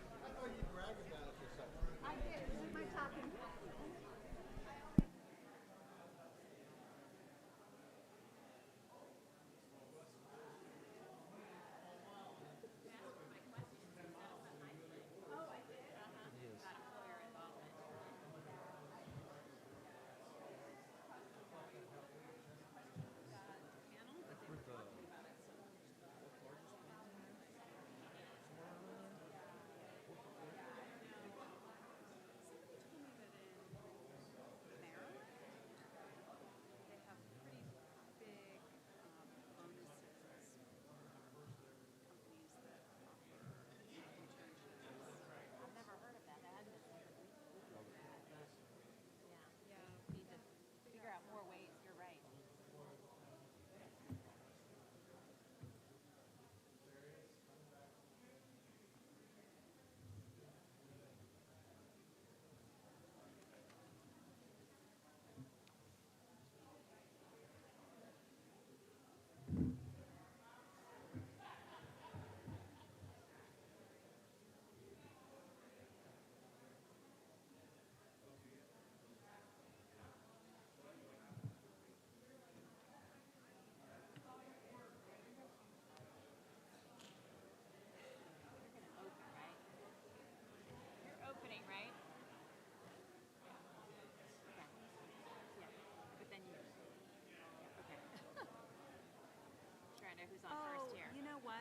You know what?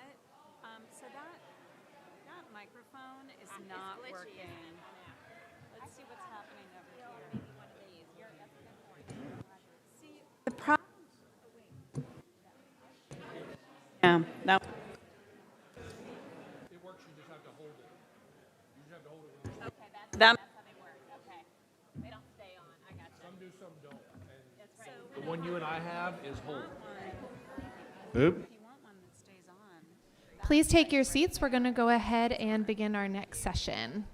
So that microphone is not glitchy, working. isn't it? Let's see what's happening over here. Maybe one of these. That's a good point. See, the problem. Yeah, no. That, The one you and I have is hold. Oop. Please take your seats. We're going to go ahead and begin our next session.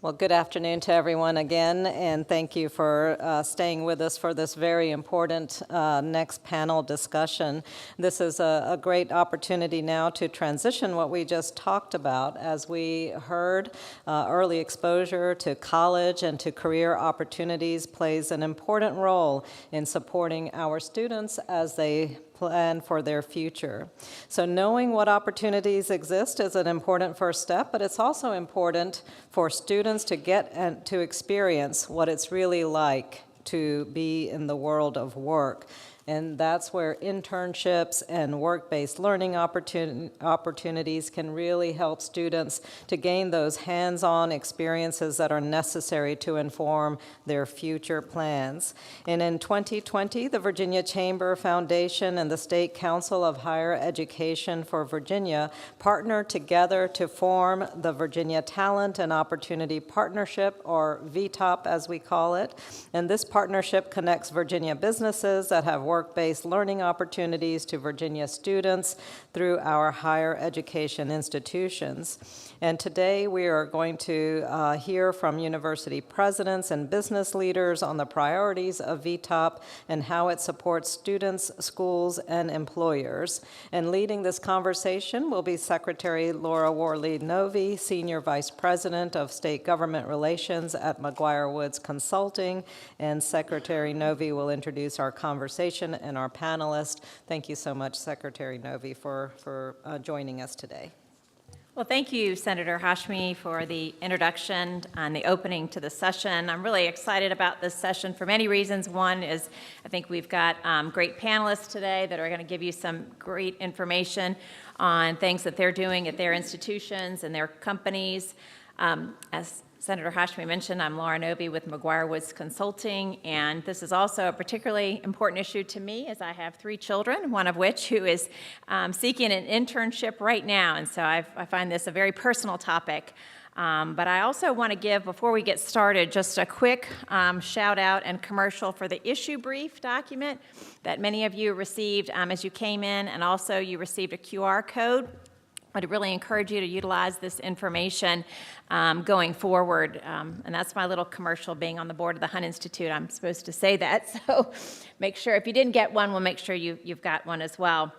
Well, good afternoon to everyone again, and thank you for staying with us for this very important next panel discussion. This is a great opportunity now to transition what we just talked about. As we heard, early exposure to college and to career opportunities plays an important role in supporting our students as they plan for their future. So knowing what opportunities exist is an important first step, but it's also important for students to get and to experience what it's really like to be in the world of work. And that's where internships and work-based learning opportunities can really help students to gain those hands-on experiences that are necessary to inform their future plans. And in 2020, the Virginia Chamber Foundation and the State Council of Higher Education for Virginia partnered together to form the Virginia Talent and Opportunity Partnership, or VTOP as we call it. And this partnership connects Virginia businesses that have work-based learning opportunities to Virginia students through our higher education institutions. And today we are going to hear from university presidents and business leaders on the priorities of VTOP and how it supports students, schools, and employers. And leading this conversation will be Secretary Laura Worley-Novy, Senior Vice President of State Government Relations at McGuire Woods Consulting. And Secretary Novy will introduce our conversation and our panelists. Thank you so much, Secretary Novy, for joining us today. Well, thank you, Senator Hashmi, for the introduction and the opening to the session. I'm really excited about this session for many reasons. One is I think we've got great panelists today that are going to give you some great information on things that they're doing at their institutions and their companies. As Senator Hashmi mentioned, I'm Laura Novy with McGuire Woods Consulting, and this is also a particularly important issue to me as I have 3 children, one of which who is seeking an internship right now, and so I find this a very personal topic. But I also want to give, before we get started, just a quick shout out and commercial for the issue brief document that many of you received as you came in, and also you received a QR code. I'd really encourage you to utilize this information going forward. And that's my little commercial, being on the board of the Hunt Institute. I'm supposed to say that, so make sure, if you didn't get one, we'll make sure you've got one as well.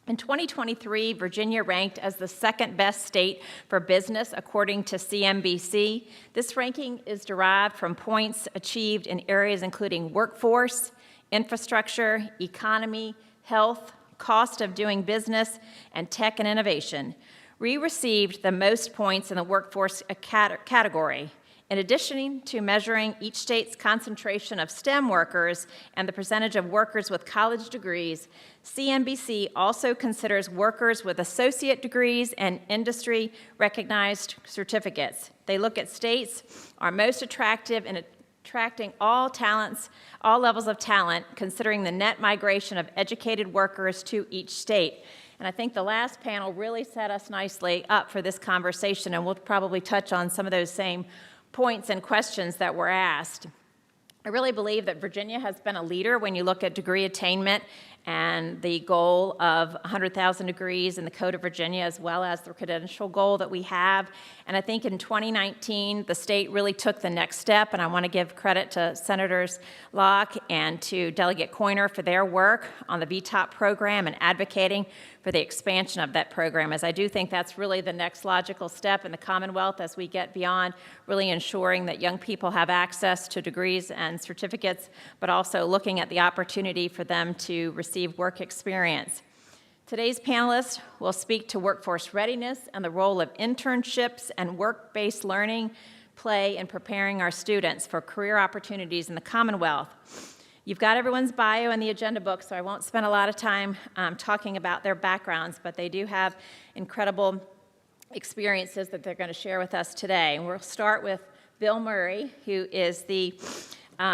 In 2023, Virginia ranked as the 2nd best state for business according to CNBC. This ranking is derived from points achieved in areas including workforce, infrastructure, economy, health, cost of doing business, and tech and innovation. We received the most points in the workforce category. In addition to measuring each state's concentration of STEM workers and the percentage of workers with college degrees, CNBC also considers workers with associate degrees and industry-recognized certificates. They look at states are most attractive in attracting all talents, all levels of talent, considering the net migration of educated workers to each state. And I think the last panel really set us nicely up for this conversation, and we'll probably touch on some of those same points and questions that were asked. I really believe that Virginia has been a leader when you look at degree attainment and the goal of 100,000 degrees in the Code of Virginia, as well as the credential goal that we have. And I think in 2019, the state really took the next step, and I want to give credit to Senators Locke and to Delegate Coiner for their work on the VTOP program and advocating for the expansion of that program, as I do think that's really the next logical step in the Commonwealth as we get beyond really ensuring that young people have access to degrees and certificates, but also looking at the opportunity for them to receive work experience. Today's panelists will speak to workforce readiness and the role of internships and work-based learning play in preparing our students for career opportunities in the Commonwealth. You've got everyone's bio in the agenda book, so I won't spend a lot of time talking about their backgrounds, but they do have incredible experiences that they're going to share with us today. And we'll start with Bill Murray, who is the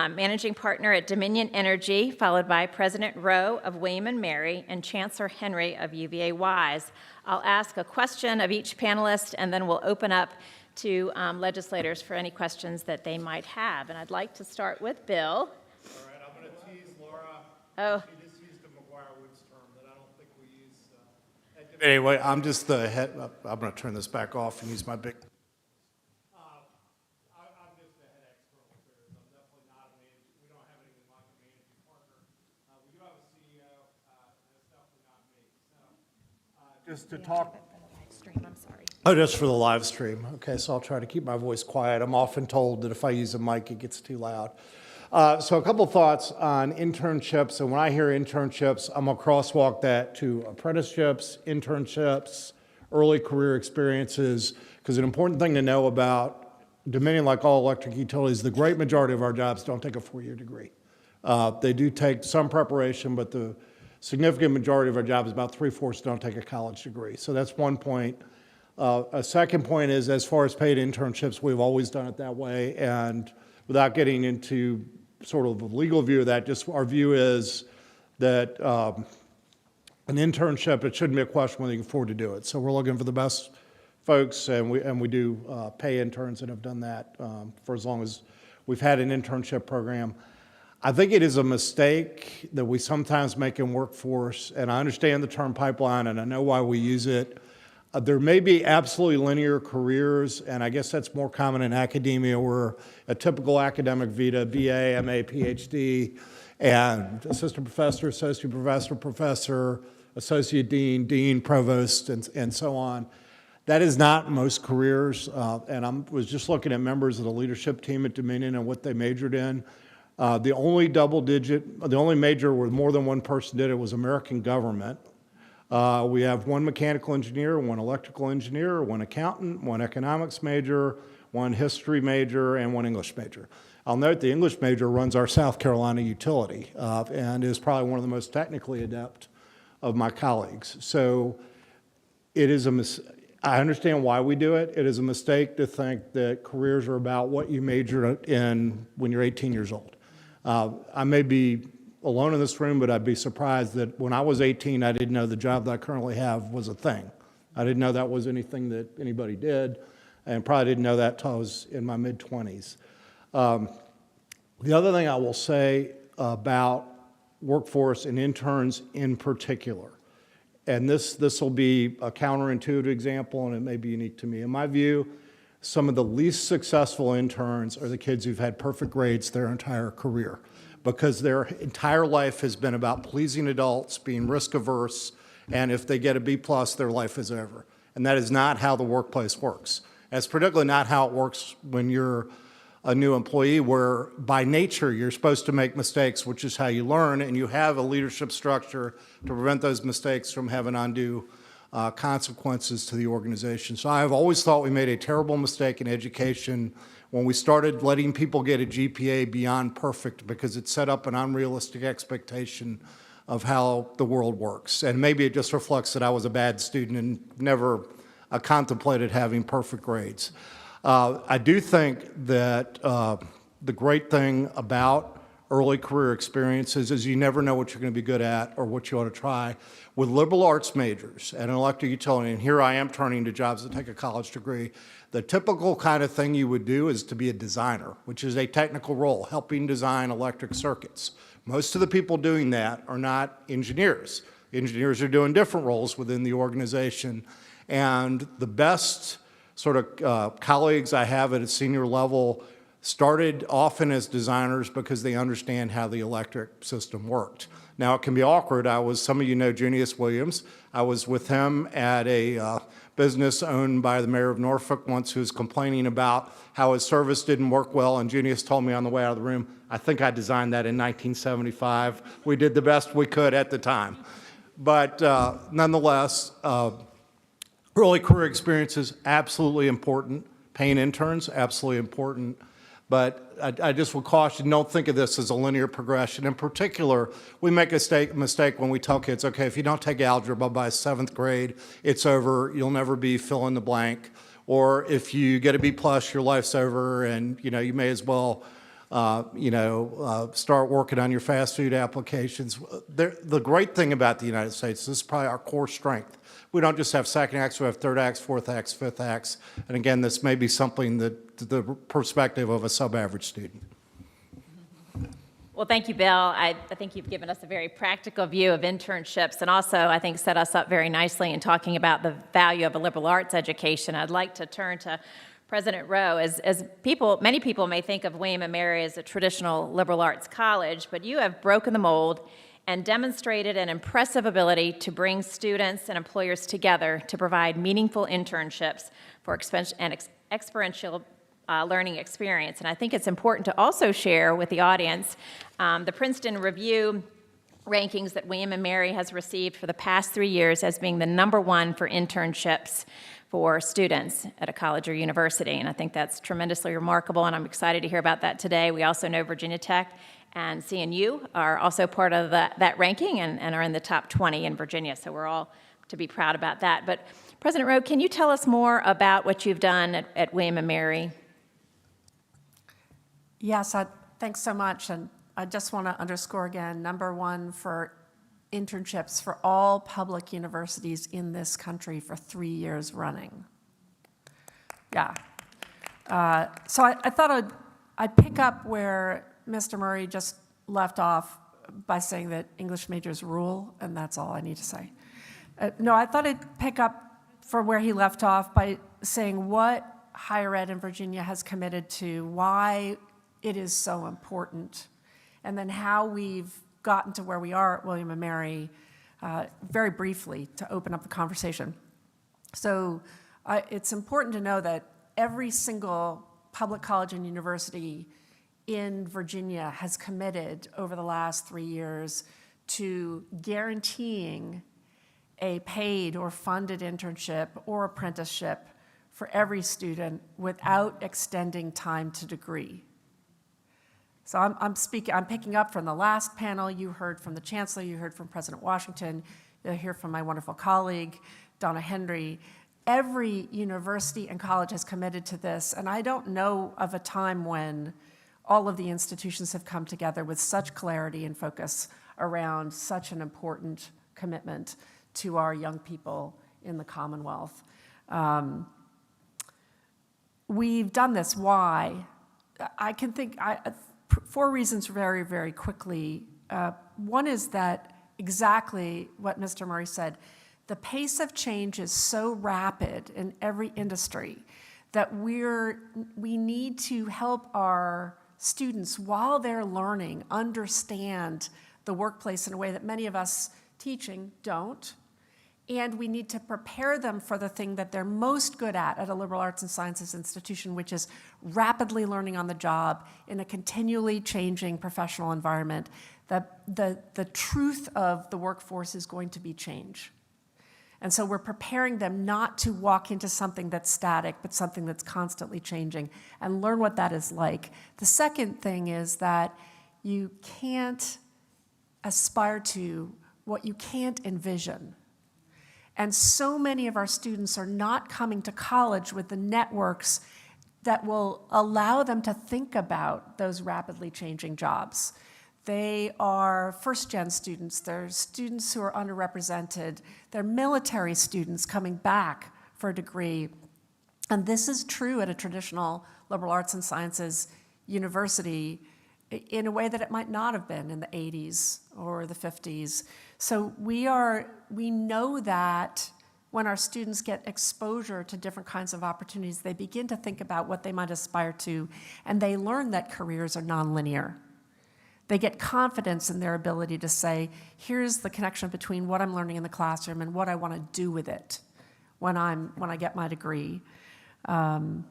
managing partner at Dominion Energy, followed by President Rowe of William & Mary and Chancellor Henry of UVA Wise. I'll ask a question of each panelist, and then we'll open up to legislators for any questions that they might have. And I'd like to start with Bill. All right, I'm going to tease Laura. Oh. She just used a McGuire-Woods term that I don't think we use. Anyway, I'm just the head. I'm going to turn this back off and use my big. I'm just the head expert on careers. I'm definitely not a manager. We don't have anything like a managing partner. We do have a CEO. That's definitely not me. So just to talk. I'm sorry. Oh, just for the live stream. Okay, so I'll try to keep my voice quiet. I'm often told that if I use a mic, it gets too loud. So a couple thoughts on internships. And when I hear internships, I'm going to crosswalk that to apprenticeships, internships, early career experiences, because an important thing to know about Dominion, like all electric utilities, the great majority of our jobs don't take a 4-year degree. They do take some preparation, but the significant majority of our jobs, about 3/4, don't take a college degree. So that's one point. A second point is, as far as paid internships, we've always done it that way. And without getting into sort of the legal view of that, just our view is that an internship, it shouldn't be a question whether you can afford to do it. So we're looking for the best folks, and we do pay interns and have done that for as long as we've had an internship program. I think it is a mistake that we sometimes make in workforce, and I understand the term pipeline, and I know why we use it. There may be absolutely linear careers, and I guess that's more common in academia, where a typical academic vita, BA, MA, PhD, and assistant professor, associate professor, professor, associate dean, dean, provost, and so on. That is not most careers, and I was just looking at members of the leadership team at Dominion and what they majored in. The only major where more than one person did it was American government. We have one mechanical engineer, one electrical engineer, one accountant, one economics major, one history major, and one English major. I'll note the English major runs our South Carolina utility and is probably one of the most technically adept of my colleagues. So it is I understand why we do it. It is a mistake to think that careers are about what you majored in when you're 18 years old. I may be alone in this room, but I'd be surprised that when I was 18, I didn't know the job that I currently have was a thing. I didn't know that was anything that anybody did, and probably didn't know that until I was in my mid-20s. The other thing I will say about workforce and interns in particular, and this will be a counterintuitive example, and it may be unique to me. In my view, some of the least successful interns are the kids who've had perfect grades their entire career, because their entire life has been about pleasing adults, being risk averse, and if they get a B+, their life is over. And that is not how the workplace works. That's particularly not how it works when you're a new employee, where by nature you're supposed to make mistakes, which is how you learn, and you have a leadership structure to prevent those mistakes from having undue consequences to the organization. So I've always thought we made a terrible mistake in education when we started letting people get a GPA beyond perfect, because it set up an unrealistic expectation of how the world works. And maybe it just reflects that I was a bad student and never contemplated having perfect grades. I do think that the great thing about early career experiences is you never know what you're going to be good at or what you ought to try. With liberal arts majors and an electric utility, and here I am turning to jobs that take a college degree, the typical kind of thing you would do is to be a designer, which is a technical role, helping design electric circuits. Most of the people doing that are not engineers. Engineers are doing different roles within the organization. And the best sort of colleagues I have at a senior level started often as designers because they understand how the electric system worked. Now, it can be awkward. Some of you know Junius Williams. I was with him at a business owned by the mayor of Norfolk once, who was complaining about how his service didn't work well, and Junius told me on the way out of the room, I think I designed that in 1975. We did the best we could at the time. But nonetheless, early career experiences, absolutely important. Paying interns, absolutely important. But I just would caution, don't think of this as a linear progression. In particular, we make a mistake when we tell kids, okay, if you don't take algebra by 7th grade, it's over, you'll never be fill in the blank. Or if you get a B+, your life's over, and you may as well start working on your fast food applications. The great thing about the United States, this is probably our core strength. We don't just have second acts, we have third acts, fourth acts, fifth acts. And again, this may be something that the perspective of a sub-average student. Well, thank you, Bill. I think you've given us a very practical view of internships and also, I think, set us up very nicely in talking about the value of a liberal arts education. I'd like to turn to President Rowe. As many people may think of William & Mary as a traditional liberal arts college, but you have broken the mold and demonstrated an impressive ability to bring students and employers together to provide meaningful internships for experiential learning experience. And I think it's important to also share with the audience the Princeton Review rankings that William & Mary has received for the past 3 years as being the #1 for internships for students at a college or university. And I think that's tremendously remarkable, and I'm excited to hear about that today. We also know Virginia Tech and CNU are also part of that ranking and are in the top 20 in Virginia, so we're all to be proud about that. But President Rowe, can you tell us more about what you've done at William & Mary? Yes, thanks so much. And I just want to underscore again, #1 for internships for all public universities in this country for 3 years running. Yeah. So I thought I'd pick up where Mr. Murray just left off by saying that English majors rule, and that's all I need to say. No, I thought I'd pick up from where he left off by saying what higher ed in Virginia has committed to, why it is so important, and then how we've gotten to where we are at William & Mary, very briefly, to open up the conversation. So it's important to know that every single public college and university in Virginia has committed over the last 3 years to guaranteeing a paid or funded internship or apprenticeship for every student without extending time to degree. So I'm picking up from the last panel. You heard from the Chancellor, you heard from President Washington, you'll hear from my wonderful colleague, Donna Henry. Every university and college has committed to this, and I don't know of a time when all of the institutions have come together with such clarity and focus around such an important commitment to our young people in the Commonwealth. We've done this. Why? I can think 4 reasons very, very quickly. One is that exactly what Mr. Murray said. The pace of change is so rapid in every industry that we need to help our students, while they're learning, understand the workplace in a way that many of us teaching don't. And we need to prepare them for the thing that they're most good at a liberal arts and sciences institution, which is rapidly learning on the job in a continually changing professional environment. The truth of the workforce is going to be change. And so we're preparing them not to walk into something that's static, but something that's constantly changing, and learn what that is like. The second thing is that you can't aspire to what you can't envision. And so many of our students are not coming to college with the networks that will allow them to think about those rapidly changing jobs. They are first-gen students. They're students who are underrepresented. They're military students coming back for a degree. And this is true at a traditional liberal arts and sciences university in a way that it might not have been in the 80s or the 50s. So we know that when our students get exposure to different kinds of opportunities, they begin to think about what they might aspire to, and they learn that careers are nonlinear. They get confidence in their ability to say, here's the connection between what I'm learning in the classroom and what I want to do with it when I get my degree. So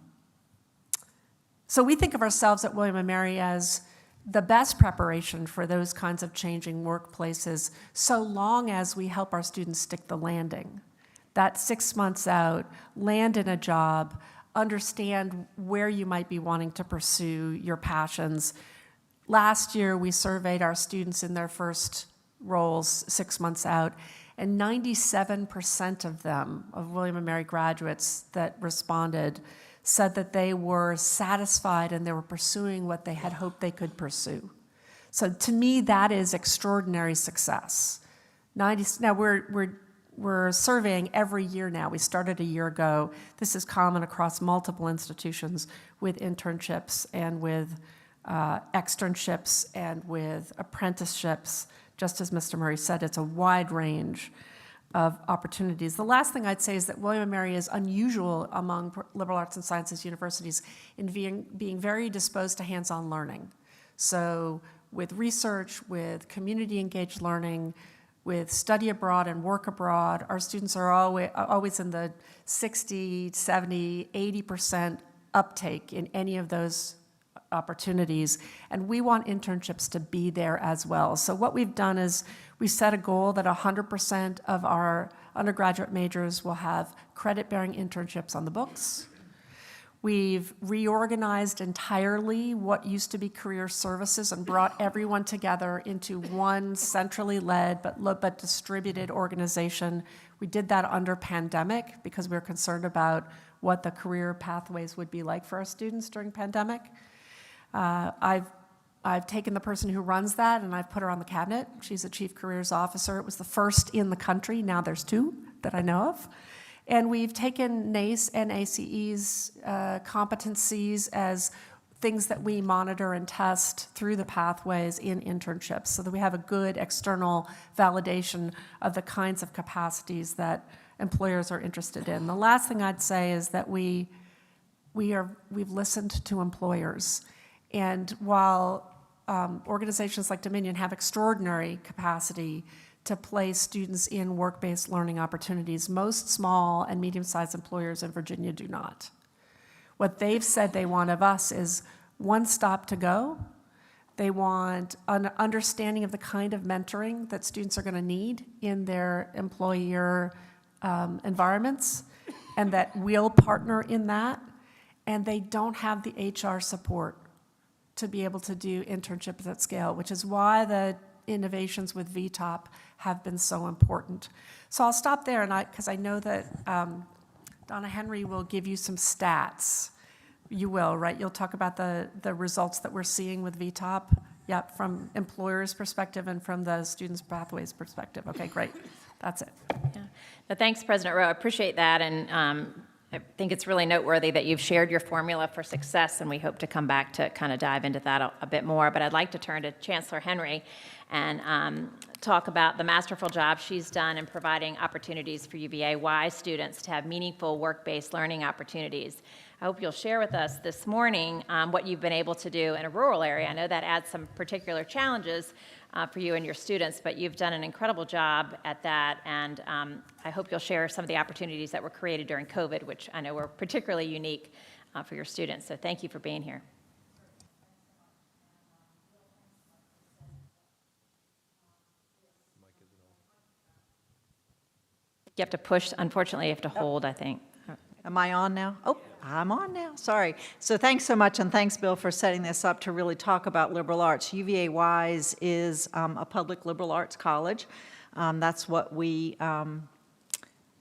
we think of ourselves at William & Mary as the best preparation for those kinds of changing workplaces, so long as we help our students stick the landing. That 6 months out, land in a job, understand where you might be wanting to pursue your passions. Last year, we surveyed our students in their first roles 6 months out, and 97% of them, of William & Mary graduates that responded, said that they were satisfied and they were pursuing what they had hoped they could pursue. So to me, that is extraordinary success. Now we're surveying every year now. We started a year ago. This is common across multiple institutions with internships and with externships and with apprenticeships. Just as Mr. Murray said, it's a wide range of opportunities. The last thing I'd say is that William & Mary is unusual among liberal arts and sciences universities in being very disposed to hands-on learning. So with research, with community-engaged learning, with study abroad and work abroad, our students are always in the 60, 70, 80% uptake in any of those opportunities, and we want internships to be there as well. So what we've done is we set a goal that 100% of our undergraduate majors will have credit-bearing internships on the books. We've reorganized entirely what used to be career services and brought everyone together into one centrally led but distributed organization. We did that under pandemic because we were concerned about what the career pathways would be like for our students during pandemic. I've taken the person who runs that and I've put her on the cabinet. She's a chief careers officer. It was the first in the country. Now there's 2 that I know of. And we've taken NACE and ACE's competencies as things that we monitor and test through the pathways in internships so that we have a good external validation of the kinds of capacities that employers are interested in. The last thing I'd say is that we've listened to employers. And while organizations like Dominion have extraordinary capacity to place students in work-based learning opportunities, most small and medium-sized employers in Virginia do not. What they've said they want of us is one stop to go. They want an understanding of the kind of mentoring that students are going to need in their employer environments, and that we'll partner in that. And they don't have the HR support to be able to do internships at scale, which is why the innovations with VTOP have been so important. So I'll stop there, and because I know that Donna Henry will give you some stats. You will, right? You'll talk about the results that we're seeing with VTOP, yep, from employers' perspective and from the students' pathways perspective. Okay, great. That's it. Yeah. No, thanks, President Rowe. I appreciate that, and I think it's really noteworthy that you've shared your formula for success, and we hope to come back to kind of dive into that a bit more. But I'd like to turn to Chancellor Henry and talk about the masterful job she's done in providing opportunities for UVA-Y students to have meaningful work-based learning opportunities. I hope you'll share with us this morning what you've been able to do in a rural area. I know that adds some particular challenges for you and your students, but you've done an incredible job at that, and I hope you'll share some of the opportunities that were created during COVID, which I know were particularly unique for your students. So thank you for being here. You have to push, unfortunately, you have to hold, I think. Am I on now? Oh, I'm on now, sorry. So thanks so much, and thanks, Bill, for setting this up to really talk about liberal arts. UVA-Wise is a public liberal arts college. That's what we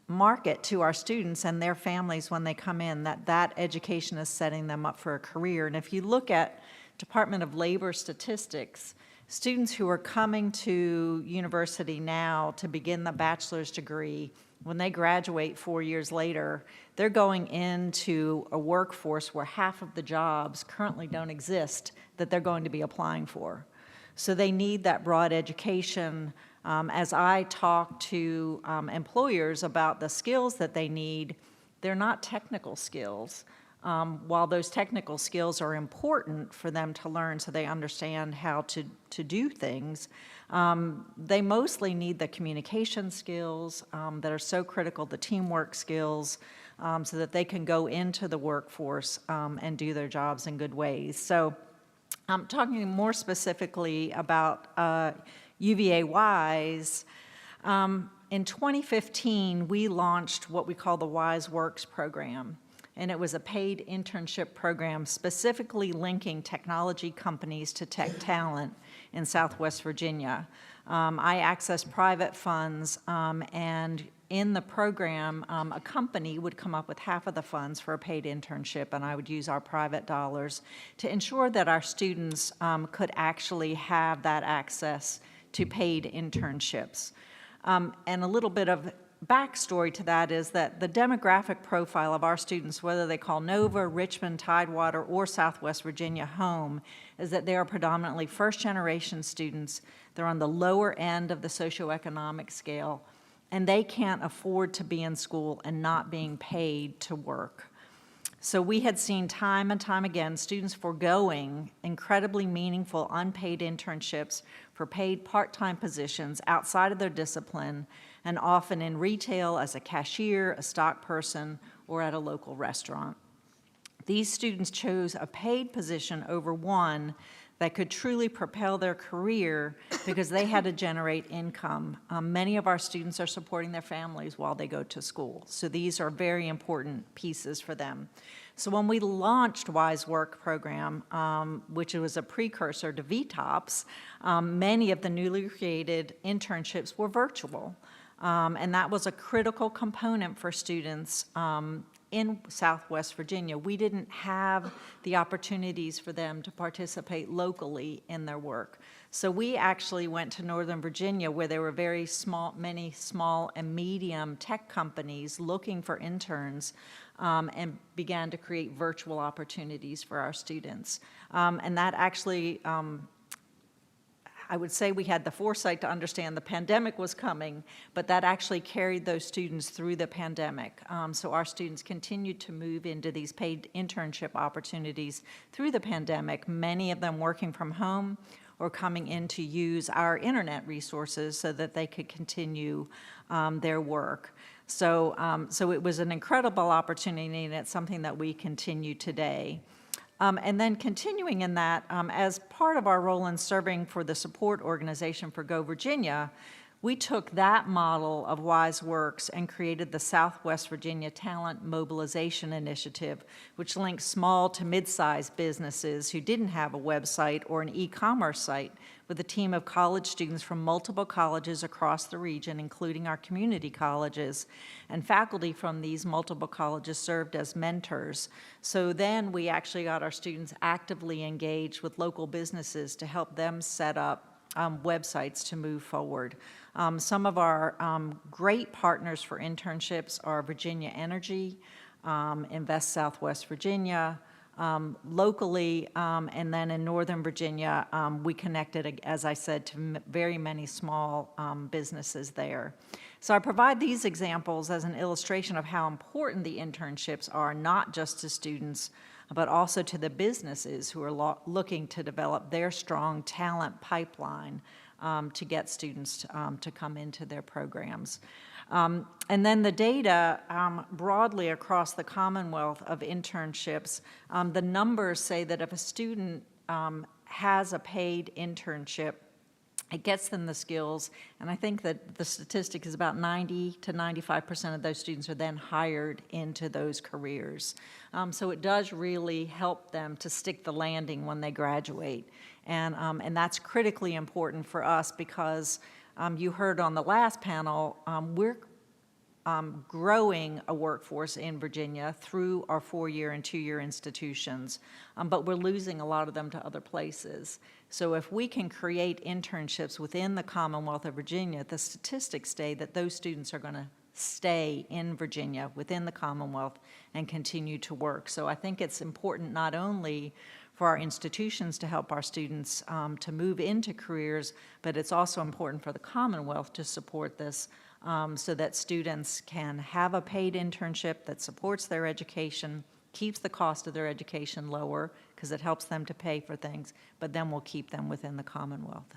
market to our students and their families when they come in, that education is setting them up for a career. And if you look at Department of Labor statistics, students who are coming to university now to begin the bachelor's degree, when they graduate 4 years later, they're going into a workforce where half of the jobs currently don't exist that they're going to be applying for. So they need that broad education. As I talk to employers about the skills that they need, they're not technical skills. While those technical skills are important for them to learn so they understand how to do things, they mostly need the communication skills that are so critical, the teamwork skills, so that they can go into the workforce and do their jobs in good ways. So I'm talking more specifically about UVA-Wise. In 2015, we launched what we call the Wise Works program. And it was a paid internship program specifically linking technology companies to tech talent in Southwest Virginia. I accessed private funds and in the program, a company would come up with half of the funds for a paid internship, and I would use our private dollars to ensure that our students could actually have that access to paid internships. And a little bit of backstory to that is that the demographic profile of our students, whether they call Nova, Richmond, Tidewater, or Southwest Virginia home, is that they are predominantly first-generation students. They're on the lower end of the socioeconomic scale, and they can't afford to be in school and not being paid to work. So we had seen time and time again students foregoing incredibly meaningful unpaid internships for paid part-time positions outside of their discipline, and often in retail as a cashier, a stock person, or at a local restaurant. These students chose a paid position over one that could truly propel their career because they had to generate income. Many of our students are supporting their families while they go to school, so these are very important pieces for them. So when we launched Wise Work program, which was a precursor to VTOPS, many of the newly created internships were virtual. And that was a critical component for students in Southwest Virginia. We didn't have the opportunities for them to participate locally in their work. So we actually went to Northern Virginia, where there were many small and medium tech companies looking for interns, and began to create virtual opportunities for our students. And that actually, I would say we had the foresight to understand the pandemic was coming, but that actually carried those students through the pandemic. So our students continued to move into these paid internship opportunities through the pandemic, many of them working from home or coming in to use our internet resources so that they could continue their work. So it was an incredible opportunity, and it's something that we continue today. And then continuing in that, as part of our role in serving for the support organization for Go Virginia, we took that model of Wise Works and created the Southwest Virginia Talent Mobilization Initiative, which links small to mid-sized businesses who didn't have a website or an e-commerce site with a team of college students from multiple colleges across the region, including our community colleges, and faculty from these multiple colleges served as mentors. So then we actually got our students actively engaged with local businesses to help them set up websites to move forward. Some of our great partners for internships are Virginia Energy, Invest Southwest Virginia, locally, and then in Northern Virginia, we connected, as I said, to very many small businesses there. So I provide these examples as an illustration of how important the internships are, not just to students, but also to the businesses who are looking to develop their strong talent pipeline to get students to come into their programs. And then the data broadly across the Commonwealth of internships, the numbers say that if a student has a paid internship, it gets them the skills, and I think that the statistic is about 90 to 95% of those students are then hired into those careers. So it does really help them to stick the landing when they graduate, and that's critically important for us because you heard on the last panel, we're growing a workforce in Virginia through our 4-year and 2-year institutions, but we're losing a lot of them to other places. So if we can create internships within the Commonwealth of Virginia, the statistics say that those students are going to stay in Virginia within the Commonwealth and continue to work. So I think it's important not only for our institutions to help our students to move into careers, but it's also important for the Commonwealth to support this so that students can have a paid internship that supports their education, keeps the cost of their education lower because it helps them to pay for things, but then we'll keep them within the Commonwealth.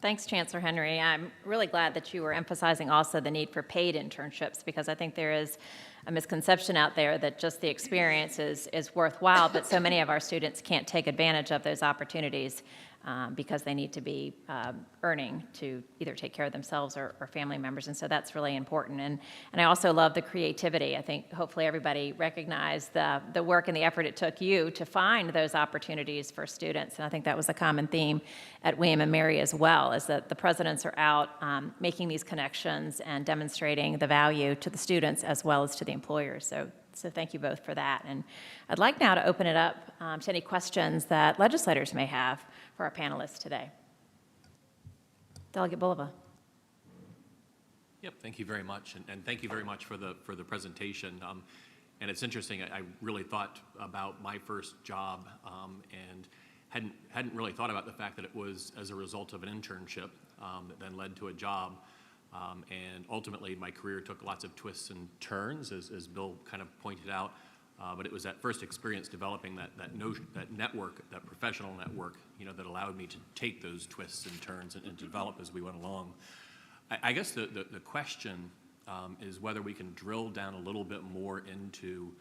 Thanks, Chancellor Henry. I'm really glad that you were emphasizing also the need for paid internships because I think there is a misconception out there that just the experience is worthwhile, but so many of our students can't take advantage of those opportunities because they need to be earning to either take care of themselves or family members, and so that's really important. And I also love the creativity. I think hopefully everybody recognized the work and the effort it took you to find those opportunities for students, and I think that was a common theme at William and Mary as well, is that the presidents are out making these connections and demonstrating the value to the students as well as to the employers. So thank you both for that. And I'd like now to open it up to any questions that legislators may have for our panelists today. Delegate Bulova. Yep, thank you very much, and thank you very much for the presentation. And it's interesting. I really thought about my first job and hadn't really thought about the fact that it was as a result of an internship that then led to a job. And ultimately, my career took lots of twists and turns, as Bill kind of pointed out. But it was that first experience developing that network, that professional network, that allowed me to take those twists and turns and develop as we went along. I guess the question is whether we can drill down a little bit more into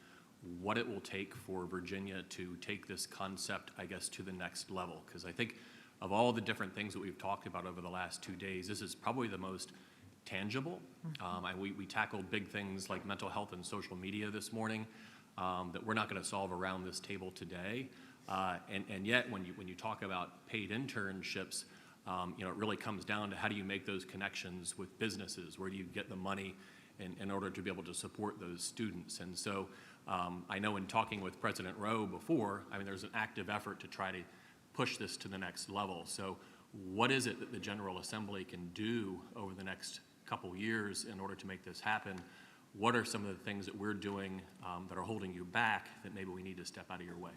what it will take for Virginia to take this concept, I guess, to the next level. Because I think of all the different things that we've talked about over the last 2 days, this is probably the most tangible. We tackled big things like mental health and social media this morning that we're not going to solve around this table today. And yet, when you talk about paid internships, it really comes down to how do you make those connections with businesses? Where do you get the money in order to be able to support those students? And so I know in talking with President Rowe before, there's an active effort to try to push this to the next level. So what is it that the General Assembly can do over the next couple years in order to make this happen? What are some of the things that we're doing that are holding you back that maybe we need to step out of your way?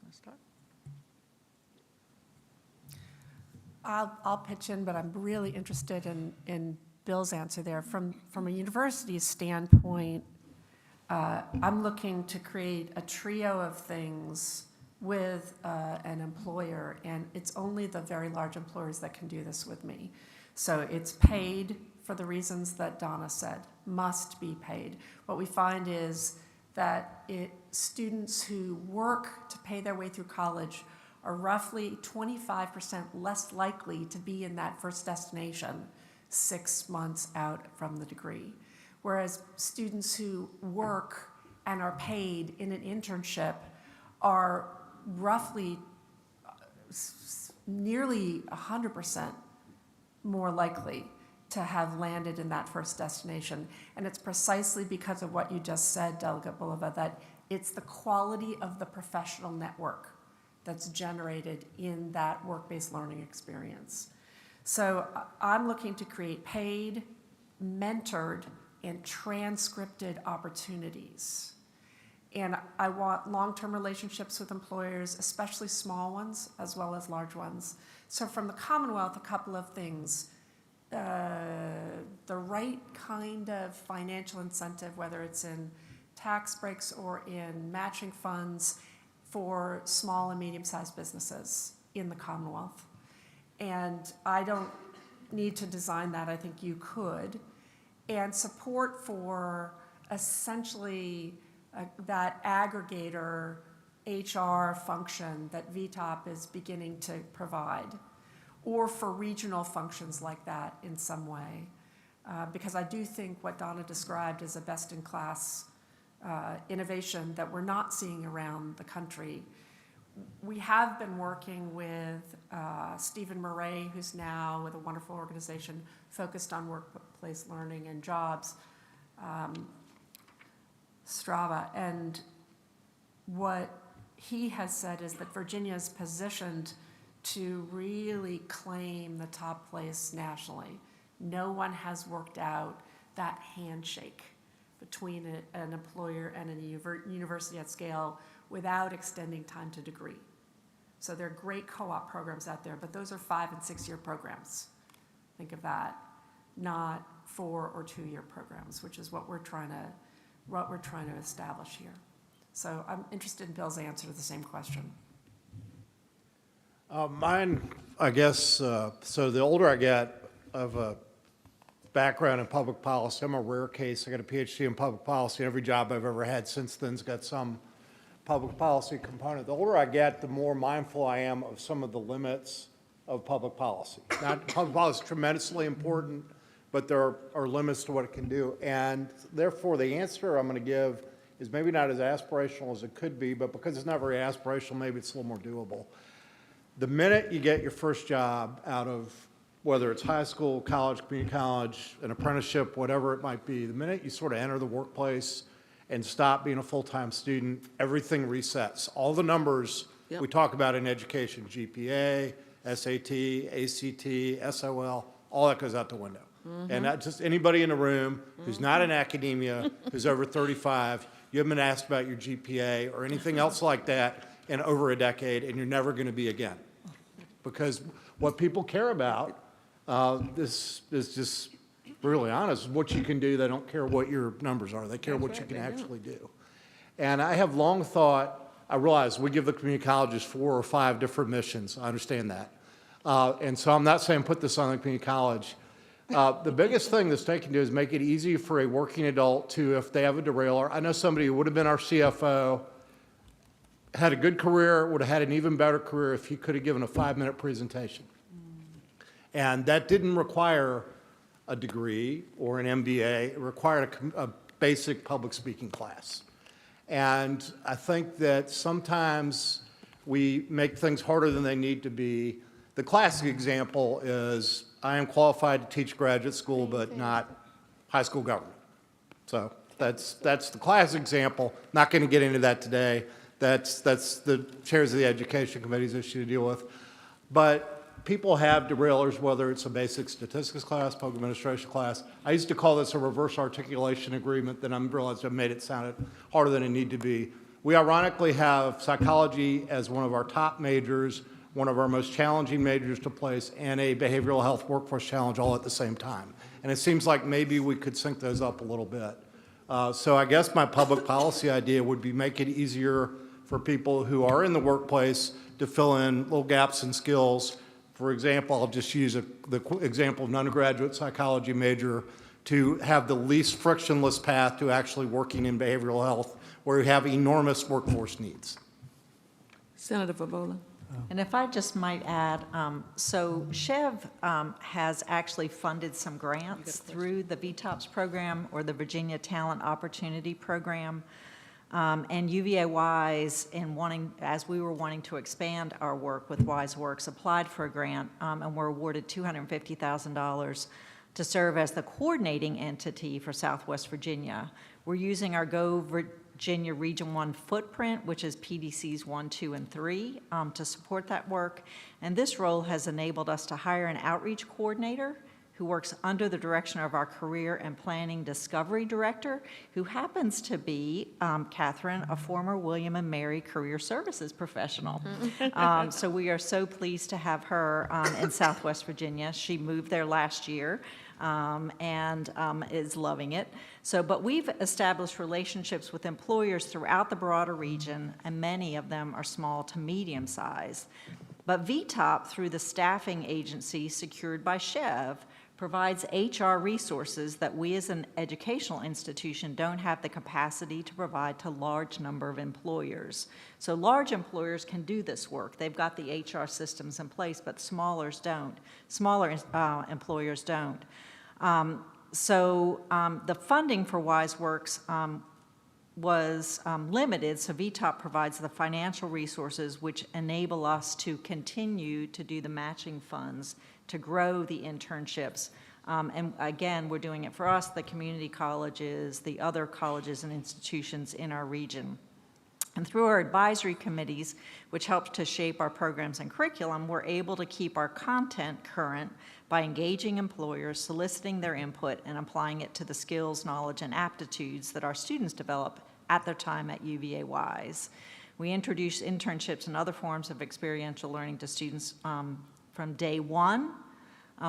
Want to start? I'll pitch in, but I'm really interested in Bill's answer there. From a university standpoint, I'm looking to create a trio of things with an employer, and it's only the very large employers that can do this with me. So it's paid for the reasons that Donna said, must be paid. What we find is that students who work to pay their way through college are roughly 25% less likely to be in that first destination 6 months out from the degree. Whereas students who work and are paid in an internship are roughly nearly 100% more likely to have landed in that first destination. And it's precisely because of what you just said, Delegate Bulova, that it's the quality of the professional network that's generated in that work-based learning experience. So I'm looking to create paid, mentored, and transcripted opportunities. And I want long-term relationships with employers, especially small ones as well as large ones. So from the Commonwealth, a couple of things. The right kind of financial incentive, whether it's in tax breaks or in matching funds for small and medium-sized businesses in the Commonwealth. And I don't need to design that, I think you could. And support for essentially that aggregator HR function that VTOP is beginning to provide, or for regional functions like that in some way. Because I do think what Donna described is a best-in-class innovation that we're not seeing around the country. We have been working with Stephen Murray, who's now with a wonderful organization focused on workplace learning and jobs, Strava. And what he has said is that Virginia is positioned to really claim the top place nationally. No one has worked out that handshake between an employer and a university at scale without extending time to degree. So there are great co-op programs out there, but those are 5- and 6-year programs. Think of that, not 4- or 2-year programs, which is what we're trying to establish here. So I'm interested in Bill's answer to the same question. Mine, I guess, so the older I get of a background in public policy. I'm a rare case. I got a PhD in public policy. Every job I've ever had since then's got some public policy component. The older I get, the more mindful I am of some of the limits of public policy. Not public policy is tremendously important, but there are limits to what it can do. And therefore, the answer I'm going to give is maybe not as aspirational as it could be, but because it's not very aspirational, maybe it's a little more doable. The minute you get your first job out of whether it's high school, college, community college, an apprenticeship, whatever it might be, the minute you sort of enter the workplace and stop being a full-time student, everything resets. All the numbers we talk about in education, GPA, SAT, ACT, SOL, all that goes out the window. And not just anybody in the room who's not in academia, who's over 35, you haven't been asked about your GPA or anything else like that in over a decade, and you're never going to be again. Because what people care about, this is just really honest, what you can do. They don't care what your numbers are. They care what you can actually do. And I have long thought, I realize we give the community colleges 4 or 5 different missions. I understand that. And so I'm not saying put this on the community college. The biggest thing the state can do is make it easy for a working adult to, if they have a derailer. I know somebody who would have been our CFO, had a good career, would have had an even better career if he could have given a 5-minute presentation. And that didn't require a degree or an MBA. It required a basic public speaking class. And I think that sometimes we make things harder than they need to be. The classic example is I am qualified to teach graduate school, but not high school government. So that's the classic example. Not going to get into that today. That's the chairs of the education committee's issue to deal with. But people have derailers, whether it's a basic statistics class, public administration class. I used to call this a reverse articulation agreement, then I realized I made it sound harder than it needed to be. We ironically have psychology as one of our top majors, one of our most challenging majors to place, and a behavioral health workforce challenge all at the same time. And it seems like maybe we could sync those up a little bit. So I guess my public policy idea would be make it easier for people who are in the workplace to fill in little gaps in skills. For example, I'll just use the example of an undergraduate psychology major to have the least frictionless path to actually working in behavioral health, where you have enormous workforce needs. Senator Favola. And if I just might add, so Chev has actually funded some grants through the VTOPS program or the Virginia Talent Opportunity Program. And UVA WISE, as we were wanting to expand our work with WiseWorks, applied for a grant and were awarded $250,000 to serve as the coordinating entity for Southwest Virginia. We're using our Go Virginia Region 1 footprint, which is PDCs 1, 2, and 3, to support that work. And this role has enabled us to hire an outreach coordinator who works under the direction of our Career and Planning Discovery Director, who happens to be, Catherine, a former William and Mary Career Services professional. So we are so pleased to have her in Southwest Virginia. She moved there last year and is loving it. But we've established relationships with employers throughout the broader region, and many of them are small to medium size. But VTOP, through the staffing agency secured by Chev, provides HR resources that we as an educational institution don't have the capacity to provide to large number of employers. So large employers can do this work. They've got the HR systems in place, but smaller employers don't. The funding for WiseWorks was limited, so VTOP provides the financial resources which enable us to continue to do the matching funds to grow the internships. And again, we're doing it for us, the community colleges, the other colleges and institutions in our region. And through our advisory committees, which helps to shape our programs and curriculum, we're able to keep our content current by engaging employers, soliciting their input, and applying it to the skills, knowledge, and aptitudes that our students develop at their time at UVA WISE. We introduce internships and other forms of experiential learning to students from day one,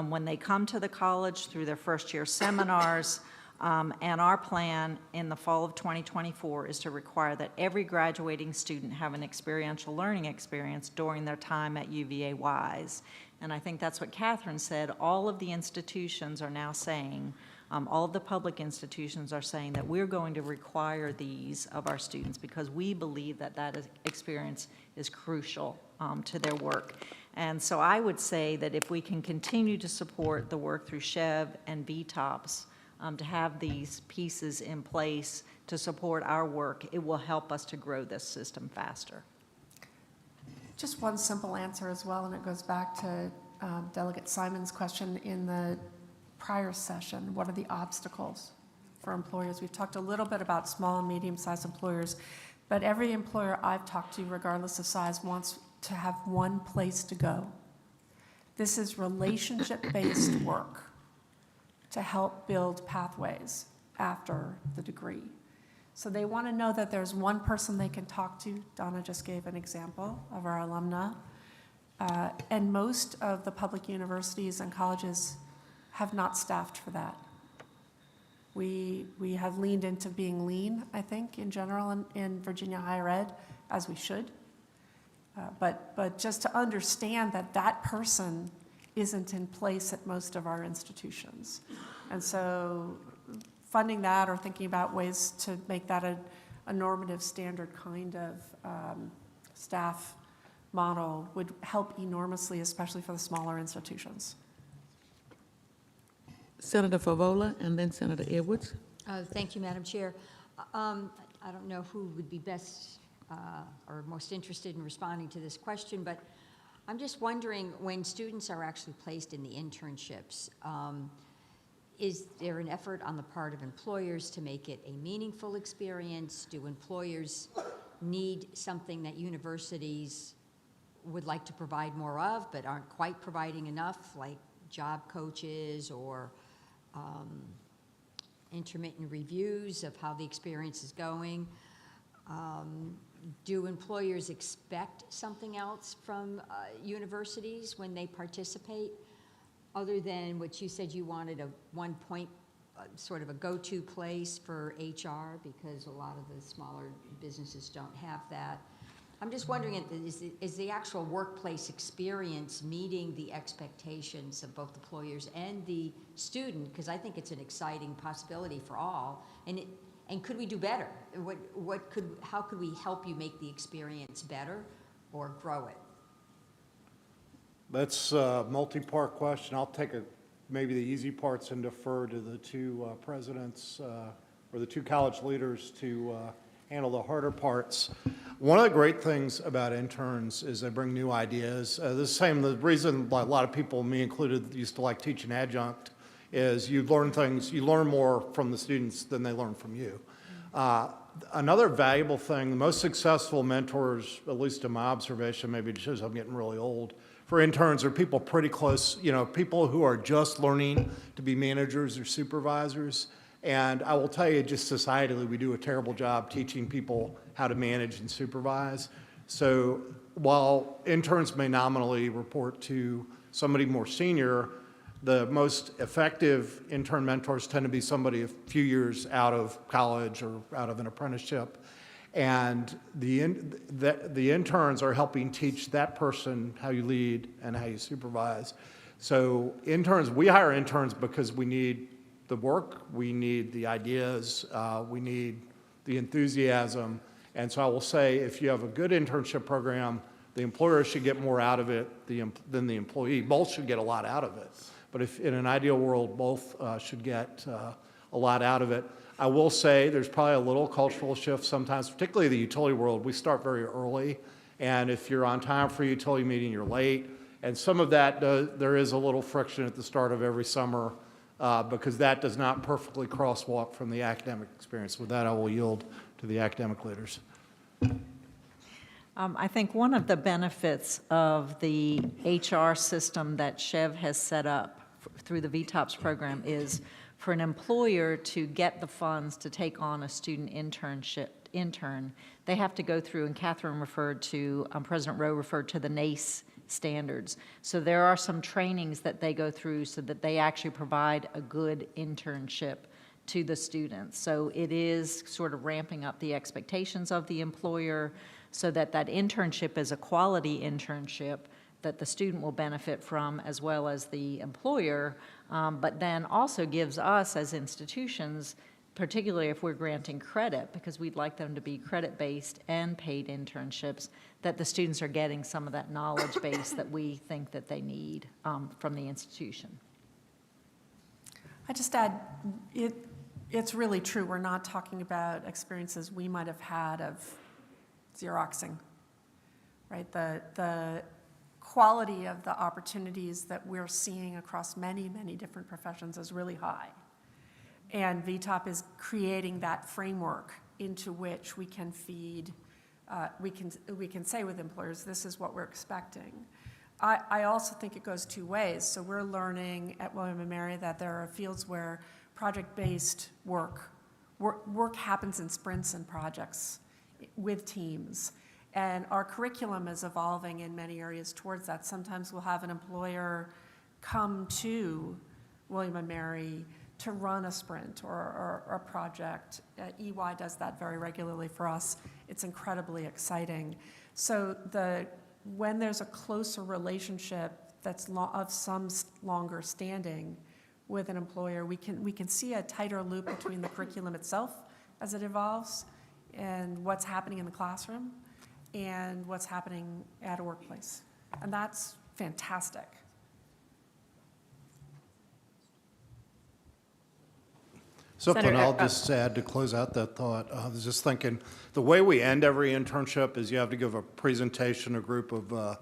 when they come to the college, through their first year seminars, and our plan in the fall of 2024 is to require that every graduating student have an experiential learning experience during their time at UVA WISE. and I think that's what Catherine said, all of the institutions are now saying, all of the public institutions are saying that we're going to require these of our students because we believe that experience is crucial to their work. And so I would say that if we can continue to support the work through Chev and VTOPS, to have these pieces in place to support our work, it will help us to grow this system faster. Just one simple answer as well, and it goes back to Delegate Simon's question in the prior session. What are the obstacles for employers? We've talked a little bit about small and medium-sized employers, but every employer I've talked to, regardless of size, wants to have one place to go. This is relationship-based work to help build pathways after the degree. So they want to know that there's one person they can talk to. Donna just gave an example of our alumna. And most of the public universities and colleges have not staffed for that. We have leaned into being lean, I think, in general in Virginia higher ed, as we should. But just to understand that that person isn't in place at most of our institutions. And so funding that or thinking about ways to make that a normative standard kind of staff model would help enormously, especially for the smaller institutions. Senator Favola and then Senator Edwards. Thank you, Madam Chair. I don't know who would be best or most interested in responding to this question, but I'm just wondering, when students are actually placed in the internships, is there an effort on the part of employers to make it a meaningful experience? Do employers need something that universities would like to provide more of but aren't quite providing enough, like job coaches or intermittent reviews of how the experience is going? Do employers expect something else from universities when they participate, other than what you said you wanted a one point, sort of a go-to place for HR, because a lot of the smaller businesses don't have that? I'm just wondering, is the actual workplace experience meeting the expectations of both employers and the student? Because I think it's an exciting possibility for all. And could we do better? How could we help you make the experience better or grow it? That's a multi-part question. I'll take maybe the easy parts and defer to the two presidents or the two college leaders to handle the harder parts. One of the great things about interns is they bring new ideas. The reason a lot of people, me included, used to like teaching adjunct is you learn more from the students than they learn from you. Another valuable thing, the most successful mentors, at least in my observation, maybe it shows I'm getting really old, for interns are people pretty close, people who are just learning to be managers or supervisors. And I will tell you, just societally, we do a terrible job teaching people how to manage and supervise. So while interns may nominally report to somebody more senior, the most effective intern mentors tend to be somebody a few years out of college or out of an apprenticeship. And the interns are helping teach that person how you lead and how you supervise. So we hire interns because we need the work, we need the ideas, we need the enthusiasm. And so I will say, if you have a good internship program, the employer should get more out of it than the employee. Both should get a lot out of it. But if in an ideal world, both should get a lot out of it. I will say there's probably a little cultural shift sometimes, particularly the utility world. We start very early, and if you're on time for a utility meeting, you're late. And some of that, there is a little friction at the start of every summer because that does not perfectly crosswalk from the academic experience. With that, I will yield to the academic leaders. I think one of the benefits of the HR system that Chev has set up through the VTOPS program is for an employer to get the funds to take on a student intern, they have to go through, and Catherine President Rowe referred to the NACE standards. So there are some trainings that they go through so that they actually provide a good internship to the students. So it is sort of ramping up the expectations of the employer so that that internship is a quality internship that the student will benefit from as well as the employer, but then also gives us as institutions, particularly if we're granting credit, because we'd like them to be credit-based and paid internships, that the students are getting some of that knowledge base that we think that they need from the institution. I just add, it's really true. We're not talking about experiences we might have had of Xeroxing, right? The quality of the opportunities that we're seeing across many, many different professions is really high. And VTOP is creating that framework into which we can feed, we can say with employers, this is what we're expecting. I also think it goes two ways. So we're learning at William & Mary that there are fields where project-based work happens in sprints and projects with teams. And our curriculum is evolving in many areas towards that. Sometimes we'll have an employer come to William & Mary to run a sprint or a project. EY does that very regularly for us. It's incredibly exciting. So when there's a closer relationship that's of some longer standing with an employer, we can see a tighter loop between the curriculum itself as it evolves and what's happening in the classroom and what's happening at a workplace. And that's fantastic. Something I'll just add to close out that thought. I was just thinking, the way we end every internship is you have to give a presentation, a group of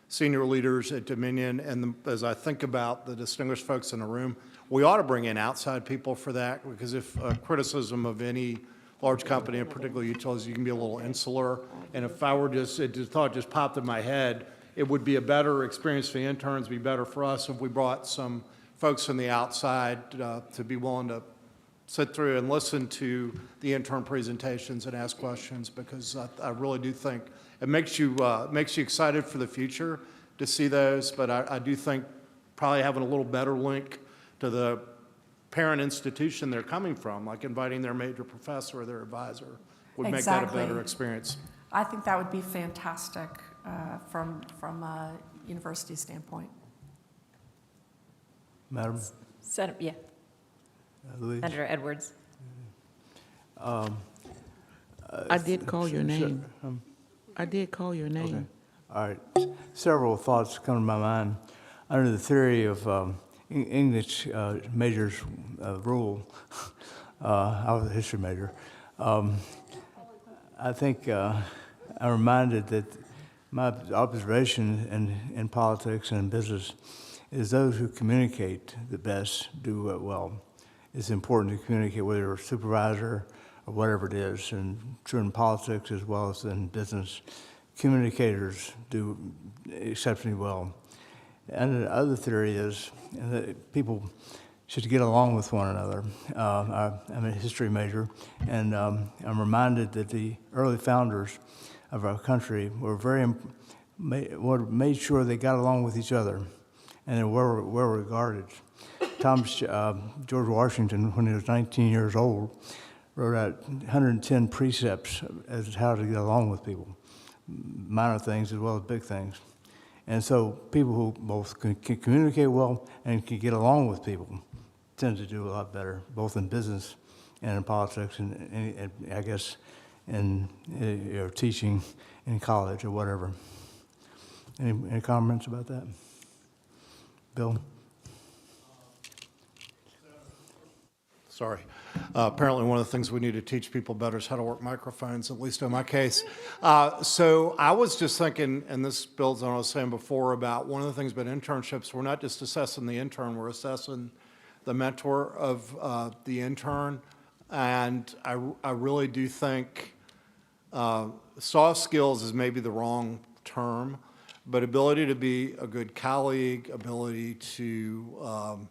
senior leaders at Dominion, and as I think about the distinguished folks in the room, we ought to bring in outside people for that, because if criticism of any large company, and particularly utilities, you can be a little insular, and if I were thought just popped in my head, it would be a better experience for the interns, be better for us if we brought some folks from the outside to be willing to sit through and listen to the intern presentations and ask questions, because I really do think it makes you excited for the future to see those. But I do think probably having a little better link to the parent institution they're coming from, like inviting their major professor or their advisor, would make that a better experience. I think that would be fantastic from a university standpoint. Madam? Yeah. Louise? Senator Edwards. I did call your name. I did call your name. Okay. All right. Several thoughts come to my mind. Under the theory of English majors rule, I was a history major. I think I'm reminded that my observation in politics and in business is those who communicate the best do it well. It's important to communicate, whether you're a supervisor or whatever it is, and true in politics as well as in business. Communicators do exceptionally well. And the other theory is that people should get along with one another. I'm a history major, and I'm reminded that the early founders of our country were made sure they got along with each other, and they were well regarded. George Washington, when he was 19 years old, wrote out 110 precepts as to how to get along with people, minor things as well as big things. And so people who both can communicate well and can get along with people tend to do a lot better, both in business and in politics, and I guess in teaching in college or whatever. Any comments about that? Bill? Sorry. Apparently one of the things we need to teach people better is how to work microphones, at least in my case. So I was just thinking, and this builds on what I was saying before, about one of the things about internships, we're not just assessing the intern, we're assessing the mentor of the intern. And I really do think soft skills is maybe the wrong term, but ability to be a good colleague, ability to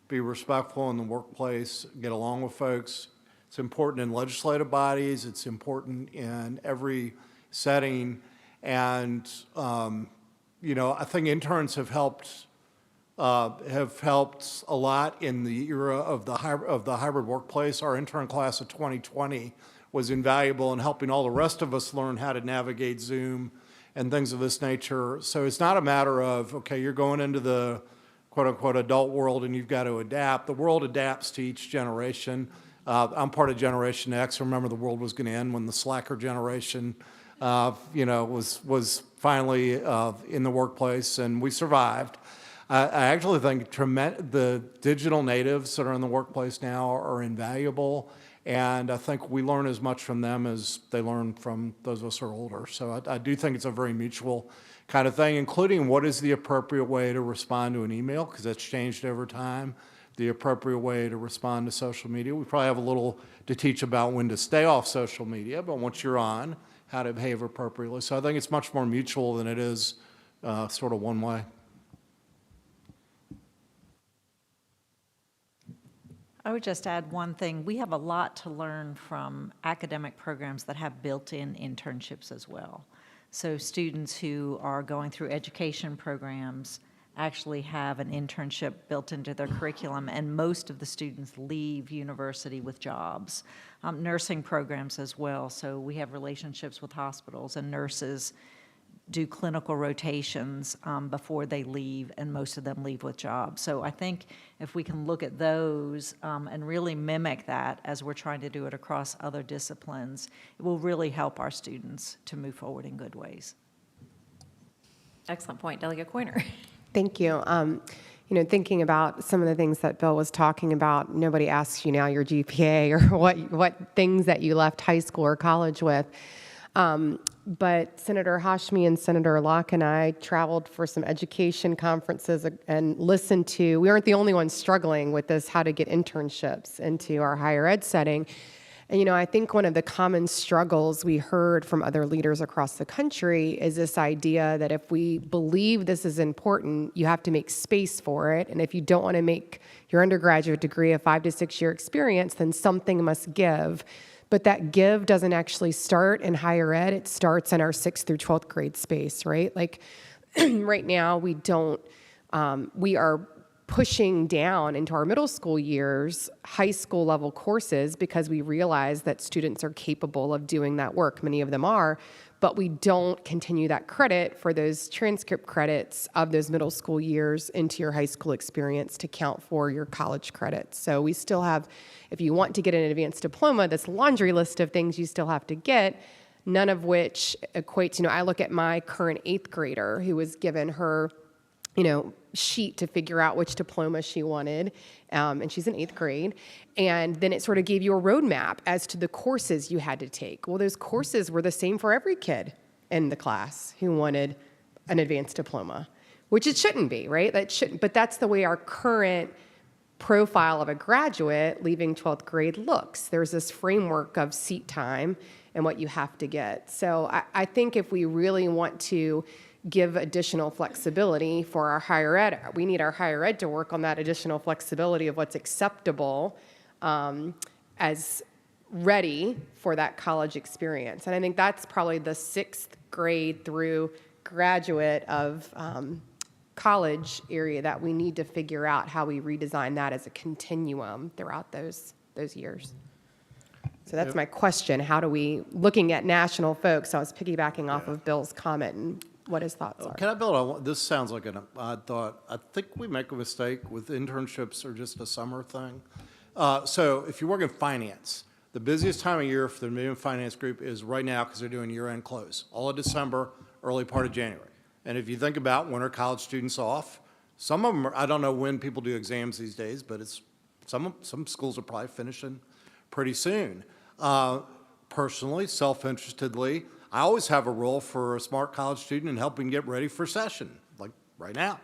be respectful in the workplace, get along with folks. It's important in legislative bodies. It's important in every setting. And, I think interns have helped a lot in the era of the hybrid workplace. Our intern class of 2020 was invaluable in helping all the rest of us learn how to navigate Zoom and things of this nature. So it's not a matter of, okay, you're going into the quote-unquote adult world and you've got to adapt. The world adapts to each generation. I'm part of Generation X. Remember, the world was going to end when the slacker generation, was finally in the workplace, and we survived. I actually think the digital natives that are in the workplace now are invaluable, and I think we learn as much from them as they learn from those of us who are older. So I do think it's a very mutual kind of thing, including what is the appropriate way to respond to an email, because that's changed over time, the appropriate way to respond to social media. We probably have a little to teach about when to stay off social media, but once you're on, how to behave appropriately. So I think it's much more mutual than it is sort of one way. I would just add one thing. We have a lot to learn from academic programs that have built-in internships as well. So students who are going through education programs actually have an internship built into their curriculum, and most of the students leave university with jobs. Nursing programs as well, so we have relationships with hospitals, and nurses do clinical rotations before they leave, and most of them leave with jobs. So I think if we can look at those and really mimic that as we're trying to do it across other disciplines, it will really help our students to move forward in good ways. Excellent point, Delegate Coiner. Thank you. Thinking about some of the things that Bill was talking about, nobody asks you now your GPA or what things that you left high school or college with. But Senator Hashmi and Senator Locke and I traveled for some education conferences and listened to, we aren't the only ones struggling with this, how to get internships into our higher ed setting. And, I think one of the common struggles we heard from other leaders across the country is this idea that if we believe this is important, you have to make space for it. And if you don't want to make your undergraduate degree a 5 to 6 year experience, then something must give. But that give doesn't actually start in higher ed. It starts in our 6th through 12th grade space, right? Like right now, we are pushing down into our middle school years high school level courses because we realize that students are capable of doing that work. Many of them are, but we don't continue that credit for those transcript credits of those middle school years into your high school experience to count for your college credits. So we still have, if you want to get an advanced diploma, this laundry list of things you still have to get, none of which equates, I look at my current 8th grader who was given her sheet to figure out which diploma she wanted, and she's in 8th grade, and then it sort of gave you a roadmap as to the courses you had to take. Well, those courses were the same for every kid in the class who wanted an advanced diploma, which it shouldn't be, right? That shouldn't, but that's the way our current profile of a graduate leaving 12th grade looks. There's this framework of seat time and what you have to get. So I think if we really want to give additional flexibility for our higher ed, we need our higher ed to work on that additional flexibility of what's acceptable as ready for that college experience. And I think that's probably the 6th grade through graduate of college area that we need to figure out how we redesign that as a continuum throughout those years. So that's my question. How do we, looking at national folks, I was piggybacking off of Bill's comment and what his thoughts are. Can I build on, this sounds like an odd thought. I think we make a mistake with internships or just a summer thing. So if you work in finance, the busiest time of year for the Medium Finance Group is right now because they're doing year-end close, all of December, early part of January. And if you think about when are college students off, some of them are, I don't know when people do exams these days, but it's some schools are probably finishing pretty soon. Personally, self-interestedly, I always have a role for a smart college student in helping get ready for session, like right now.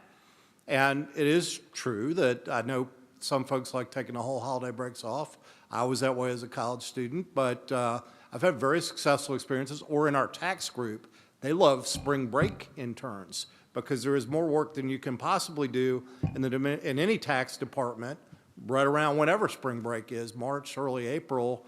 And it is true that I know some folks like taking the whole holiday breaks off. I was that way as a college student, but I've had very successful experiences. Or in our tax group, they love spring break interns because there is more work than you can possibly do in any tax department right around whenever spring break is, March, early April.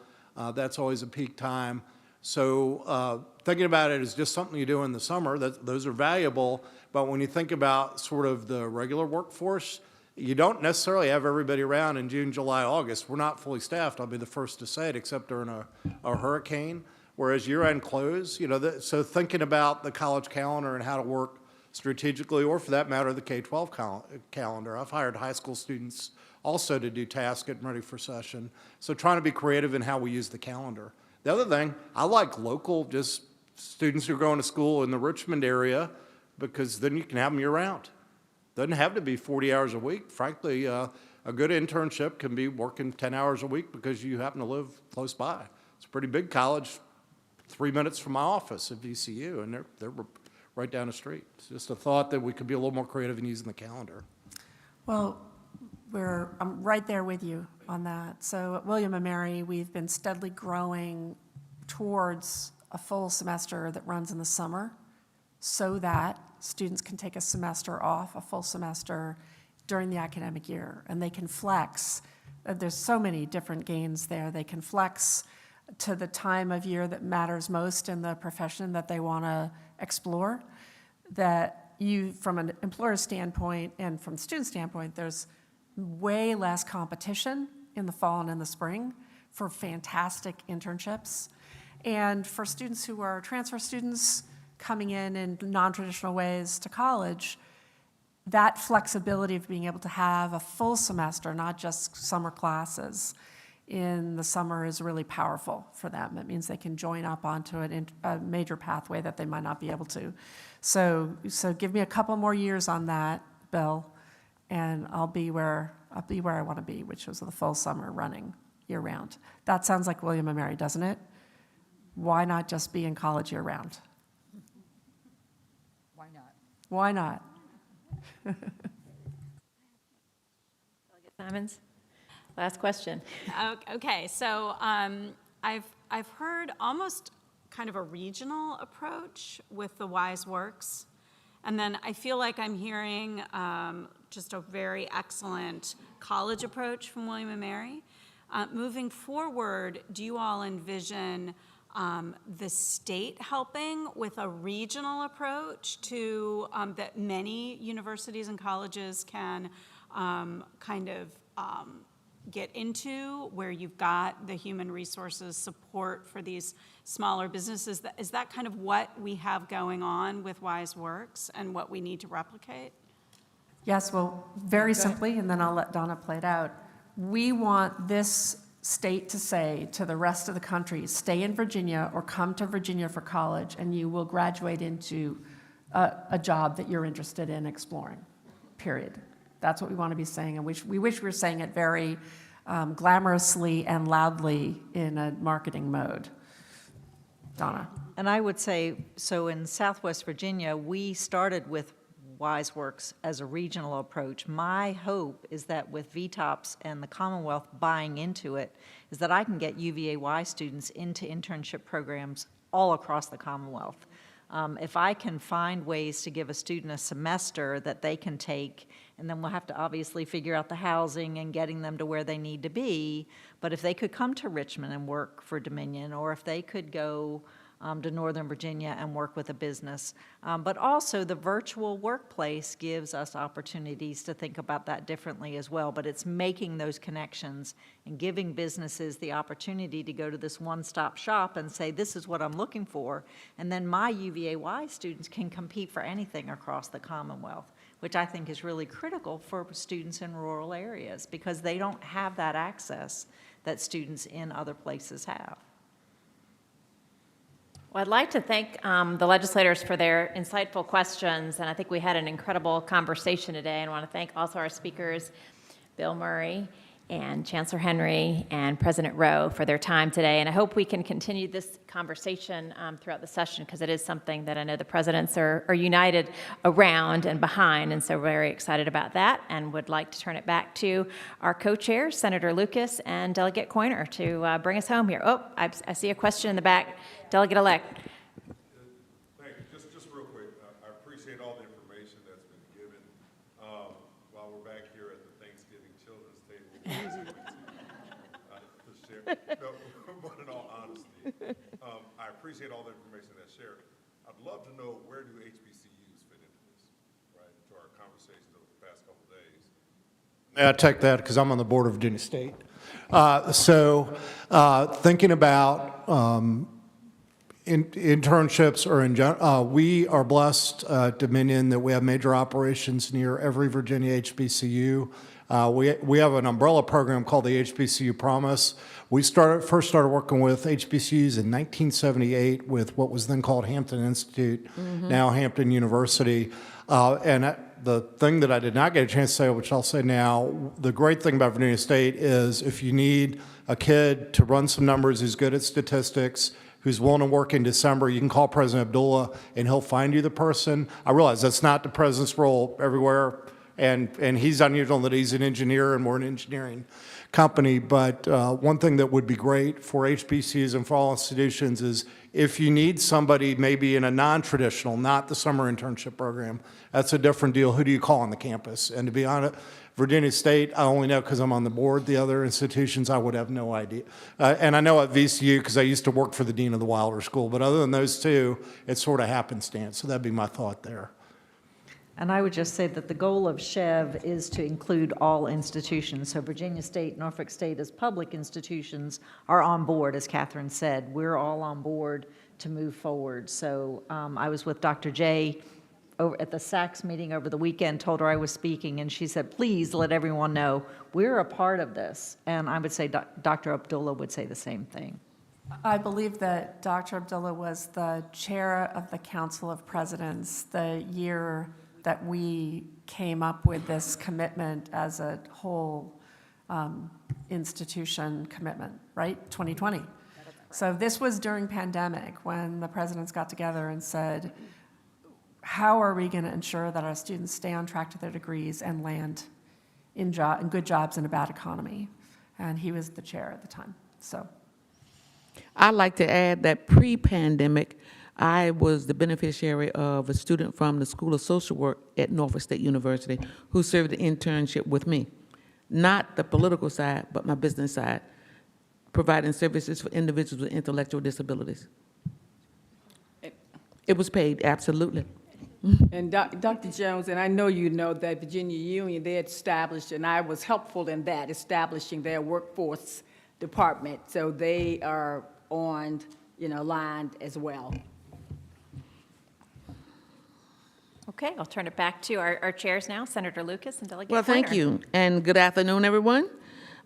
That's always a peak time. So thinking about it as just something you do in the summer, those are valuable. But when you think about sort of the regular workforce, you don't necessarily have everybody around in June, July, August. We're not fully staffed, I'll be the first to say it, except during a hurricane. whereas year-end close, so thinking about the college calendar and how to work strategically, or for that matter, the K-12 calendar. I've hired high school students also to do tasks getting ready for session. So trying to be creative in how we use the calendar. The other thing, I like local, just students who are going to school in the Richmond area, because then you can have them year-round. Doesn't have to be 40 hours a week. Frankly, a good internship can be working 10 hours a week because you happen to live close by. It's a pretty big college, 3 minutes from my office at VCU, and they're right down the street. It's just a thought that we could be a little more creative in using the calendar. Well, I'm right there with you on that. So at William & Mary, we've been steadily growing towards a full semester that runs in the summer so that students can take a semester off, a full semester during the academic year, and they can flex. There's so many different gains there. They can flex to the time of year that matters most in the profession that they want to explore. That you, from an employer standpoint and from the student standpoint, there's way less competition in the fall and in the spring for fantastic internships. And for students who are transfer students coming in non-traditional ways to college, that flexibility of being able to have a full semester, not just summer classes in the summer, is really powerful for them. It means they can join up onto a major pathway that they might not be able to. So give me a couple more years on that, Bill, and I'll be where I want to be, which is the full summer running year-round. That sounds like William & Mary, doesn't it? Why not just be in college year-round? Why not? Why not? Delegate Simons, last question. Okay, so I've heard almost kind of a regional approach with the Wise Works, and then I feel like I'm hearing just a very excellent college approach from William & Mary. Moving forward, do you all envision the state helping with a regional approach to that many universities and colleges can get into, where you've got the human resources support for these smaller businesses? Is that kind of what we have going on with Wise Works and what we need to replicate? Yes, well, very simply, and then I'll let Donna play it out. We want this state to say to the rest of the country, stay in Virginia or come to Virginia for college, and you will graduate into a job that you're interested in exploring, period. That's what we want to be saying, and we wish we were saying it very glamorously and loudly in a marketing mode. Donna. And I would say, so in Southwest Virginia, we started with Wise Works as a regional approach. My hope is that with VTOPS and the Commonwealth buying into it, is that I can get UVA-Y students into internship programs all across the Commonwealth. If I can find ways to give a student a semester that they can take, and then we'll have to obviously figure out the housing and getting them to where they need to be, but if they could come to Richmond and work for Dominion, or if they could go to Northern Virginia and work with a business. But also the virtual workplace gives us opportunities to think about that differently as well, but it's making those connections and giving businesses the opportunity to go to this one-stop shop and say, this is what I'm looking for, and then my UVA-Y students can compete for anything across the Commonwealth, which I think is really critical for students in rural areas because they don't have that access that students in other places have. Well, I'd like to thank the legislators for their insightful questions, and I think we had an incredible conversation today. And I want to thank also our speakers, Bill Murray and Chancellor Henry and President Rowe, for their time today. And I hope we can continue this conversation throughout the session, because it is something that I know the presidents are united around and behind, and so we're very excited about that, and would like to turn it back to our co-chairs, Senator Lucas and Delegate Coiner, to bring us home here. Oh, I see a question in the back. Delegate-elect. Thank you. Just real quick, I appreciate all the information that's been given while we're back here at the Thanksgiving Children's Table. No, but in all honesty, I appreciate all the information that's shared. I'd love to know, where do HBCUs fit into this, right, to our conversations over the past couple of days? Yeah, I take that because I'm on the board of Virginia State. Thinking about internships are we are blessed at Dominion that we have major operations near every Virginia HBCU. We have an umbrella program called the HBCU Promise. We first started working with HBCUs in 1978 with what was then called Hampton Institute, now Hampton University. The thing that I did not get a chance to say, which I'll say now, the great thing about Virginia State is if you need a kid to run some numbers who's good at statistics, who's willing to work in December, you can call President Abdullah and he'll find you the person. I realize that's not the president's role everywhere, and he's unusual that he's an engineer and we're an engineering company, but one thing that would be great for HBCUs and for all institutions is if you need somebody maybe in a non-traditional, not the summer internship program, that's a different deal. Who do you call on the campus? And to be honest, Virginia State, I only know because I'm on the board. The other institutions, I would have no idea. And I know at VCU because I used to work for the dean of the Wilder School, but other than those two, it's sort of happenstance. So that'd be my thought there. And I would just say that the goal of SHEV is to include all institutions. So Virginia State, Norfolk State as public institutions are on board, as Catherine said. We're all on board to move forward. So I was with Dr. J over at the SACS meeting over the weekend, told her I was speaking, and she said, please let everyone know we're a part of this. And I would say Dr. Abdullah would say the same thing. I believe that Dr. Abdullah was the chair of the Council of Presidents the year that we came up with this commitment as a whole institution commitment, right? 2020. So this was during pandemic when the presidents got together and said, how are we going to ensure that our students stay on track to their degrees and land in good jobs in a bad economy? And he was the chair at the time. So I'd like to add that pre-pandemic, I was the beneficiary of a student from the School of Social Work at Norfolk State University who served an internship with me. Not the political side, but my business side, providing services for individuals with intellectual disabilities. It was paid, absolutely. And Dr. Jones, and I know you know that Virginia Union, they established, and I was helpful in that, establishing their workforce department. So they are on, aligned as well. Okay, I'll turn it back to our chairs now, Senator Lucas and Delegate Well, thank Pointer. you, and good afternoon, everyone.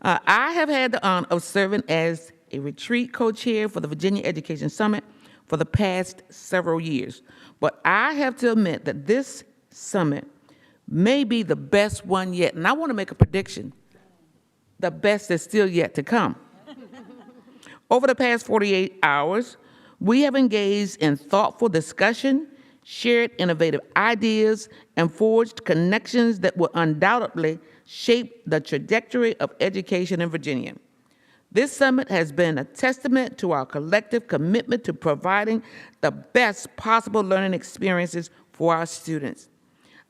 I have had the honor of serving as a retreat co-chair for the Virginia Education Summit for the past several years. But I have to admit that this summit may be the best one yet. And I want to make a prediction. The best is still yet to come. Over the past 48 hours, we have engaged in thoughtful discussion, shared innovative ideas, and forged connections that will undoubtedly shape the trajectory of education in Virginia. This summit has been a testament to our collective commitment to providing the best possible learning experiences for our students.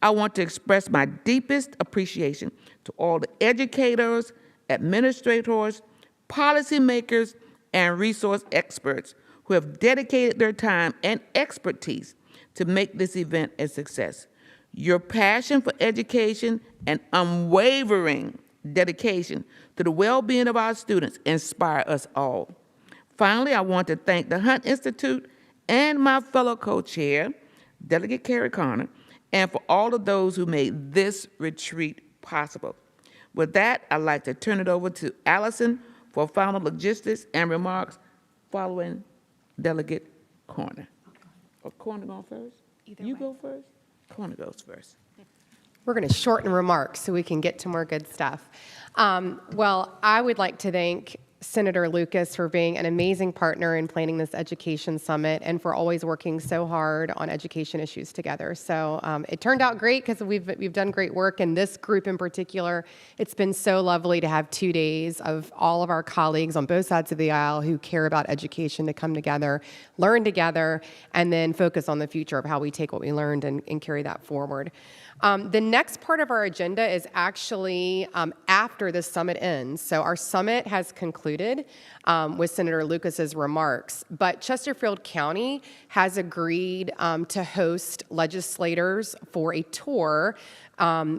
I want to express my deepest appreciation to all the educators, administrators, policymakers, and resource experts who have dedicated their time and expertise to make this event a success. Your passion for education and unwavering dedication to the well-being of our students inspire us all. Finally, I want to thank the Hunt Institute and my fellow co-chair, Delegate Carrie Connor, and for all of those who made this retreat possible. With that, I'd like to turn it over to Allison for final logistics and remarks following Delegate Corner. Or Corner going first? You go first? Corner goes first. We're going to shorten remarks so we can get to more good stuff. Well, I would like to thank Senator Lucas for being an amazing partner in planning this education summit and for always working so hard on education issues together. So it turned out great because we've done great work, and this group in particular, it's been so lovely to have 2 days of all of our colleagues on both sides of the aisle who care about education to come together, learn together, and then focus on the future of how we take what we learned and carry that forward. The next part of our agenda is actually after the summit ends. So our summit has concluded with Senator Lucas's remarks, but Chesterfield County has agreed to host legislators for a tour,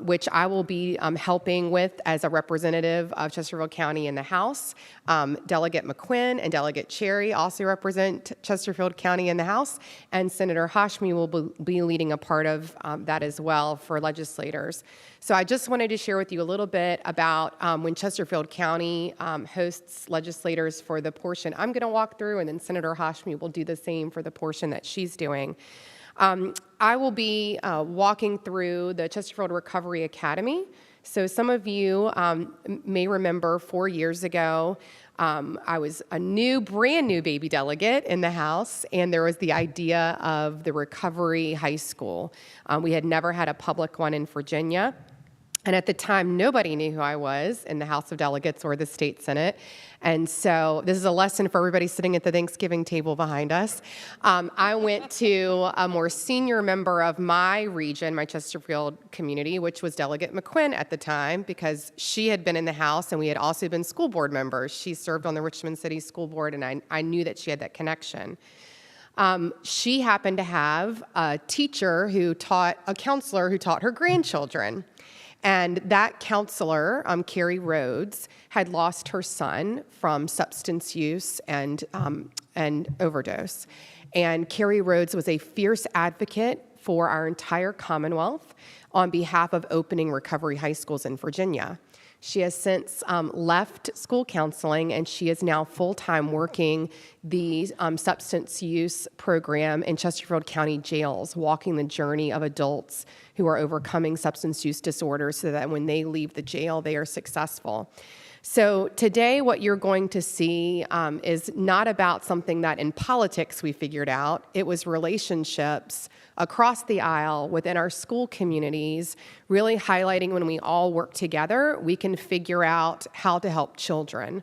which I will be helping with as a representative of Chesterfield County in the House. Delegate McQuinn and Delegate Cherry also represent Chesterfield County in the House, and Senator Hashmi will be leading a part of that as well for legislators. So I just wanted to share with you a little bit about when Chesterfield County hosts legislators for the portion I'm going to walk through, and then Senator Hashmi will do the same for the portion that she's doing. I will be walking through the Chesterfield Recovery Academy. So some of you may remember 4 years ago, I was a brand new baby delegate in the House, and there was the idea of the Recovery High School. We had never had a public one in Virginia. And at the time, nobody knew who I was in the House of Delegates or the State Senate. And so this is a lesson for everybody sitting at the Thanksgiving table behind us. I went to a more senior member of my region, my Chesterfield community, which was Delegate McQuinn at the time, because she had been in the House and we had also been school board members. She served on the Richmond City School Board, and I knew that she had that connection. She happened to have a counselor who taught her grandchildren. And that counselor, Carrie Rhodes, had lost her son from substance use and overdose. And Carrie Rhodes was a fierce advocate for our entire Commonwealth on behalf of opening recovery high schools in Virginia. She has since left school counseling, and she is now full-time working the substance use program in Chesterfield County jails, walking the journey of adults who are overcoming substance use disorders so that when they leave the jail, they are successful. So today what you're going to see is not about something that in politics we figured out. It was relationships across the aisle within our school communities, really highlighting when we all work together, we can figure out how to help children.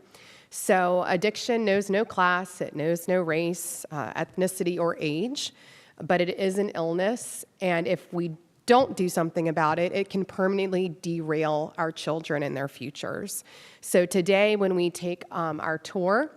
So addiction knows no class, it knows no race, ethnicity, or age, but it is an illness, and if we don't do something about it, it can permanently derail our children and their futures. So today, when we take our tour,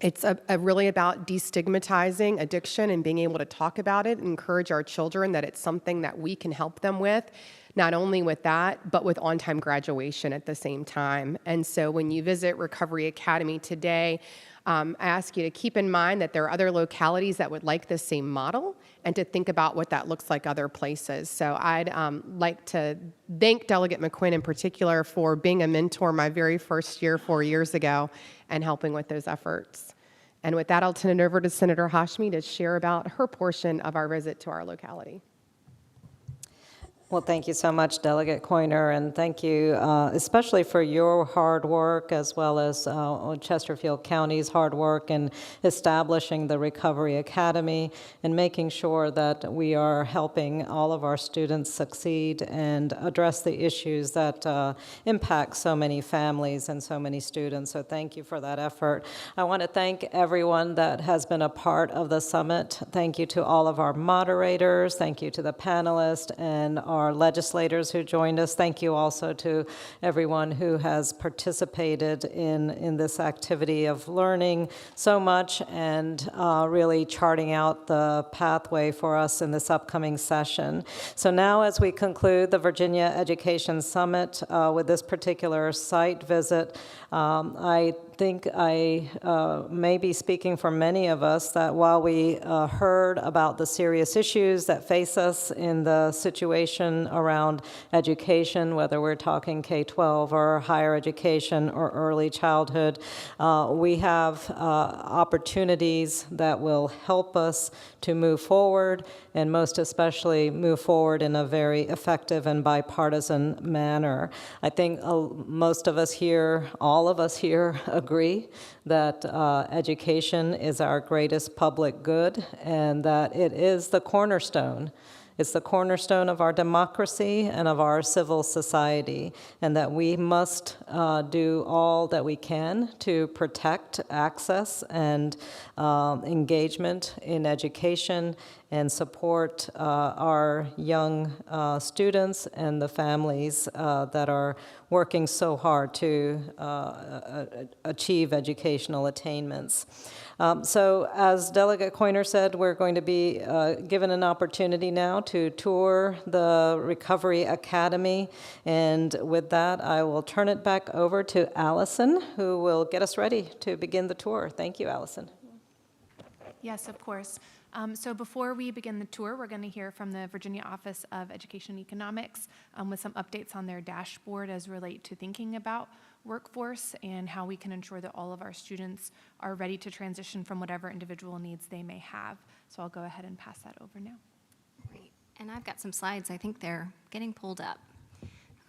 it's really about destigmatizing addiction and being able to talk about it and encourage our children that it's something that we can help them with, not only with that, but with on-time graduation at the same time. And so when you visit Recovery Academy today, I ask you to keep in mind that there are other localities that would like the same model and to think about what that looks like other places. So I'd like to thank Delegate McQuinn in particular for being a mentor my very first year 4 years ago and helping with those efforts. And with that, I'll turn it over to Senator Hashmi to share about her portion of our visit to our locality. Well, thank you so much, Delegate Coyner, and thank you especially for your hard work as well as Chesterfield County's hard work in establishing the Recovery Academy and making sure that we are helping all of our students succeed and address the issues that impact so many families and so many students. So thank you for that effort. I want to thank everyone that has been a part of the summit. Thank you to all of our moderators. Thank you to the panelists and our legislators who joined us. Thank you also to everyone who has participated in this activity of learning so much and really charting out the pathway for us in this upcoming session. So now as we conclude the Virginia Education Summit with this particular site visit, I think I may be speaking for many of us that while we heard about the serious issues that face us in the situation around education, whether we're talking K-12 or higher education or early childhood, we have opportunities that will help us to move forward, and most especially move forward in a very effective and bipartisan manner. I think most of us here, all of us here, agree that education is our greatest public good and that it is the cornerstone. It's the cornerstone of our democracy and of our civil society, and that we must do all that we can to protect access and engagement in education and support our young students and the families that are working so hard to achieve educational attainments. So as Delegate Coiner said, we're going to be given an opportunity now to tour the Recovery Academy. And with that, I will turn it back over to Allison, who will get us ready to begin the tour. Thank you, Allison. Yes, of course. So before we begin the tour, we're going to hear from the Virginia Office of Education and Economics with some updates on their dashboard as relate to thinking about workforce and how we can ensure that all of our students are ready to transition from whatever individual needs they may have. So I'll go ahead and pass that over now. Great. And I've got some slides. I think they're getting pulled up.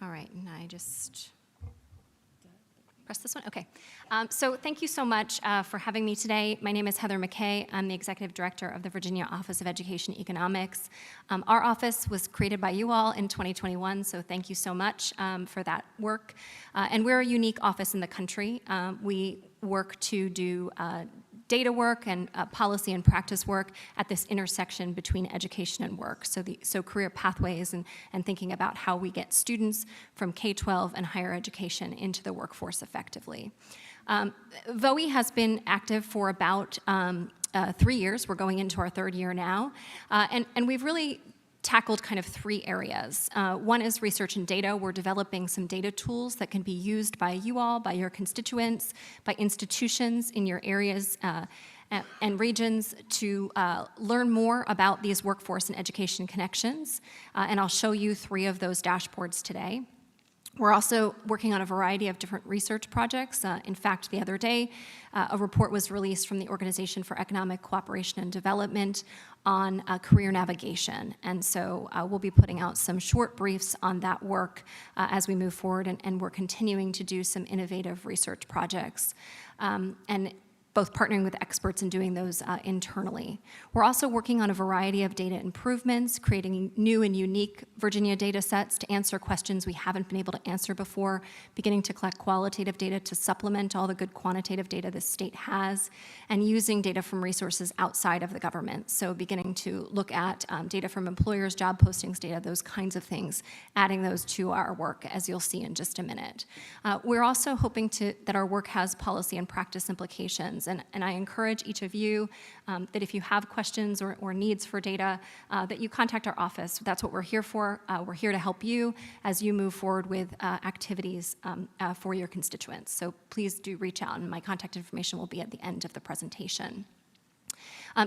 All right, and I just press this one? Okay. So thank you so much for having me today. My name is Heather McKay. I'm the Executive Director of the Virginia Office of Education and Economics. Our office was created by you all in 2021, so thank you so much for that work. And we're a unique office in the country. We work to do data work and policy and practice work at this intersection between education and work. So career pathways and thinking about how we get students from K-12 and higher education into the workforce effectively. VOE has been active for about 3 years. We're going into our third year now. And we've really tackled kind of 3 areas. One is research and data. We're developing some data tools that can be used by you all, by your constituents, by institutions in your areas and regions to learn more about these workforce and education connections. And I'll show you 3 of those dashboards today. We're also working on a variety of different research projects. In fact, the other day, a report was released from the Organization for Economic Cooperation and Development on career navigation. And so we'll be putting out some short briefs on that work as we move forward, and we're continuing to do some innovative research projects. And both partnering with experts and doing those internally. We're also working on a variety of data improvements, creating new and unique Virginia data sets to answer questions we haven't been able to answer before, beginning to collect qualitative data to supplement all the good quantitative data the state has, and using data from resources outside of the government. So beginning to look at data from employers, job postings data, those kinds of things, adding those to our work, as you'll see in just a minute. We're also hoping that our work has policy and practice implications. And I encourage each of you that if you have questions or needs for data, that you contact our office. That's what we're here for. We're here to help you as you move forward with activities for your constituents. So please do reach out, and my contact information will be at the end of the presentation.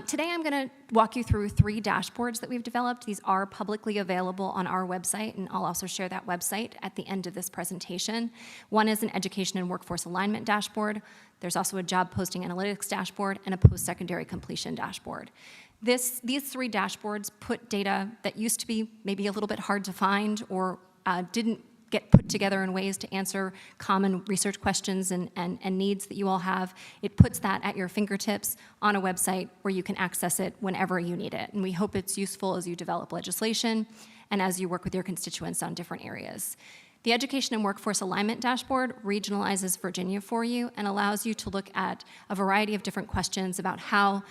Today I'm going to walk you through 3 dashboards that we've developed. These are publicly available on our website, and I'll also share that website at the end of this presentation. One is an education and workforce alignment dashboard. There's also a job posting analytics dashboard and a post-secondary completion dashboard. These 3 dashboards put data that used to be maybe a little bit hard to find or didn't get put together in ways to answer common research questions and needs that you all have. It puts that at your fingertips on a website where you can access it whenever you need it. And we hope it's useful as you develop legislation and as you work with your constituents on different areas. The Education and Workforce Alignment Dashboard regionalizes Virginia for you and allows you to look at a variety of different questions about how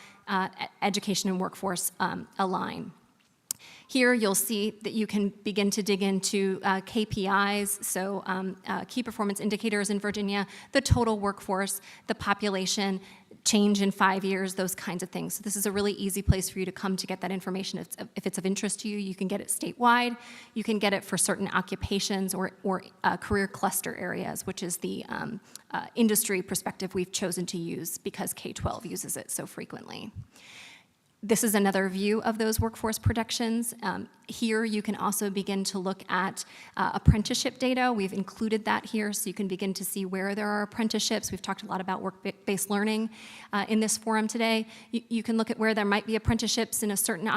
education and workforce align. Here you'll see that you can begin to dig into KPIs, so key performance indicators in Virginia, the total workforce, the population, change in 5 years, those kinds of things. So this is a really easy place for you to come to get that information. If it's of interest to you, you can get it statewide. You can get it for certain occupations or career cluster areas, which is the industry perspective we've chosen to use because K-12 uses it so frequently. This is another view of those workforce projections. Here you can also begin to look at apprenticeship data. We've included that here so you can begin to see where there are apprenticeships. We've talked a lot about work-based learning in this forum today. You can look at where there might be apprenticeships in a certain